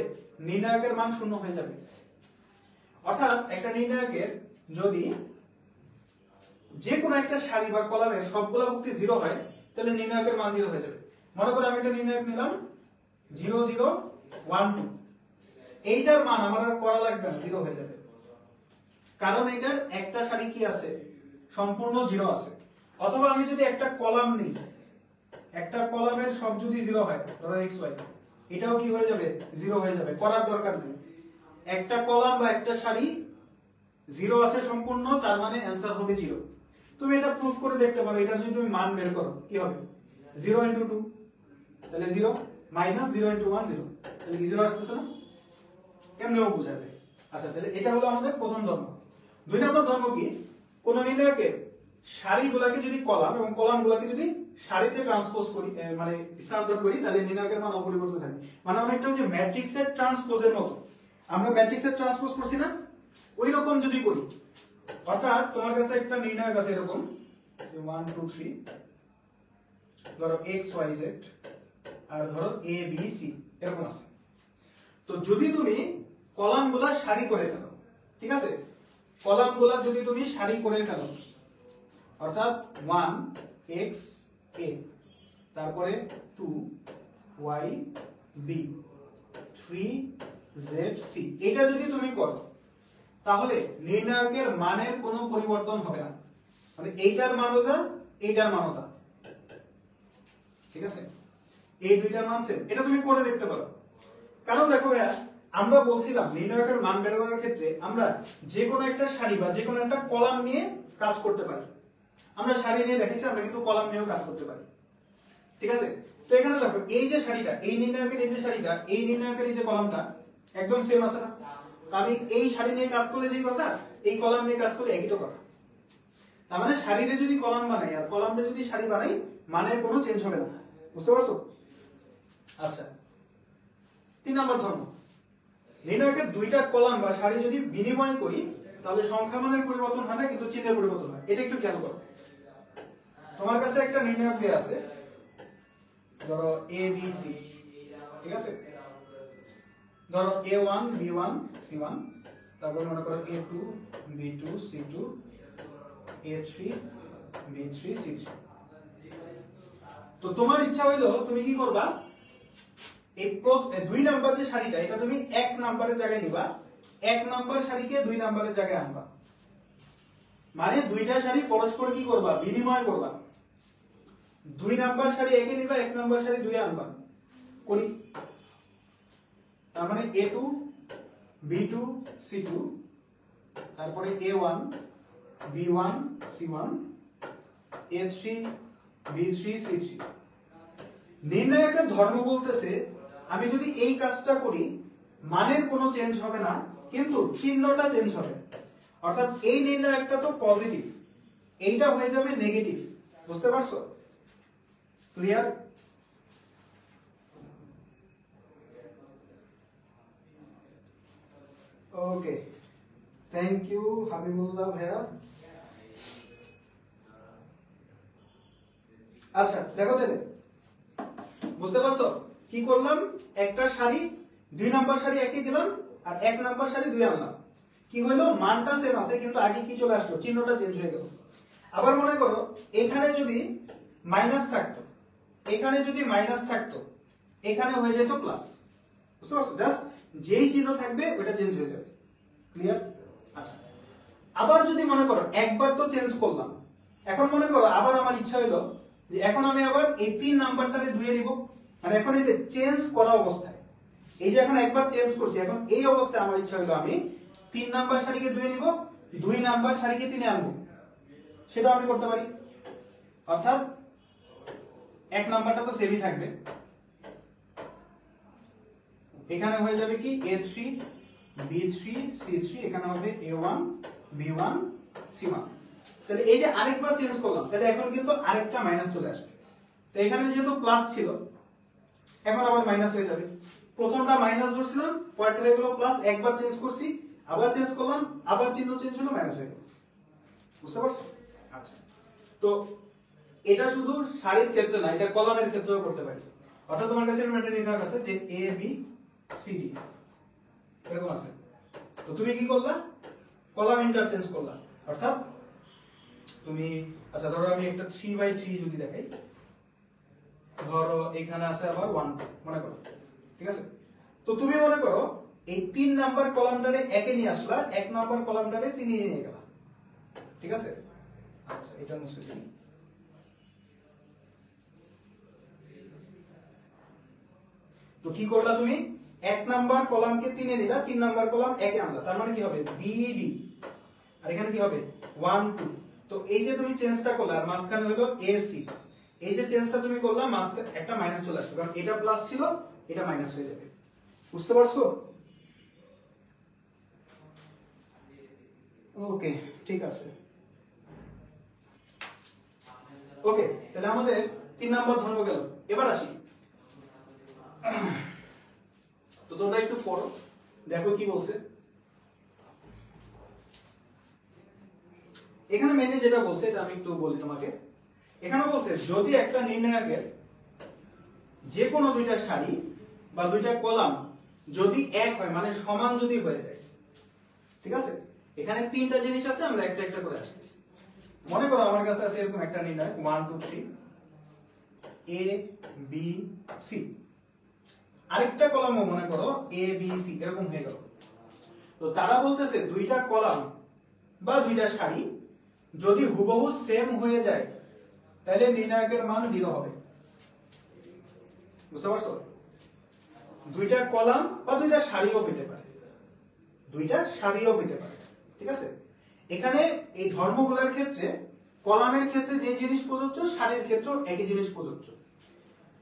নির্ণায়কের মান শূন্য হয়ে যাবে। অর্থাৎ একটা নির্ণায়কের যদি যে কোনো একটা সারি বা কলামের সবগুলা ভুক্তি 0 হয়, তাহলে নির্ণায়কের মান 0 হয়ে যাবে। মনে করো আমি একটা নির্ণায়ক নিলাম 0 0 1 2, এইটার মান আমার আর করা লাগবে না, 0 হয়ে যাবে। কারণ এটার একটা সারি কি আছে, সম্পূর্ণ 0 আছে। অথবা আমি যদি একটা কলাম নিই, একটা কলামের সব যদি 0 হয়, ধরো x y, এটাও কি হয়ে যাবে 0 হয়ে যাবে, করার দরকার নেই। একটা কলাম বা একটা সারি 0 আছে সম্পূর্ণ, তার মানে অ্যানসার হবে 0। তুমি এটা প্রুফ করে দেখতে পারো। এটা যদি তুমি মান বের করো, কি হবে 0 × 2, তাহলে 0 -0 × 1 0, তাহলে কি 0 আসতেছে না? এমনিও বোঝা যায়। আচ্ছা, তাহলে এটা হলো আমাদের প্রথম ধর্ম। 2 নম্বর ধর্ম কি, কোন নির্ণায়কের সারিগুলোকে যদি কলাম এবং কলামগুলোকে যদি সারিতে ট্রান্সপোজ করি, মানে স্থানান্তর করি, তাহলে নির্ণায়কের মান অপরিবর্তিত থাকে। মানে অনেকটা যে ম্যাট্রিক্সের ট্রান্সপোজের মতো, আমরা ম্যাট্রিক্সের ট্রান্সপোজ করছি না, ওই রকম যদি করি। অর্থাৎ তোমার কাছে একটা নির্ণায়ক আছে এরকম 1 2 3, ধরো x y z, আর ধরো a b c এরকম আছে। তো যদি তুমি কলামগুলা সারি করে ফেলো, ঠিক আছে? কলামগুলা যদি তুমি সারি করে ফেলো, অর্থাৎ 1 x a, তারপরে 2 y b, 3 z c, এটা যদি তুমি করো, তাহলে নির্ণায়কের মানের কোনো পরিবর্তন হবে না। মানে এইটার মানও যা, এইটার মানও তা, ঠিক আছে? এই দুইটার মান সেম। এটা তুমি করে দেখতে পারো। কারণ দেখো ভাইয়া, আমরা বলছিলাম নির্ণায়কের মান বের করার ক্ষেত্রে আমরা যে কোনো একটা সারি বা যে কোনো একটা কলাম নিয়ে কাজ করতে পারি। আমরা সারি নিয়ে দেখেছি, আমরা কিন্তু কলাম নিয়েও কাজ করতে পারি। ঠিক আছে, তো এখানে দেখো এই যে সারিটা, এই নির্ণায়কের এই যে সারিটা, এই নির্ণায়কের এই যে কলামটা একদম সেম আছে না? আমি এই সারি নিয়ে কাজ করলে যেই কথা, এই কলাম নিয়ে কাজ করলে একই তো কথা। তার মানে সারিতে যদি কলাম বানাই আর কলামে যদি সারি বানাই, মানের কোনো চেঞ্জ হবে না। বুঝতে পারছো? আচ্ছা, 3 নম্বর ধর্ম, নির্ণায়কের দুইটা কলাম বা সারি যদি বিনিময় করি তাহলে সংখ্যা মানের পরিবর্তন হয় না, কিন্তু চিহ্নের পরিবর্তন হয়। এটা একটু খেয়াল করো। তোমার কাছে একটা নির্ণায়ক দেয়া আছে, ধরো এ বি সি, ঠিক আছে? ধরো a1 b1 c1, তারপর মনে করো a2 b2 c2 a3 b3 c3। তো তোমার ইচ্ছা হইলো তুমি কি করবা, এই 2 নাম্বার যে সারিটা এটা তুমি 1 নাম্বারের জায়গায় নিবা, 1 নাম্বার সারিকে 2 নাম্বারের জায়গায় আনবা। মানে দুইটা সারি পরস্পর কি করবা, বিনিময় করবা। 2 নাম্বার সারি একে নিবা, 1 নাম্বার সারি 2 এ আনবা। করি, তার মানে a2 b2 c2, তারপরে a1 b1 c1 a3 b3 c3। নির্ণায়কের ধর্ম বলতেছে আমি যদি এই কাজটা করি মানের কোনো চেঞ্জ হবে না, কিন্তু চিহ্নটা চেঞ্জ হবে। অর্থাৎ এই নির্ণায়কটা তো পজিটিভ, এইটা হয়ে যাবে নেগেটিভ। বুঝতে পারছো? Clear? Okay, thank you Habibullah ভাইয়া। আচ্ছা দেখো তাহলে, বুঝতে পারছো কি করলাম? একটা সারি 2 নাম্বার সারি একই দিলাম আর 1 নাম্বার সারি 2 আনলাম। কি হলো, মানটা সেম আছে কিন্তু আগে কি চলে আসলো, চিহ্নটা চেঞ্জ হয়ে গেল। আবার মনে করো এখানে যদি মাইনাস থাকতো, এখানে যদি মাইনাস থাকতো, এখানে হয়ে যেত প্লাস। বুঝতে পারছো? জাস্ট যেই চিহ্ন থাকবে ওটা চেঞ্জ হয়ে যাবে। ক্লিয়ার? আচ্ছা, আবার যদি মনে করো একবার তো চেঞ্জ করলাম, এখন মনে করো আবার আমার ইচ্ছা হলো যে এখন আমি আবার এই 3 নাম্বারটাকে 2 এ নিব। মানে এখন এই যে চেঞ্জ করা অবস্থায়, এই যে এখন একবার চেঞ্জ করছি, এখন এই অবস্থায় আমার ইচ্ছা হলো আমি 3 নাম্বার সারিকে 2 এ নিব, 2 নাম্বার সারিকে 3 এ আনবো। সেটা আমি করতে পারি। অর্থাৎ 1 নাম্বারটা তো সেমই থাকবে, এখানে হয়ে যাবে কি a3 b3 c3, এখানে হবে a1 b1 c1। তাহলে এই যে আরেকবার চেঞ্জ করলাম, তাহলে এখন কিন্তু আরেকটা মাইনাস চলে আসবে। তো এখানে যেহেতু প্লাস ছিল, এখন আবার মাইনাস হয়ে যাবে। প্রথমটা মাইনাস ধরছিলাম, পরেরটা হয়ে গেল প্লাস, একবার চেঞ্জ করছি, আবার চেঞ্জ করলাম, আবার চিহ্ন চেঞ্জ হলো, মাইনাস হয়ে গেল। বুঝতে পারছো? আচ্ছা, তো এটা শুধু সারির ক্ষেত্রে না, এটা কলামের ক্ষেত্রেও করতে পারি। অর্থাৎ তোমার কাছে এরকম একটা নির্ণায়ক আছে যে a b c d এরকম আছে, তো তুমি কি করলা, কলাম ইন্টারচেঞ্জ করলা। অর্থাৎ তুমি, আচ্ছা ধরো আমি একটা 3/3 যদি দেখাই, ধরো এখানে আছে আবার 1 মনে করো, ঠিক আছে? তো তুমি মনে করো এই 3 নাম্বার কলামটারে একে নিয়ে আসলা, 1 নাম্বার কলামটারে 3 এ নিয়ে গেলা। ঠিক আছে? আচ্ছা, এটা মুছে দিই। তো কি করলা তুমি, 1 নাম্বার কলামকে 3 এ নিলা, 3 নাম্বার কলাম 1 এ আনলা। তার মানে কি হবে, BD, আর এখানে কি হবে 1 2। তো এই যে তুমি চেঞ্জটা করলা, আর মাঝখানে হলো AC, এই যে চেঞ্জটা তুমি করলা, মাঝখানে একটা মাইনাস চলে আসবে, কারণ এটা প্লাস ছিল, এটা মাইনাস হয়ে যাবে। বুঝতে পারছো? ওকে, ঠিক আছে। ওকে, তাহলে আমাদের 3 নাম্বার ধর্ম গেল। এবার আসি, তো তোমরা একটু পড়ো, দেখো কি বলছে। এখানে মেইনলি যেটা বলছে এটা আমি একটু বলি তোমাকে। এখানে বলছে যদি একটা নির্ণায়কের যে কোনো দুইটা সারি বা দুইটা কলাম যদি এক হয়, মানে সমান যদি হয়ে যায়, ঠিক আছে? এখানে 3টা জিনিস আছে, আমরা একটা একটা করে আসতেছি। মনে করো আমার কাছে আছে এরকম একটা নির্ণায়ক 1 2 3 a b c, আরেকটা কলামও মনে করো a b c, এরকম হয়ে গেল। তো তারা বলতেছে দুইটা কলাম বা দুইটা সারি যদি হুবহু সেম হয়ে যায় তাহলে নির্ণায়কের মান 0 হবে। বুঝতে পারছো? দুইটা কলাম বা দুইটা সারিও হইতে পারে, দুইটা সারিও হইতে পারে, ঠিক আছে? এখানে এই ধর্মগুলোর ক্ষেত্রে কলামের ক্ষেত্রে যে জিনিস প্রযোজ্য সারির ক্ষেত্রেও একই জিনিস প্রযোজ্য।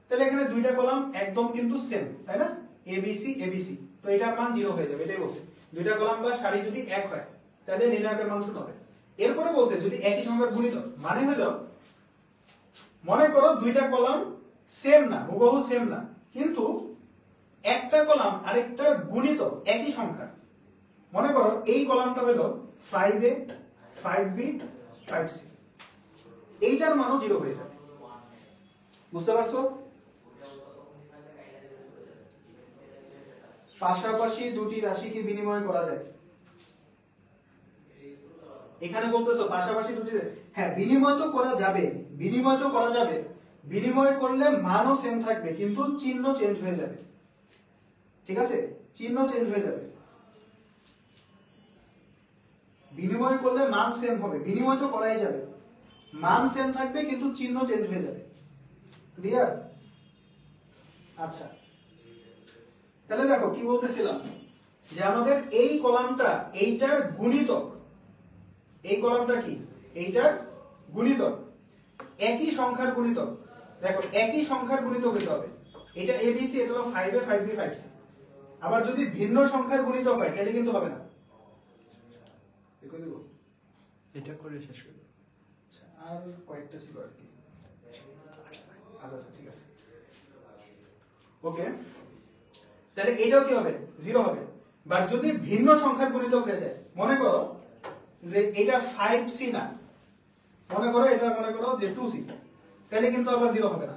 তাহলে এখানে দুইটা কলাম একদম কিন্তু সেম, তাই না? এবিসি এবিসি, তো এটার মান 0 হয়ে যাবে, এটাই বলছে। দুইটা কলাম বা সারি যদি এক হয় তাহলে নির্ণায়কের মান 0 হবে। এরপরে বলছে যদি একই সংখ্যার গুণিতক, মানে হলো মনে করো দুইটা কলাম সেম না, হুবহু সেম না, কিন্তু একটা কলাম আরেকটার গুণিতক একই সংখ্যা। মনে করো এই কলামটা হলো 5a 5b 5c, এইটার মানও 0 হয়ে যাবে। বুঝতে পারছো? পাশাপাশি দুটি রাশিকে বিনিময় করা যায়। এখানে বলতেছো পাশাপাশি দুটি, হ্যাঁ বিনিময় তো করা যাবে, বিনিময় তো করা যাবে। বিনিময় করলে মানও সেম থাকবে কিন্তু চিহ্ন চেঞ্জ হয়ে যাবে। ঠিক আছে, চিহ্ন চেঞ্জ হয়ে যাবে। বিনিময় করলে মান সেম হবে, বিনিময় তো করাই যাবে, মান সেম থাকবে কিন্তু চিহ্ন চেঞ্জ হয়ে যাবে। ক্লিয়ার? আচ্ছা, তাহলে দেখো কি বলতেছিলাম, যে আমাদের এই কলামটা এইটার গুণিতক, এই কলামটা কি এইটার গুণিতক, একই সংখ্যার গুণিতক। দেখো একই সংখ্যার গুণিতক হতে হবে। এটা এবিসি, এটা হলো 5a 5b 5c। আবার যদি ভিন্ন সংখ্যার গুণিতক হয় তাহলে কিন্তু হবে না। দেখো এটা করে শেষ করব। আচ্ছা, আর কয়েকটা ছিল আর কি। আচ্ছা আচ্ছা ঠিক আছে, ওকে। তাহলে এটাও কি হবে? 0 হবে। বাট যদি ভিন্ন সংখ্যার গুণিতক হয়ে যায়, মনে করো যে এটা 5c না, মনে করো এটা মনে করো যে 2c, তাহলে কিন্তু আবার 0 হবে না।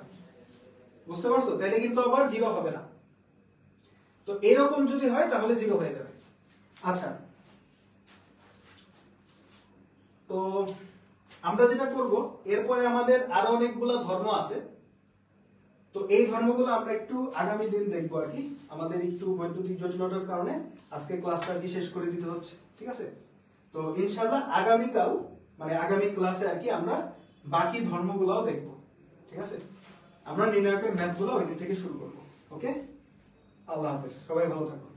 বুঝতে পারছো? তাহলে কিন্তু আবার 0 হবে না। তো এরকম যদি হয় তাহলে 0 হয়ে যাবে। আচ্ছা, তো আমরা যেটা করব, এরপরে আমাদের আরো অনেকগুলো ধর্ম আছে। তো এই ধর্মগুলো আমরা একটু আগামী দিন দেখবো আর কি। আমাদের একটু বৈদ্যুতিক জটিলতার কারণে আজকে ক্লাসটা আর কি শেষ করে দিতে হচ্ছে, ঠিক আছে? তো ইনশাআল্লাহ আগামীকাল মানে আগামী ক্লাসে আর কি আমরা বাকি ধর্মগুলোও দেখব, ঠিক আছে? আমরা নির্ণায়কের ম্যাথগুলো ওই দিন থেকে শুরু করব। ওকে, আল্লাহ হাফেজ, সবাই ভালো থাকো।